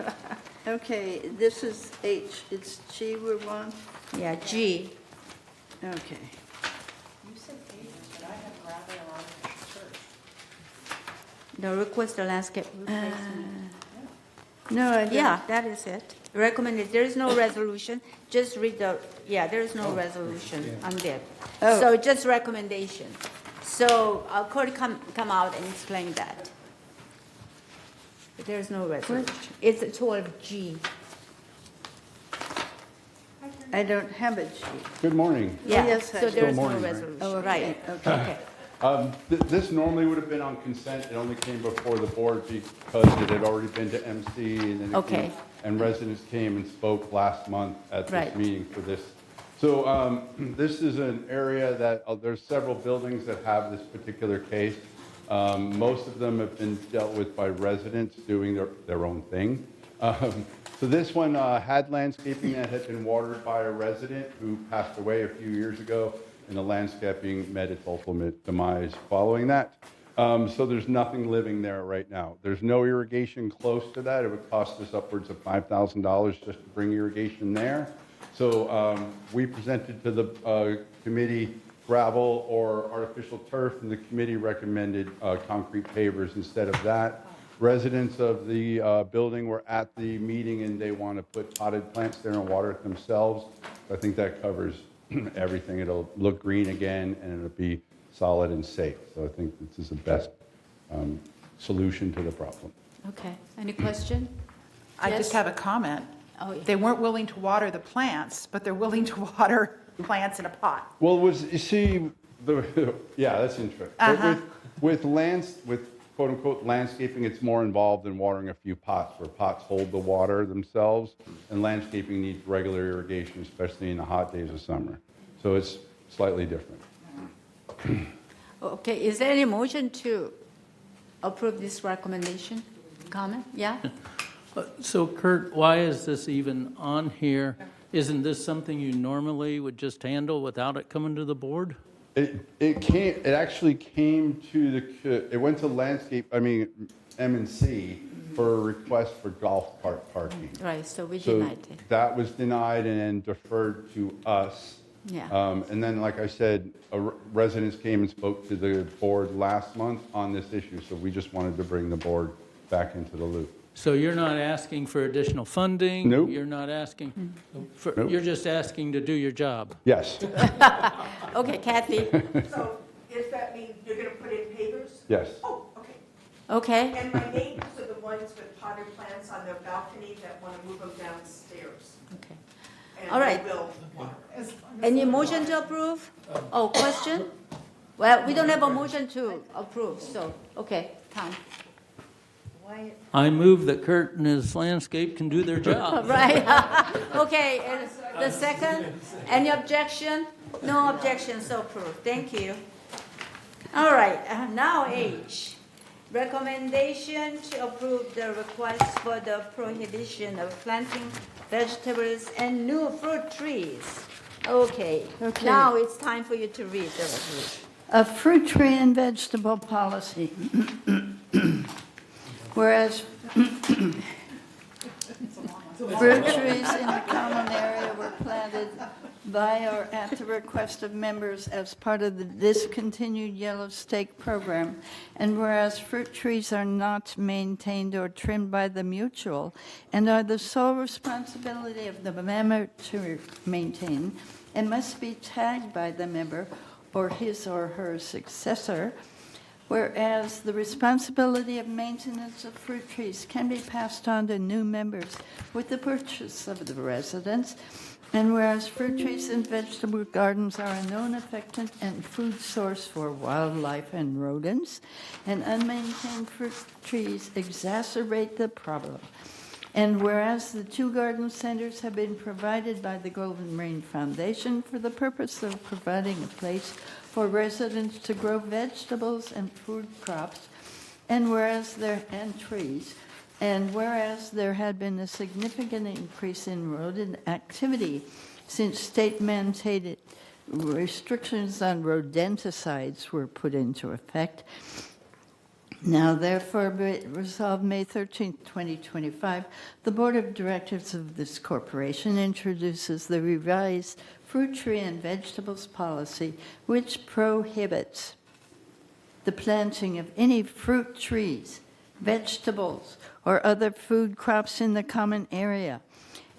Okay, this is H. It's G we're on? Yeah, G. Okay. You said H, but I have gravel on the church. The request the landscape replacement. No, I don't. Yeah, that is it. Recommended, there is no resolution, just read the, there is no resolution on there. Oh. So just recommendation. So Kurt come out and explain that. But there is no resolution. It's 12G. I don't have a G. Good morning. Yeah, yes, I so do. there is Still no morning, right? resolution. Oh, Right. okay. This normally would have been on consent. It only came before the board because it had already been to MC, and then it Okay. came, and residents came and spoke last month at this Right. meeting for this. So this is an area that there's several buildings that have this particular case. Most of them have been dealt with by residents doing their own thing. So this one had landscaping that had been watered by a resident who passed away a few years ago, and the landscaping met its ultimate demise following that. So there's nothing living there right now. There's no irrigation close to that. It would cost us upwards of $5,000 just to bring irrigation there. So we presented to the committee gravel or artificial turf, and the committee recommended concrete pavers instead of that. Residents of the building were at the meeting, and they want to put potted plants there and water it themselves. I think that covers everything. It'll look green again, and it'll be solid and safe. So I think this is the best solution to the problem. Okay, any question? I Yes? just have a comment. Oh, yeah. They weren't willing to water the plants, but they're willing to water plants in a pot. Well, you see, yeah, that's interesting. Uh-huh. But with quote unquote landscaping, it's more involved than watering a few pots, where pots hold the water themselves, and landscaping needs regular irrigation, especially in the hot days of summer. So it's slightly different. Okay, is there any motion to approve this recommendation? Comment? Yeah? So Kurt, why is this even on here? Isn't this something you normally would just handle without it coming to the board? It actually came to it went to M&C for a request for golf cart parking. Right, so we denied it. That was denied and then deferred to us. Yeah. And then, like I said, residents came and spoke to the board last month on this issue, so we just wanted to bring the board back into the loop. So you're not asking for additional funding? Nope. You're not asking, Nope. you're just asking to do your job? Yes. Okay, Kathy? So does that mean you're going to put in pavers? Yes. Oh, okay. Okay. And my neighbors are the ones with potted plants on their balcony that want to move them downstairs. Okay. And All right. they will water. Any motion to approve? Oh, question? Well, we don't have a motion to approve, so, okay, Tom. I move that Kurt and his landscape can do their job. Right, okay, and the second, any objection? No objection, so approved, thank you. All right, now H, recommendation to approve the request for the prohibition of planting vegetables and new fruit trees. Okay, Okay. now it's time for you to read the resolution. A fruit tree and vegetable policy. Whereas fruit trees in the common area were planted by or at the request of members as part of the discontinued Yellow Stake program, and whereas fruit trees are not maintained or trimmed by the mutual and are the sole responsibility of the member to maintain and must be tagged by the member or his or her successor, whereas the responsibility of maintenance of fruit trees can be passed on to new members with the purchase of the residence, and whereas fruit trees and vegetable gardens are a known affectant and food source for wildlife and rodents, and unmaintained fruit trees exacerbate the problem. And whereas the 2 garden centers have been provided by the Golden Rain Foundation for the purpose of providing a place for residents to grow vegetables and food crops, and whereas there had been a significant increase in rodent activity since state-mandated restrictions on rodenticides were put into effect. Now, therefore, be resolved May 13, 2025, the Board of Directors of this corporation introduces the revised fruit tree and vegetables policy, which prohibits the planting of any fruit trees, vegetables, or other food crops in the common area,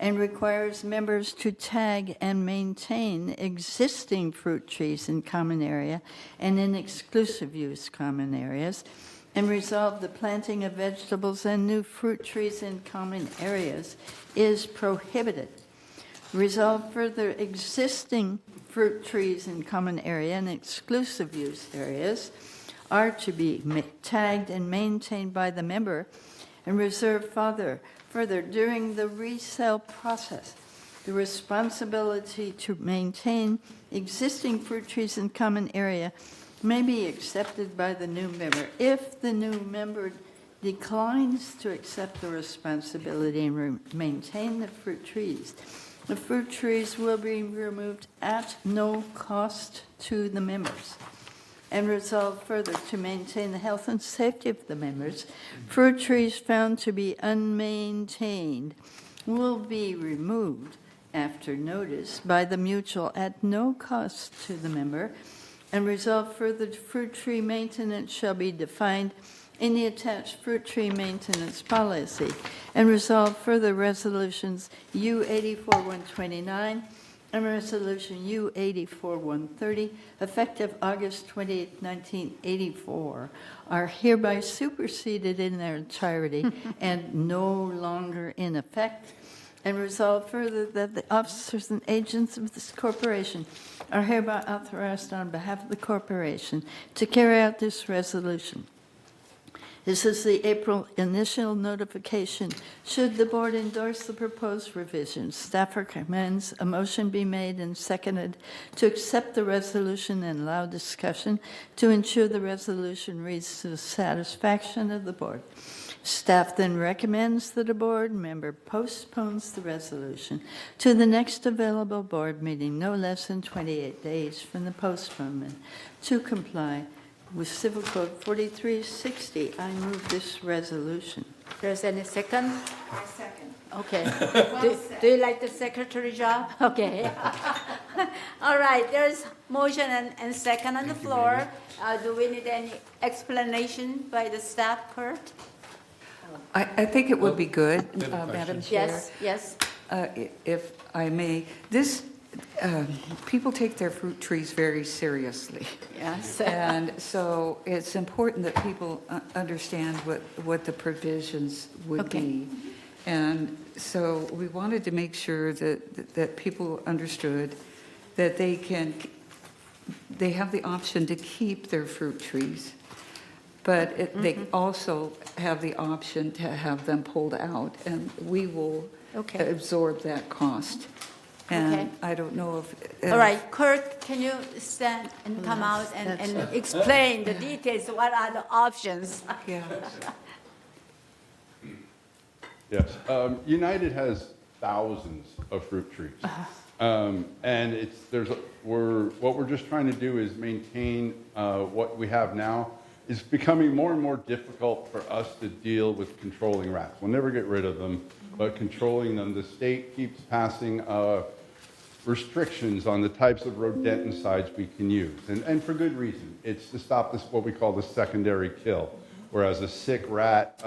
and requires members to tag and maintain existing fruit trees in common area and in exclusive use common areas, and resolve the planting of vegetables and new fruit trees in common areas is prohibited. Resolve further, existing fruit trees in common area and exclusive use areas are to be tagged and maintained by the member, and reserve further during the resale process the responsibility to maintain existing fruit trees in common area may be accepted by the new member. If the new member declines to accept the responsibility and maintain the fruit trees will be removed at no cost to the members. And resolve further to maintain the health and safety of the members, fruit trees found to be unmaintained will be removed after notice by the mutual at no cost to the member. And resolve further, fruit tree maintenance shall be defined in the attached fruit tree maintenance policy. And resolve further, resolutions U-84-129 and resolution U-84-130, effective August 28, 1984, are hereby superseded in their entirety and no longer in effect. And resolve further that the officers and agents of this corporation are hereby authorized on behalf of the corporation to carry out this resolution. This is the April initial notification. Should the board endorse the proposed revisions, staff recommends a motion be made and seconded to accept the resolution and allow discussion to ensure the resolution reads to the satisfaction of the board. Staff then recommends that a board member postpones the resolution to the next available board meeting no less than 28 days from the postponement to comply with Civil Code 4360. I move this resolution. There's any second? I second. Okay. Do you like the secretary job? Okay. All right, there's motion and second on the floor. Do we need any explanation by the staff, Kurt? I think it would be good, Madam Chair. Yes. If I may, this, people take their fruit trees very seriously. Yes. And so it's important that people understand what the provisions would be. And so we wanted to make sure that people understood that they have the option to keep their fruit trees, but they also have the option to have them pulled out, and we will absorb that cost. And I don't know if... All right, Kurt, can you stand and come out and explain the details? What are the options? Yeah. Yes. United has thousands of fruit trees. And what we're just trying to do is maintain what we have now. It's becoming more and more difficult for us to deal with controlling rats. We'll never get rid of them, but controlling them. The state keeps passing restrictions on the types of rodenticides we can use, and for good reason. It's to stop this, what we call the secondary kill, whereas a sick rat,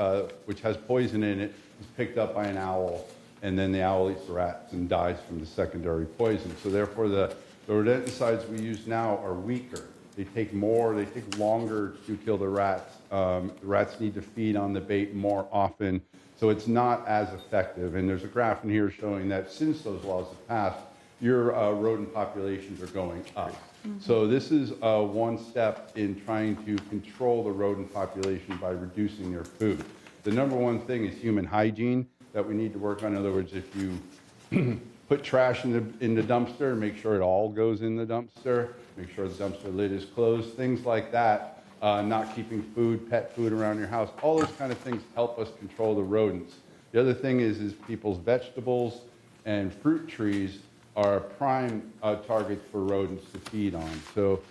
which has poison in it, is picked up by an owl, and then the owl eats the rats and dies from the secondary poison. So therefore, the rodenticides we use now are weaker. They take longer to kill the rats. The rats need to feed on the bait more often, so it's not as effective. And there's a graph in here showing that since those laws have passed, your rodent populations are going up. So this is one step in trying to control the rodent population by reducing their food. The number one thing is human hygiene that we need to work on. In other words, if you put trash in the dumpster, make sure it all goes in the dumpster, make sure the dumpster lid is closed, things like that. Not keeping pet food around your house. All those kind of things help us control the rodents. The other thing is people's vegetables and fruit trees are prime targets for rodents to feed on. So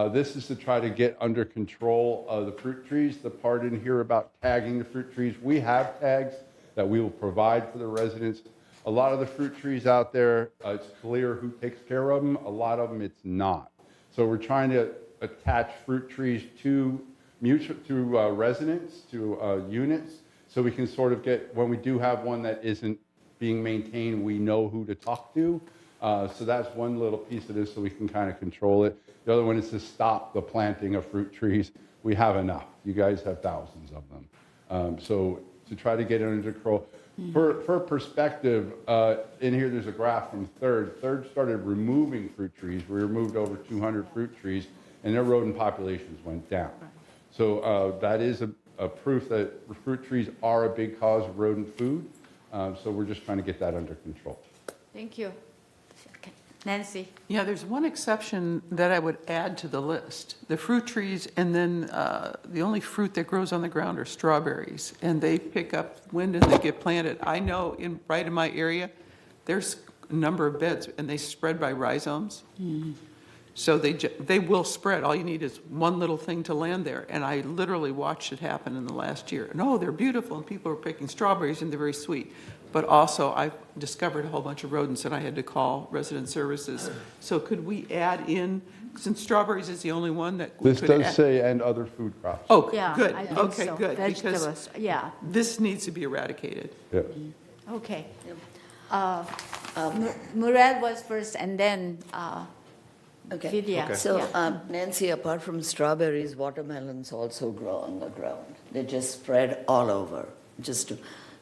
this is to try to get under control of the fruit trees. The part in here about tagging the fruit trees, we have tags that we will provide for the residents. A lot of the fruit trees out there, it's clear who takes care of them. A lot of them, it's not. So we're trying to attach fruit trees to residents, to units, so we can sort of get, when we do have one that isn't being maintained, we know who to talk to. So that's one little piece of this, so we can kind of control it. The other one is to stop the planting of fruit trees. We have enough. You guys have thousands of them. So to try to get it under control. For perspective, in here there's a graph from Third. Third started removing fruit trees. We removed over 200 fruit trees, and their rodent populations went down. So that is a proof that fruit trees are a big cause of rodent food. So we're just trying to get that under control. Thank you. Nancy. Yeah, there's one exception that I would add to the list. The fruit trees, and then the only fruit that grows on the ground are strawberries, and they pick up wind and they get planted. I know right in my area, there's a number of beds, and they spread by rhizomes. So they will spread. All you need is one little thing to land there. And I literally watched it happen in the last year. And oh, they're beautiful, and people are picking strawberries, and they're very sweet. But also, I discovered a whole bunch of rodents, and I had to call resident services. So could we add in, since strawberries is the only one that we This could does add- say, and other food crops. Oh, Yeah, good. I think Okay, so. good. Vegetables, Because yeah. this needs to be eradicated. Yeah. Okay. Murad was first, and then Okay. Vidya. So, Yeah. Nancy, apart from strawberries, watermelons also grow on the ground. They just spread all over.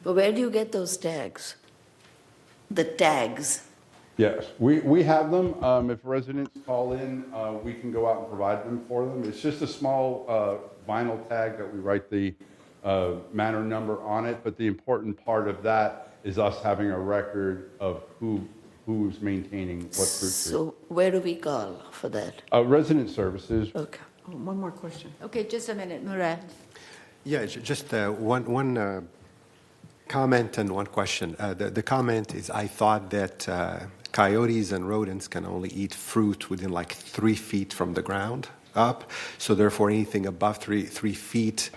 But where do you get those tags? The tags? Yes, we have them. If residents call in, we can go out and provide them for them. It's just a small vinyl tag that we write the manor number on it, but the important part of that is us having a record of who's maintaining what fruit tree. So where do we call for that? Resident services. Okay. Oh, one more question. Okay, just a minute, Murad. Yeah, just one comment and one question. The comment is I thought that coyotes and rodents can only eat fruit within like 3 feet from the ground up. So therefore, anything above 3 feet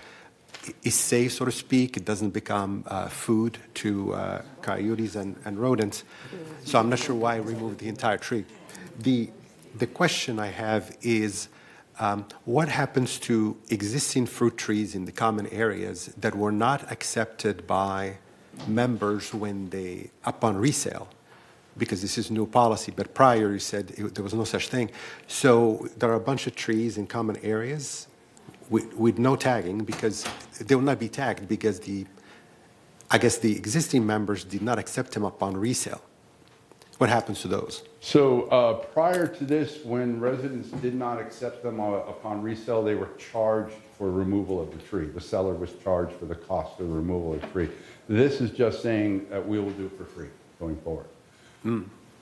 is safe, so to speak. It doesn't become food to coyotes and rodents. So I'm not sure why I removed the entire tree. The question I have is, what happens to existing fruit trees in the common areas that were not accepted by members when they, upon resale? Because this is new policy, but prior you said there was no such thing. So there are a bunch of trees in common areas with no tagging because they will not be tagged because I guess the existing members did not accept them upon resale. What happens to those? So prior to this, when residents did not accept them upon resale, they were charged for removal of the tree. The seller was charged for the cost of the removal of the tree. This is just saying that we will do it for free going forward.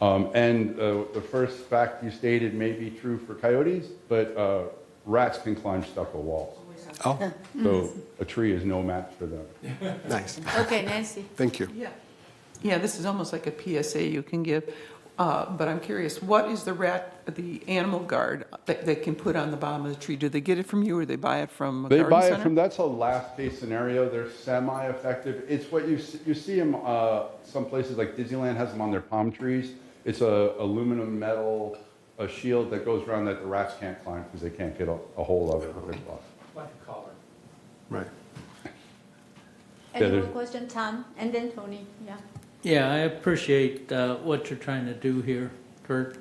And the first fact you stated may be true for coyotes, but rats can climb stucco walls. Oh. So a tree is no match for them. Nice. Okay, Nancy. Thank you. Yeah, this is almost like a PSA you can give. But I'm curious, what is the animal guard that they can put on the bottom of the tree? Do they get it from you or they buy it from a They garden buy center? it from, that's a last case scenario. They're semi-effective. It's what you see them, some places like Disneyland has them on their palm trees. It's a aluminum metal shield that goes around that the rats can't climb because they can't get a hold of it with their claws. Like a collar. Right. Any more there's- question, Tom? And then Tony, yeah. Yeah, I appreciate what you're trying to do here, Kurt.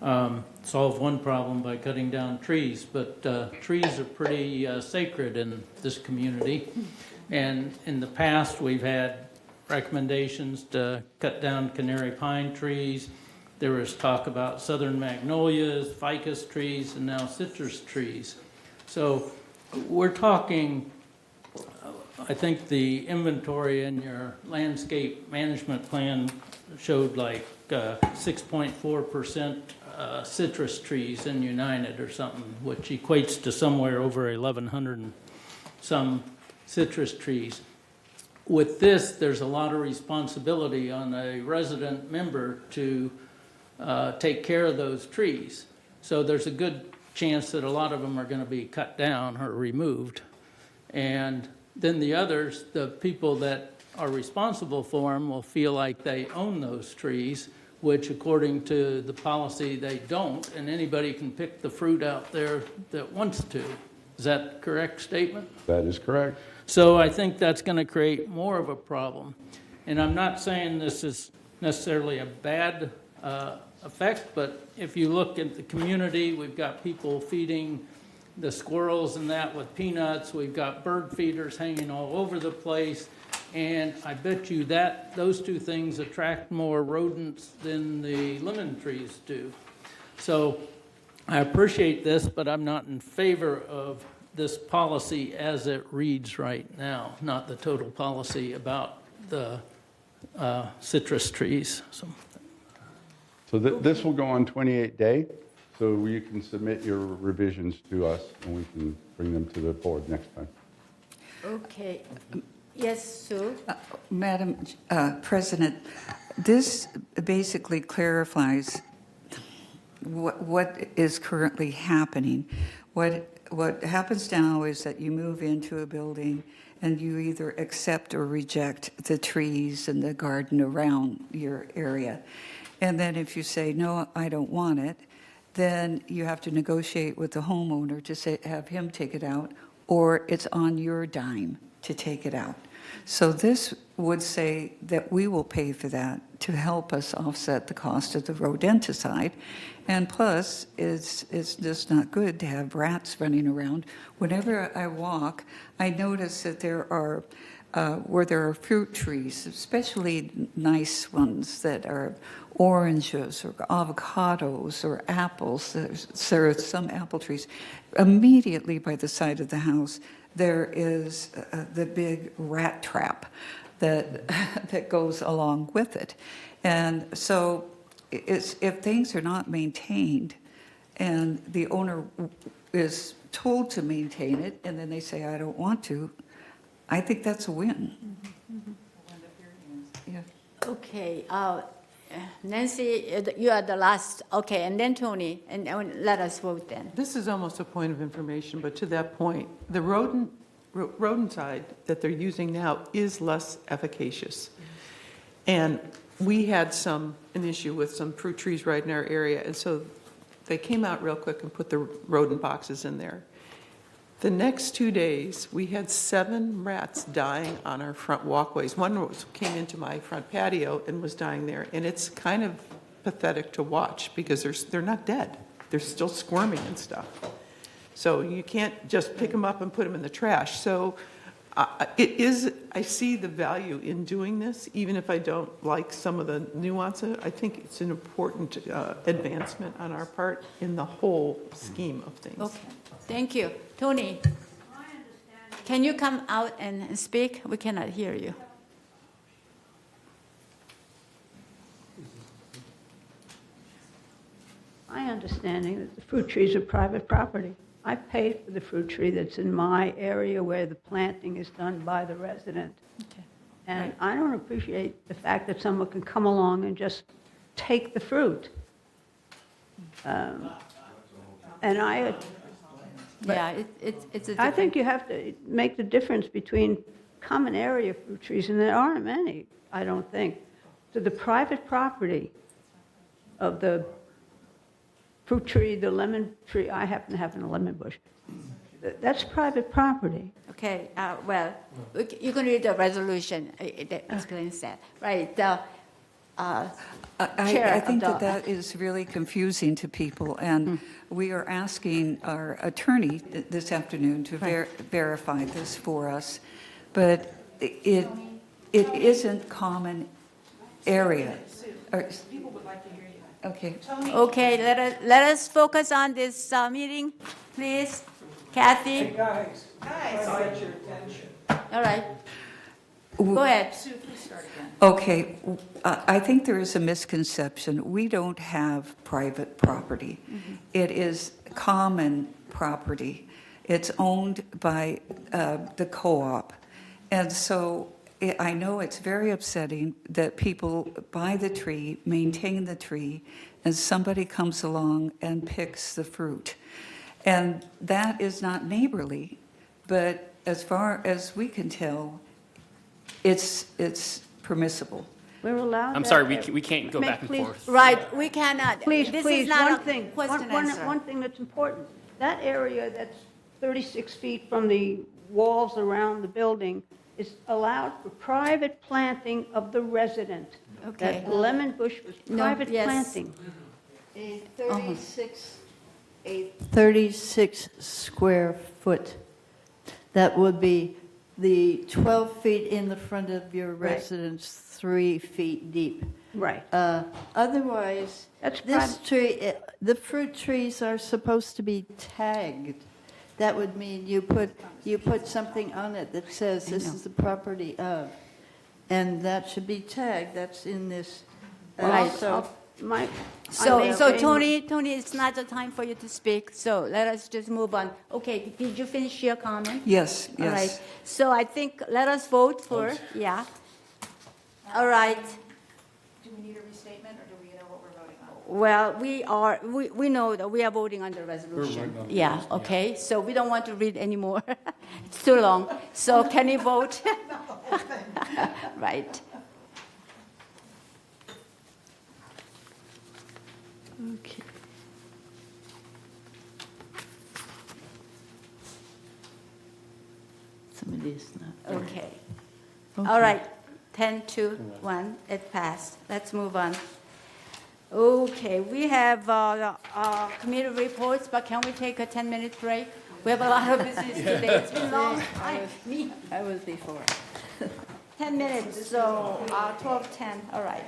Solve one problem by cutting down trees, but trees are pretty sacred in this community. And in the past, we've had recommendations to cut down canary pine trees. There was talk about southern magnolias, ficus trees, and now citrus trees. So we're talking, I think the inventory in your landscape management plan showed like 6.4% citrus trees in United or something, which equates to somewhere over 1,100 and some citrus trees. With this, there's a lot of responsibility on a resident member to take care of those trees. So there's a good chance that a lot of them are going to be cut down or removed. And then the others, the people that are responsible for them will feel like they own those trees, which according to the policy, they don't, and anybody can pick the fruit out there that wants to. Is that a correct statement? That is correct. So I think that's going to create more of a problem. And I'm not saying this is necessarily a bad effect, but if you look at the community, we've got people feeding the squirrels and that with peanuts. We've got bird feeders hanging all over the place. And I bet you that those two things attract more rodents than the lemon trees do. So I appreciate this, but I'm not in favor of this policy as it reads right now, not the total policy about the citrus trees. So this will go on 28-day, so you can submit your revisions to us and we can bring them to the board next time. Okay. Yes, Sue? Madam President, this basically clarifies what is currently happening. What happens now is that you move into a building and you either accept or reject the trees and the garden around your area. And then if you say, no, I don't want it, then you have to negotiate with the homeowner to say, have him take it out, or it's on your dime to take it out. So this would say that we will pay for that to help us offset the cost of the rodenticide. And plus, it's just not good to have rats running around. Whenever I walk, I notice that there are, where there are fruit trees, especially nice ones that are oranges or avocados or apples. There are some apple trees. Immediately by the side of the house, there is the big rat trap that goes along with it. And so if things are not maintained and the owner is told to maintain it and then they say, I don't want to, I think that's a win. Yeah. Okay, Nancy, you are the last, okay, and then Tony, and let us vote then. This is almost a point of information, but to that point, the rodenticide that they're using now is less efficacious. And we had an issue with some fruit trees right in our area, and so they came out real quick and put the rodent boxes in there. The next 2 days, we had 7 rats dying on our front walkways. One came into my front patio and was dying there, and it's kind of pathetic to watch because they're not dead. They're still squirming and stuff. So you can't just pick them up and put them in the trash. So I see the value in doing this, even if I don't like some of the nuances. I think it's an important advancement on our part in the whole scheme of things. Okay, thank you. Tony, can you come out and speak? We cannot hear you. My understanding that the fruit trees are private property. I paid for the fruit tree that's in my area where the planting is done by the resident. Okay. And I don't appreciate the fact that someone can come along and just take the fruit. And it's a I think you have to make the difference between common area fruit trees, and there aren't many, I don't think, to the private property of the fruit tree, the lemon tree. I happen to have a lemon bush. That's private property. Okay, well, you can read the resolution that explains that, right? I think that is really confusing to people, and we are asking our attorney this afternoon to verify this for us, but it isn't common area. People would like to hear you. Okay. Okay, let us focus on this meeting, please. Kathy? Hey, guys. I got your attention. All right. Go ahead. Sue, please start again. Okay, I think there is a misconception. We don't have private property. It is common property. It's owned by the co-op. And so I know it's very upsetting that people buy the tree, maintain the tree, and somebody comes along and picks the fruit. And that is not neighborly, but as far as we can tell, it's permissible. We're allowed. I'm sorry, we can't go back and forth. Right, we cannot. Please, This please, is not one a thing, question answer. one thing that's important. That area that's 36 feet from the walls around the building is allowed for private planting of the resident. Okay. That lemon bush was No, private yes. planting. A 36 square foot, that would be the 12 feet in the front of your Right. residence, 3 feet deep. Right. Otherwise, That's this tree, the fruit trees are supposed to be tagged. That would mean you put something on it that says this is the property of, and that should be tagged. That's in this. Right. So Tony, it's not the time for you to speak, so let us just move on. Okay, did you finish your comment? Yes, All right, yes. so I think, let us vote for, yeah. All right, Do we need a restatement, or do we know what we're voting on? Well, we know that we are voting on the resolution. voting on the Yeah, resolution, yeah. okay, so we don't want to read anymore. It's too long. So can you vote? Right. Okay. Somebody's not. Okay. Okay. All right, 10 to 1, it passed. Let's move on. Okay, we have committee reports, but can we take a 10-minute break? We have a lot of business today. It's been long. I was before. 10 minutes, so 12:10, all right.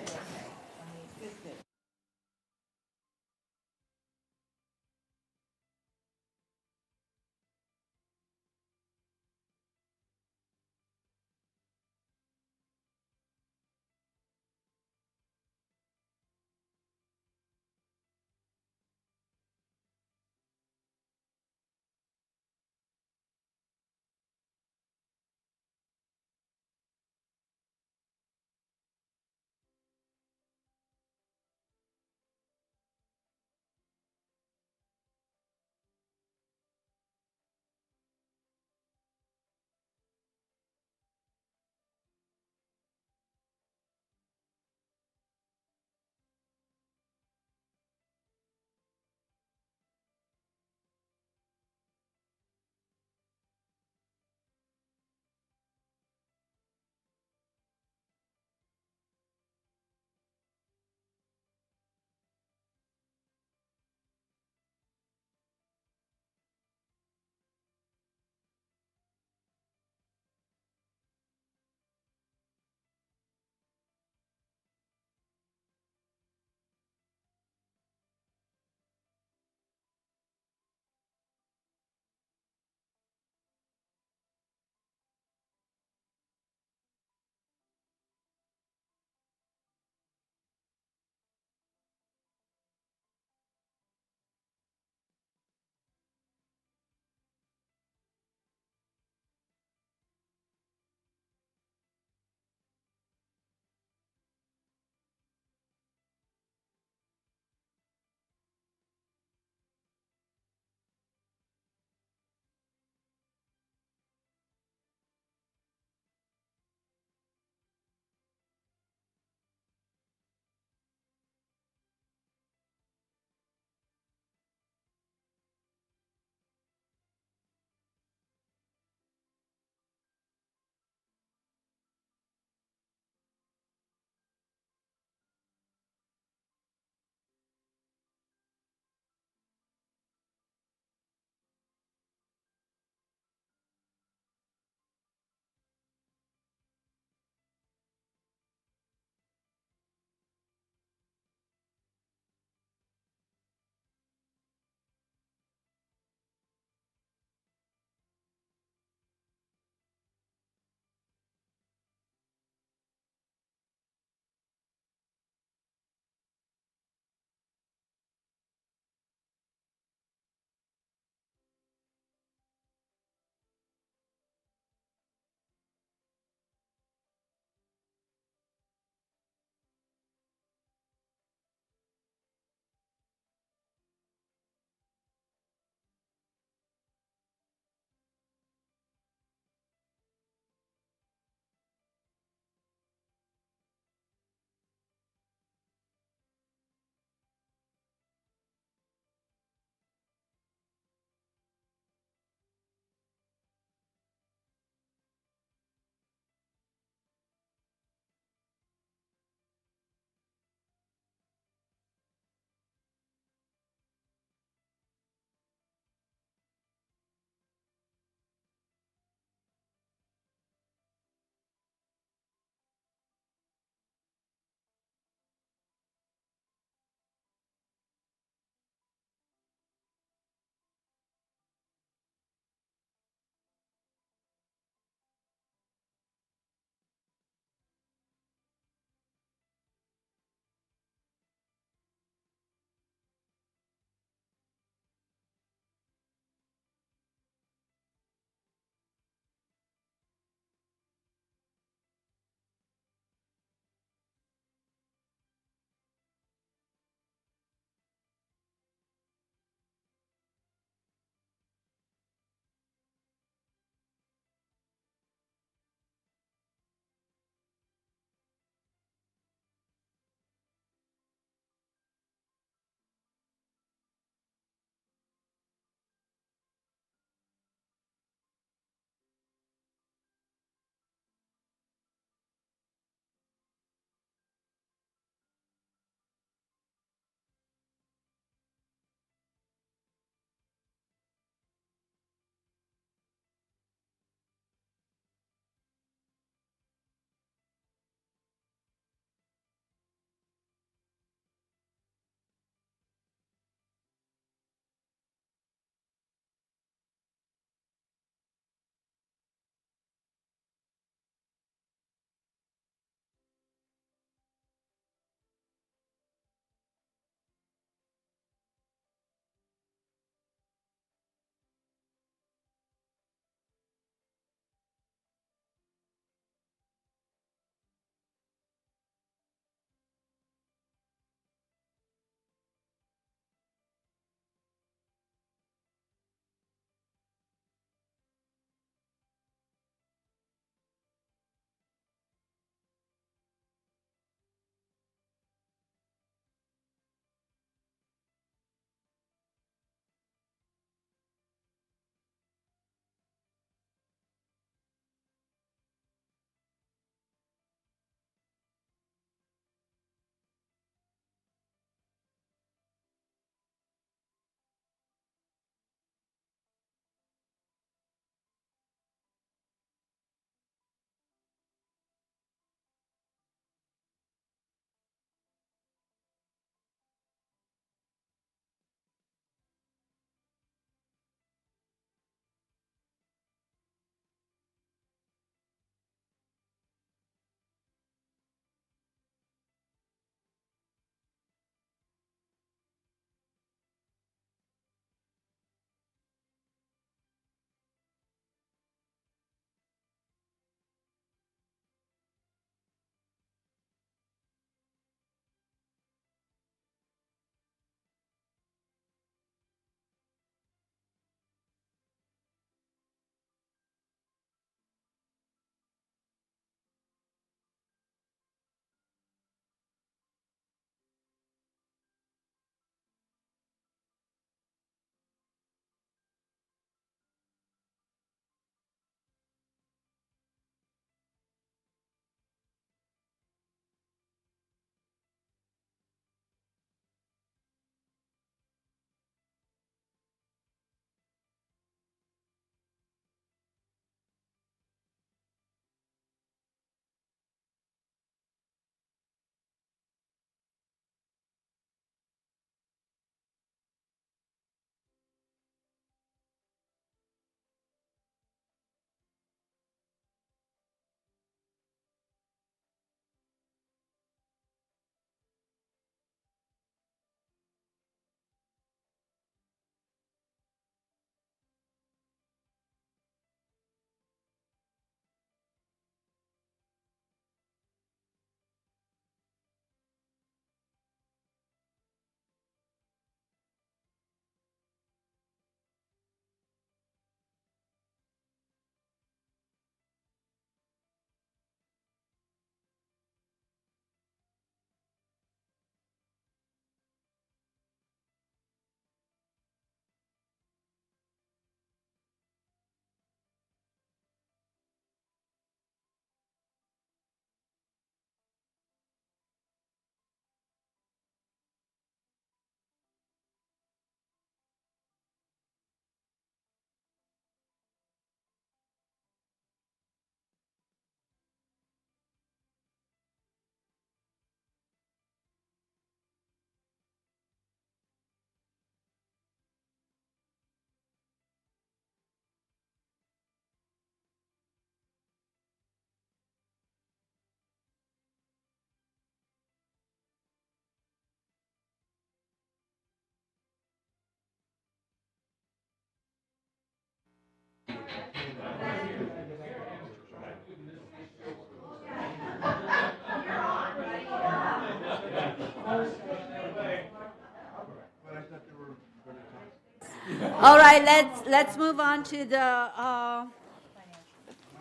All right, let's move on to the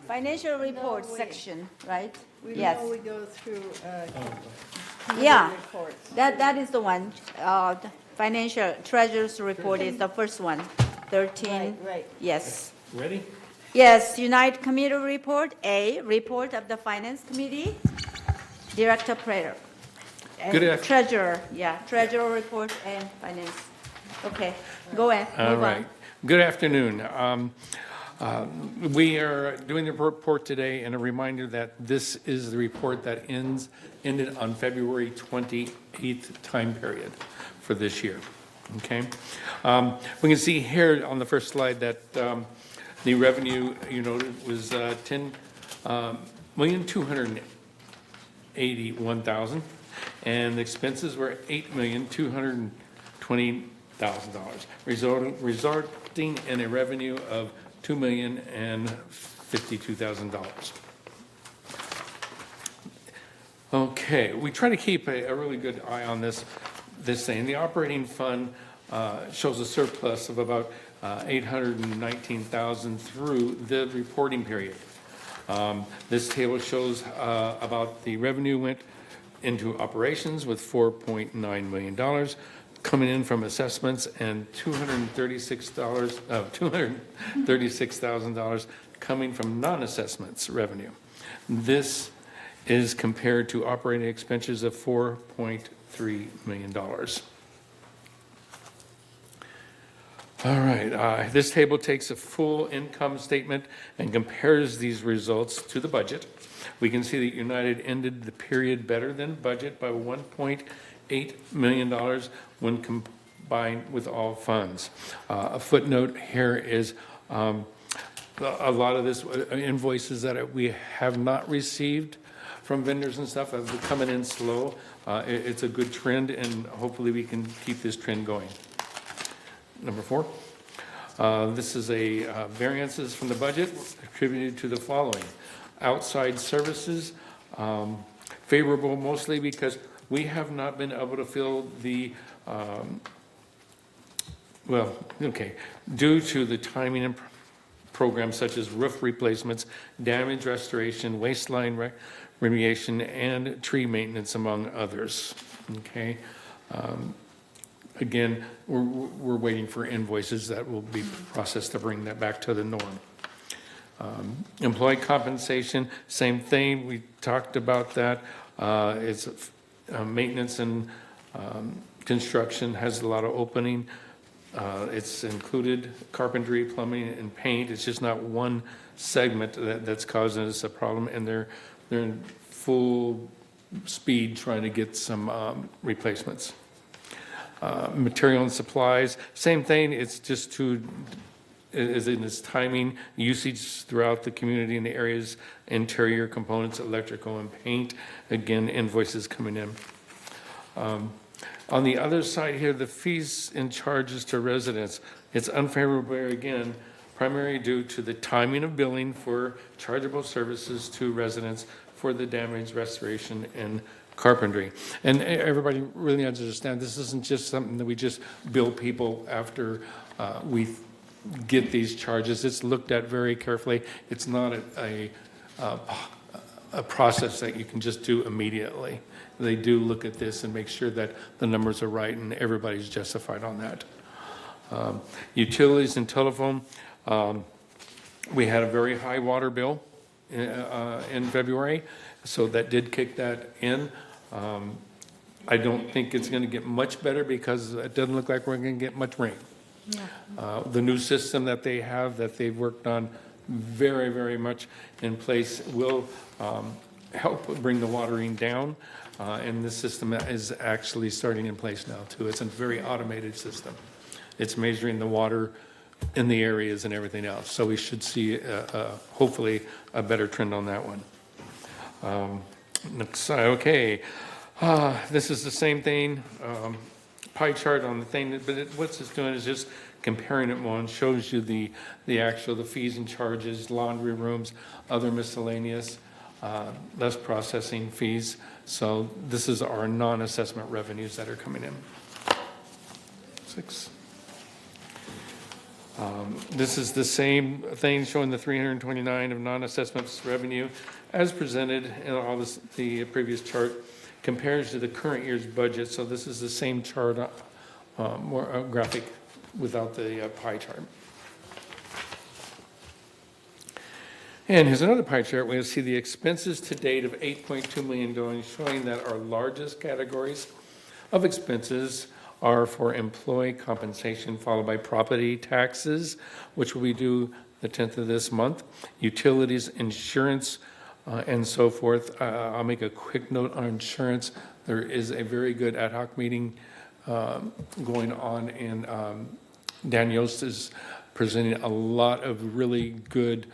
financial report section, right? Yes. Before we go through Yeah, reports. that is the one. The financial treasurer's report is the first one. 13. Right. Yes. Ready? Yes, Unite Committee report, A, report of the Finance Committee, Director Prater. Good Treasurer, treasurer report and finance. Okay, go ahead, All move right. on. Good afternoon. We are doing the report today, and a reminder that this is the report that ended on February 28th time period for this year. Okay? We can see here on the first slide that the revenue, was $10,281,000, and the expenses were $8,220,000, resulting in a revenue of $2,052,000. Okay, we try to keep a really good eye on this thing. The operating fund shows a surplus of about $819,000 through the reporting period. This table shows about the revenue went into operations with $4.9 million, coming in from assessments, and $236,000 coming from non-assessments revenue. This is compared to operating expenses of $4.3 million. All right, this table takes a full income statement and compares these results to the budget. We can see that United ended the period better than budget by $1.8 million when combined with all funds. A footnote here is a lot of this invoices that we have not received from vendors and stuff have been coming in slow. It's a good trend, and hopefully we can keep this trend going. Number 4. This is a variances from the budget attributed to the following. Outside services, favorable mostly because we have not been able to fill the, due to the timing and programs such as roof replacements, damage restoration, waistline remediation, and tree maintenance, among others. Okay. Again, we're waiting for invoices that will be processed to bring that back to the norm. Employee compensation, same thing. We talked about that. It's maintenance and construction has a lot of opening. It's included carpentry, plumbing, and paint. It's just not one segment that's causing us a problem, and they're in full speed trying to get some replacements. Material and supplies, same thing. It's just is in its timing, usage throughout the community in the areas, interior components, electrical, and paint. Again, invoices coming in. On the other side here, the fees and charges to residents, it's unfavorable again, primarily due to the timing of billing for chargeable services to residents for the damage restoration and carpentry. And everybody really understand this isn't just something that we just bill people after we get these charges. It's looked at very carefully. It's not a process that you can just do immediately. They do look at this and make sure that the numbers are right and everybody's justified on that. Utilities and telephone, we had a very high water bill in February, so that did kick that in. I don't think it's going to get much better because it doesn't look like we're going to get much rain. Yeah. The new system that they have, that they've worked on very, very much in place, will help bring the watering down. And the system is actually starting in place now, too. It's a very automated system. It's measuring the water in the areas and everything else. So we should see, hopefully, a better trend on that one. Next slide. Okay. This is the same thing, pie chart on the thing, but what it's doing is just comparing it one, shows you the fees and charges, laundry rooms, other miscellaneous, less processing fees. So this is our non-assessment revenues that are coming in. 6. This is the same thing showing the 329 of non-assessments revenue as presented in all this, the previous chart compares to the current year's budget. So this is the same chart, more graphic without the pie chart. And here's another pie chart. We'll see the expenses to date of $8.2 million, showing that our largest categories of expenses are for employee compensation, followed by property taxes, which will be due the 10th of this month, utilities, insurance, and so forth. I'll make a quick note on insurance. There is a very good ad hoc meeting going on, and Dan Yost is presenting a lot of really good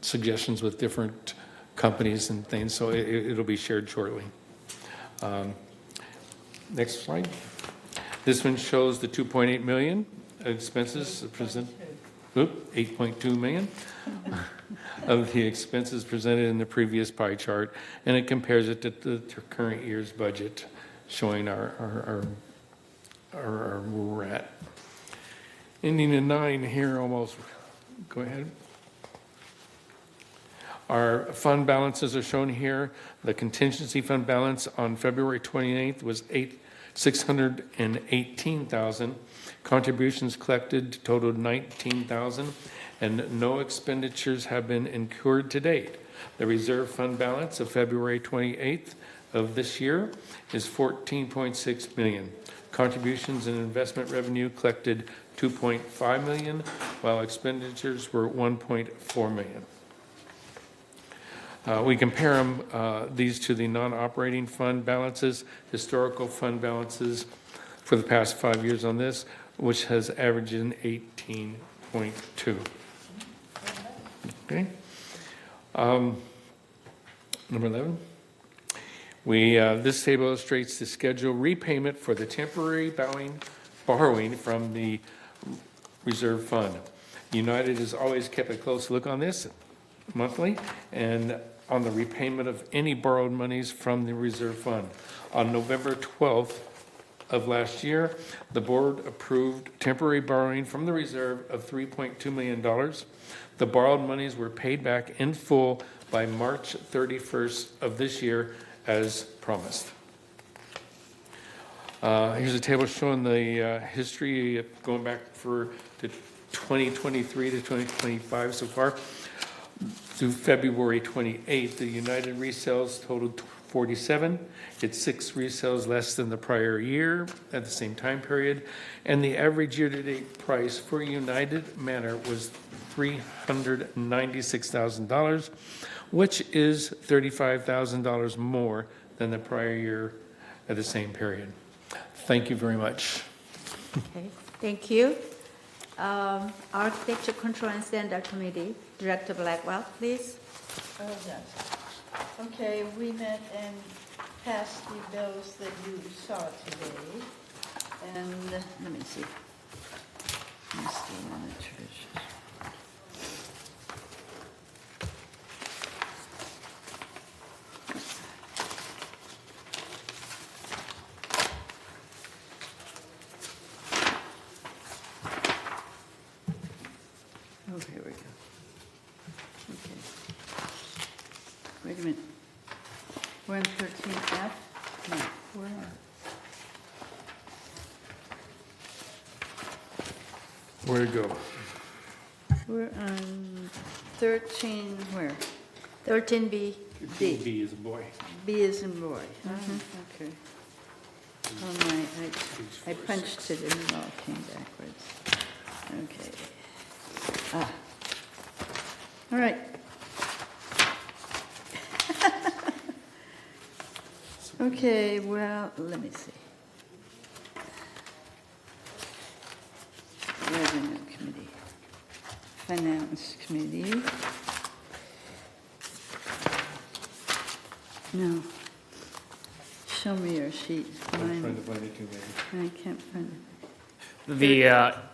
suggestions with different companies and things, so it'll be shared shortly. Next slide. This one shows the 2.8 million expenses present. 8.2 million of the expenses presented in the previous pie chart, and it compares it to the current year's budget, showing our where we're at. Ending in 9 here almost. Go ahead. Our fund balances are shown here. The contingency fund balance on February 28th was $618,000. Contributions collected totaled $19,000, and no expenditures have been incurred to date. The reserve fund balance of February 28th of this year is $14.6 million. Contributions and investment revenue collected $2.5 million, while expenditures were $1.4 million. We compare them, these to the non-operating fund balances, historical fund balances for the past 5 years on this, which has averaged in 18.2. Okay. Number 11. This table illustrates the scheduled repayment for the temporary borrowing from the reserve fund. United has always kept a close look on this monthly, and on the repayment of any borrowed monies from the reserve fund. On November 12th of last year, the board approved temporary borrowing from the reserve of $3.2 million. The borrowed monies were paid back in full by March 31st of this year as promised. Here's a table showing the history going back to 2023 to 2025 so far. Through February 28th, the United resales totaled 47. It's 6 resales less than the prior year at the same time period. And the average year-to-date price for United Manor was $396,000, which is $35,000 more than the prior year at the same period. Thank you very much. Okay, thank you. Architecture Control and Standard Committee, Director Blackwell, please. Oh, yes. Okay, we met and passed the bills that you saw today. And let me see. Let me see on the treasures. Oh, here we go. Okay. Wait a minute. We're on 13F? No, where are Where to go? We're on 13, where? 13B. B. B is a boy. B is in boy. Okay. Oh, I punched it and it all came backwards. Okay. Ah. All right. Okay, well, let me see. Revenue Committee. Finance Committee. No. Show me your sheet. I'm Mine- trying to find it too, baby. I can't find it. The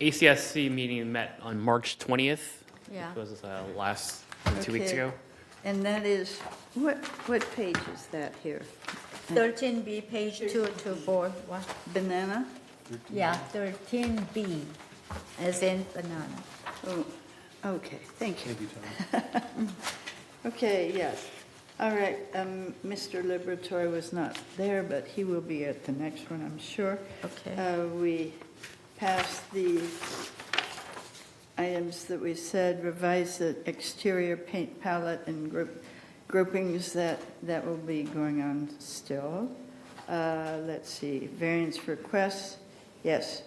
ACSC meeting met on March 20th. Yeah. It was last 2 weeks Okay. ago. And that is, what page is that here? 13B, page 2 to 4. What? Banana? Yeah, 13B. as in banana. Oh, okay, thank you. Okay, yes. All right, Mr. Liberatore was not there, but he will be at the next one, I'm sure. Okay. We passed the items that we said, revise the exterior paint palette and groupings that will be going on still. Let's see, variance requests, yes.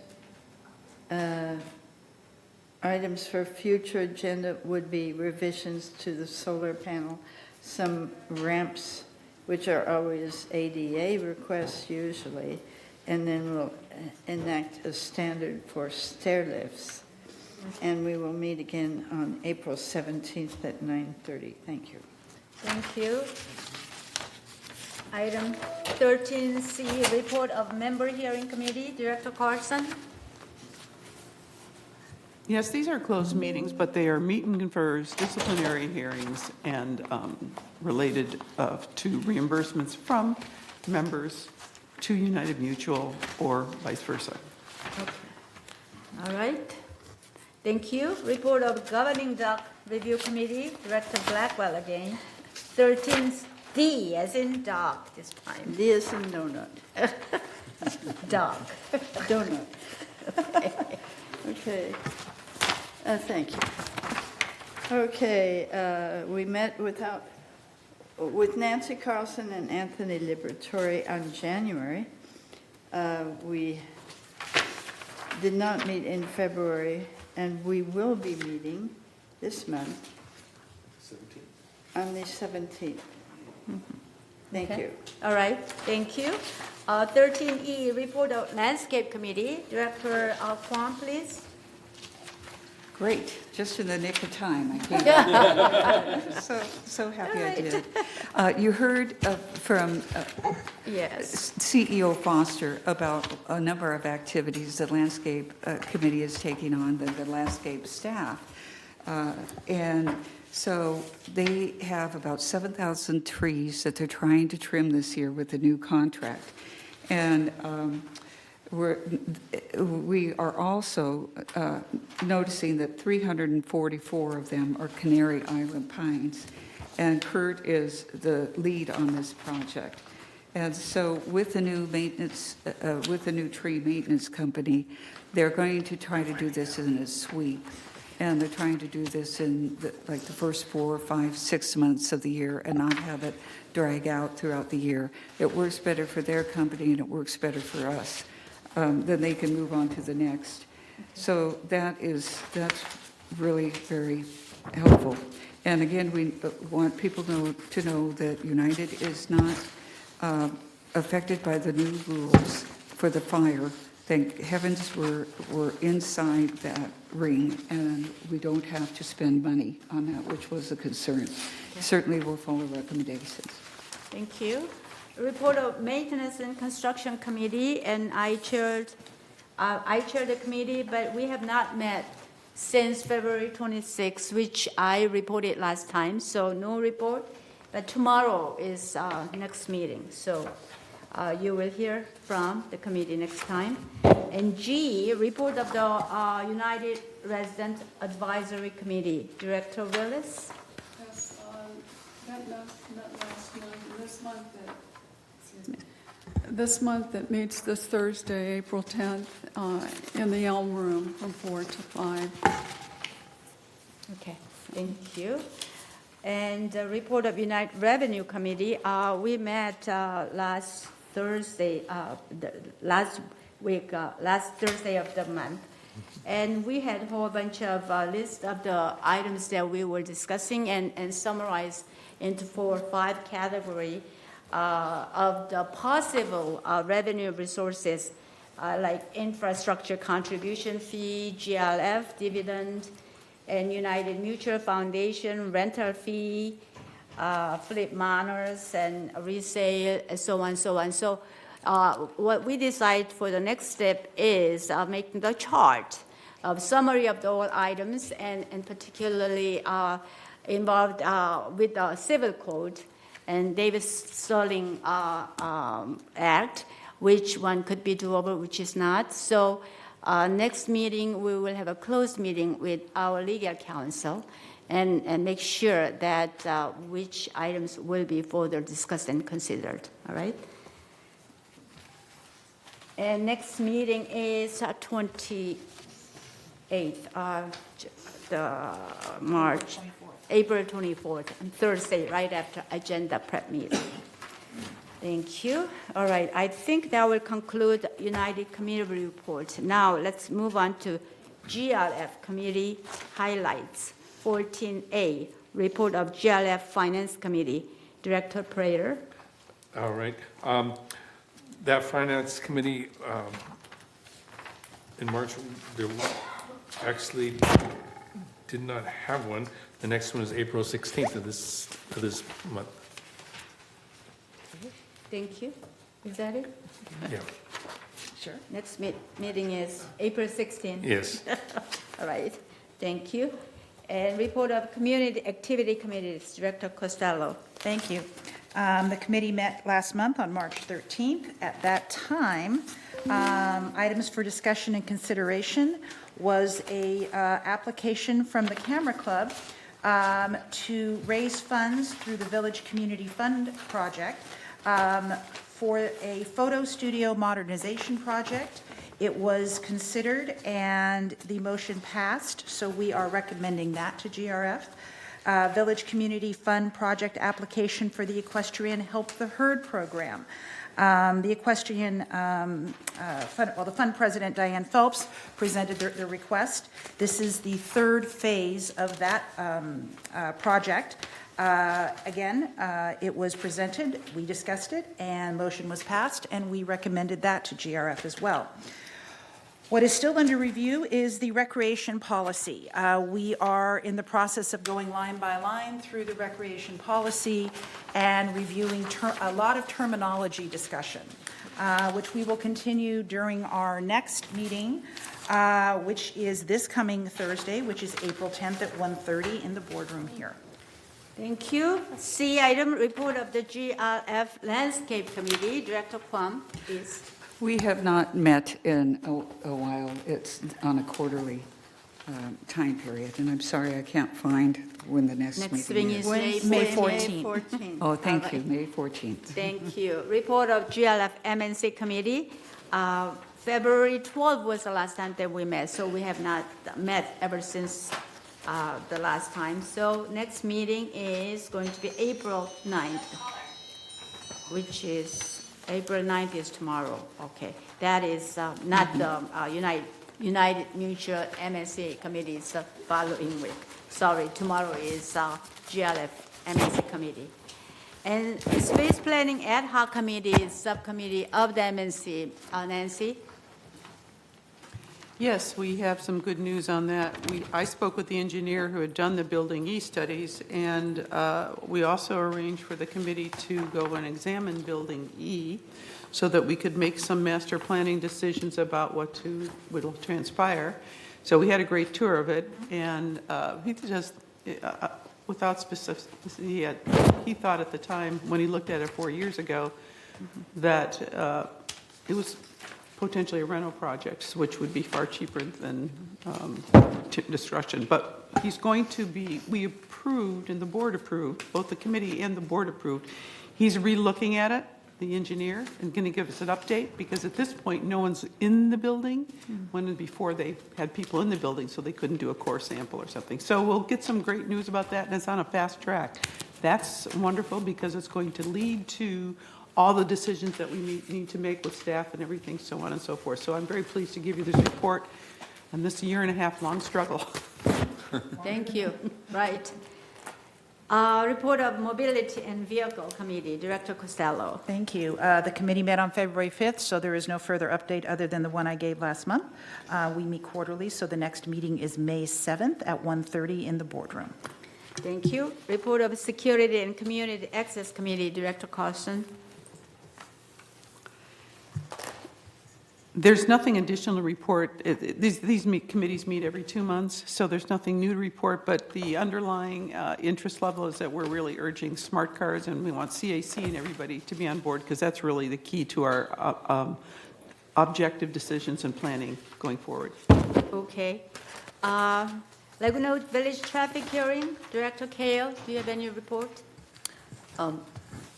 Items for future agenda would be revisions to the solar panel, some ramps, which are always ADA requests usually, and then we'll enact a standard for stair lifts. And we will meet again on April 17th at 9:30. Thank you. Thank you. Item 13C, report of member hearing committee, Director Carson. Yes, these are closed meetings, but they are meet and confers, disciplinary hearings, and related to reimbursements from members to United Mutual or vice versa. Okay. All right. Thank you. Report of governing dock review committee, Director Blackwell again. 13D, as in dog this time. D as in donut. Dog. Donut. Okay. Thank you. Okay, we met with Nancy Carlson and Anthony Liberatore on January. We did not meet in February, and we will be meeting this month. 17th. On the 17th. Thank Okay. you. All right, thank you. 13E, report of landscape committee, Director Kwan, please. Great, just in the nick of time. I came so happy I did. You heard from Yes. CEO Foster about a number of activities the landscape committee is taking on, the landscape staff. And so they have about 7,000 trees that they're trying to trim this year with the new contract. And we are also noticing that 344 of them are Canary Island pines, and Kurt is the lead on this project. And so with the new maintenance, with the new tree maintenance company, they're going to try to do this in a sweep. And they're trying to do this in the first 4, 5, 6 months of the year and not have it drag out throughout the year. It works better for their company and it works better for us. Then they can move on to the next. So that's really very helpful. And again, we want people to know that United is not affected by the new rules for the fire. Thank heavens we're inside that ring and we don't have to spend money on that, which was a concern. Okay. Certainly we'll follow recommendations. Thank you. Report of maintenance and construction committee, and I chaired the committee, but we have not met since February 26, which I reported last time, so no report. But tomorrow is next meeting, so you will hear from the committee next time. And G, report of the United Resident Advisory Committee, Director Willis. Yes, met last month, this month it meets this Thursday, April 10th, in the Elm Room from 4 to 5. Okay, thank you. And the report of United Revenue Committee, we met last Thursday, last Thursday of the month. And we had a whole bunch of list of the items that we were discussing and summarized into 4 or 5 categories of the possible revenue resources, like infrastructure contribution fee, GLF, dividend, and United Mutual Foundation, rental fee, flip manors, and resale, and so on, so on. So what we decide for the next step is making the chart of summary of the all items and particularly involved with the civil code and Davis-Sterling Act, which one could be doable, which is not. So Next meeting, we will have a closed meeting with our legal counsel and make sure that which items will be further discussed and considered, all right? And next meeting is 28th, March, April 24th, on Thursday, right after agenda prep meeting. Thank you. All right, I think that will conclude United Community Report. Now, let's move on to GLF Committee highlights. 14A, Report of GLF Finance Committee. Director Prater. All right. That Finance Committee, in March, there actually did not have one. The next one is April 16th of this month. Thank you. Is that it? Yeah. Sure. Next meeting is April 16th. Yes. All right. Thank you. And report of Community Activity Committees, Director Costello. Thank you. The committee met last month on March 13th. At that time, items for discussion and consideration was a application from the Camera Club to raise funds through the Village Community Fund project for a photo studio modernization project. It was considered and the motion passed, so we are recommending that to GRF. Village Community Fund project application for the Equestrian Help the Herd program. The Equestrian the fund president, Diane Phelps, presented their request. This is the third phase of that project. Again, it was presented, we discussed it, and motion was passed, and we recommended that to GRF as well. What is still under review is the recreation policy. We are in the process of going line by line through the recreation policy and reviewing a lot of terminology discussion, which we will continue during our next meeting, which is this coming Thursday, which is April 10th at 1:30 in the boardroom here. Thank you. C item, report of the GRF Landscape Committee. Director Kwam, please. We have not met in a while. It's on a quarterly time period, and I'm sorry I can't find when the next meeting is. May 14th. Oh, thank you, May 14th. Thank you. Report of GLF MNC Committee. February 12th was the last time that we met, so we have not met ever since the last time. So next meeting is going to be April 9th, which is April 9th is tomorrow. Okay. That is not the United Mutual MNC Committee. It's the following week. Sorry, tomorrow is GLF MNC Committee. And Space Planning Ad Hoc Committee is subcommittee of the MNC. Nancy? Yes, we have some good news on that. I spoke with the engineer who had done the Building E studies, and we also arranged for the committee to go and examine Building E so that we could make some master planning decisions about what will transpire. So we had a great tour of it, and he just, without specificity, he thought at the time, when he looked at it 4 years ago, that it was potentially a rental project, which would be far cheaper than destruction. But he's going to be, we approved and the board approved, both the committee and the board approved. He's re-looking at it, the engineer, and going to give us an update, because at this point, no one's in the building, when before they had people in the building, so they couldn't do a core sample or something. So we'll get some great news about that, and it's on a fast track. That's wonderful, because it's going to lead to all the decisions that we need to make with staff and everything, so on and so forth. So I'm very pleased to give you this report on this 1.5-year long struggle. Thank you. Right. Report of Mobility and Vehicle Committee, Director Costello. Thank you. The committee met on February 5th, so there is no further update other than the one I gave last month. We meet quarterly, so the next meeting is May 7th at 1:30 in the boardroom. Thank you. Report of Security and Community Access Committee, Director Carson. There's nothing additional to report. These committees meet every 2 months, so there's nothing new to report, but the underlying interest level is that we're really urging smart cards, and we want CAC and everybody to be on board, because that's really the key to our objective decisions and planning going forward. Okay. Laguna Woods Village traffic hearing, Director Kale, do you have any report?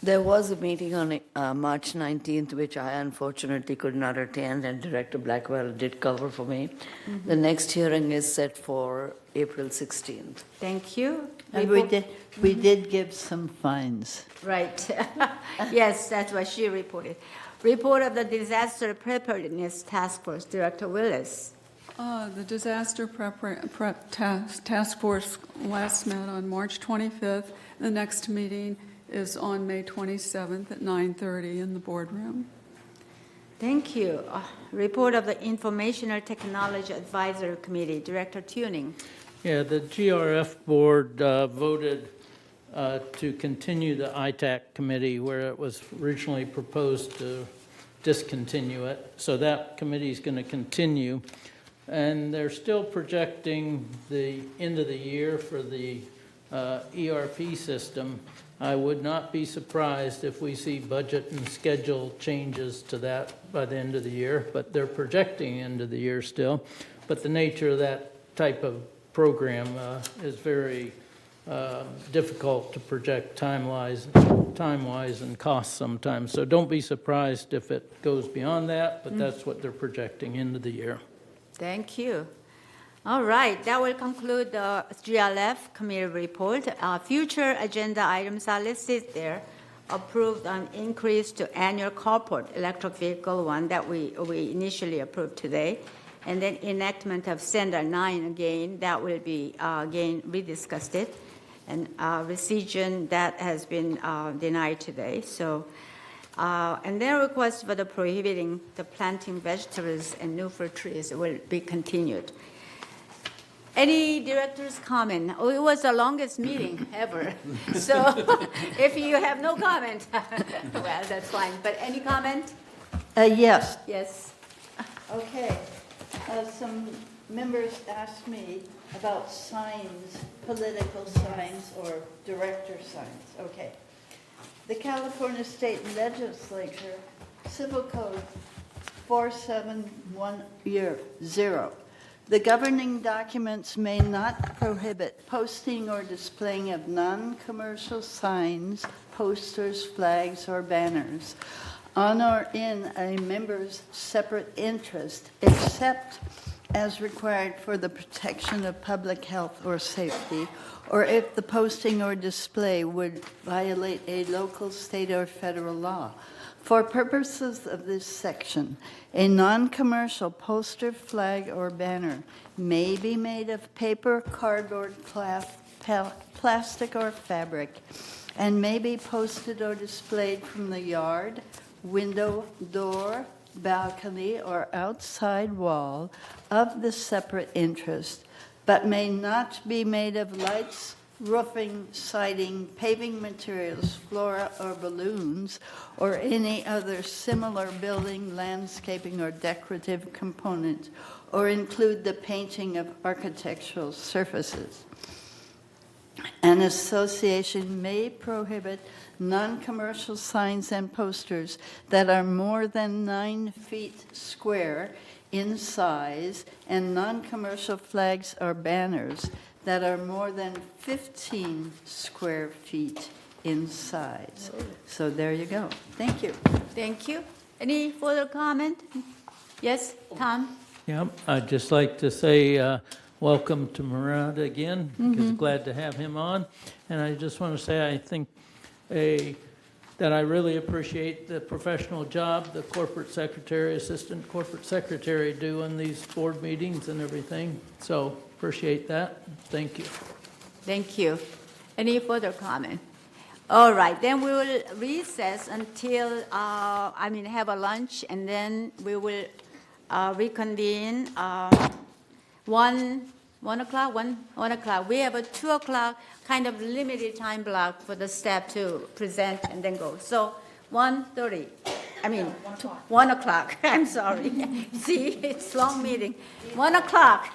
There was a meeting on March 19th, which I unfortunately could not attend, and Director Blackwell did cover for me. The next hearing is set for April 16th. Thank you. And we did give some fines. Right. Yes, that's what she reported. Report of the Disaster Preparedness Task Force, Director Willis. The Disaster Task Force last met on March 25th. The next meeting is on May 27th at 9:30 in the boardroom. Thank you. Report of the Informational Technology Advisory Committee, Director Tuning. Yeah, the GRF board voted to continue the ITAC committee where it was originally proposed to discontinue it. So that committee is going to continue. And they're still projecting the end of the year for the ERP system. I would not be surprised if we see budget and schedule changes to that by the end of the year, but they're projecting end of the year still. But the nature of that type of program is very difficult to project time-wise and cost sometimes. So don't be surprised if it goes beyond that, but that's what they're projecting into the year. Thank you. All right, that will conclude the GLF committee report. Future agenda items are listed there. Approved on increase to annual corporate electric vehicle one that we initially approved today. And then enactment of standard 9 again, that will be again rediscussed it. And rescission that has been denied today. So, and then request for the prohibiting the planting vegetables and new fruit trees will be continued. Any director's comment? Oh, it was the longest meeting ever. So if you have no comment, well, that's fine. But any comment? Yes. Yes. Okay. Some members asked me about signs, political signs or director signs. Okay. The California State Legislature, Civil Code 4710. The governing documents may not prohibit posting or displaying of non-commercial signs, posters, flags, or banners on or in a member's separate interest, except as required for the protection of public health or safety, or if the posting or display would violate a local, state, or federal law. For purposes of this section, a non-commercial poster, flag, or banner may be made of paper, cardboard, plastic, or fabric, and may be posted or displayed from the yard, window, door, balcony, or outside wall of the separate interest, but may not be made of lights, roofing, siding, paving materials, flora, or balloons, or any other similar building, landscaping, or decorative component, or include the painting of architectural surfaces. An association may prohibit non-commercial signs and posters that are more than 9 feet square in size, and non-commercial flags or banners that are more than 15 square feet in size. So there you go. Thank you. Thank you. Any further comment? Yes, Tom? Yeah, I'd just like to say welcome to Murad again, because glad to have him on. And I just want to say I think that I really appreciate the professional job the corporate secretary, assistant corporate secretary do in these board meetings and everything. So appreciate that. Thank you. Thank you. Any further comment? All right, then we will recess until, have a lunch, and then we will reconvene 1 o'clock. We have a 2 o'clock kind of limited time block for the staff to present and then go. So 1:30. 1 o'clock. I'm sorry. See, it's long meeting. 1 o'clock.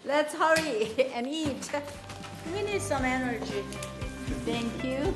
Let's hurry and eat. We need some energy. Thank you.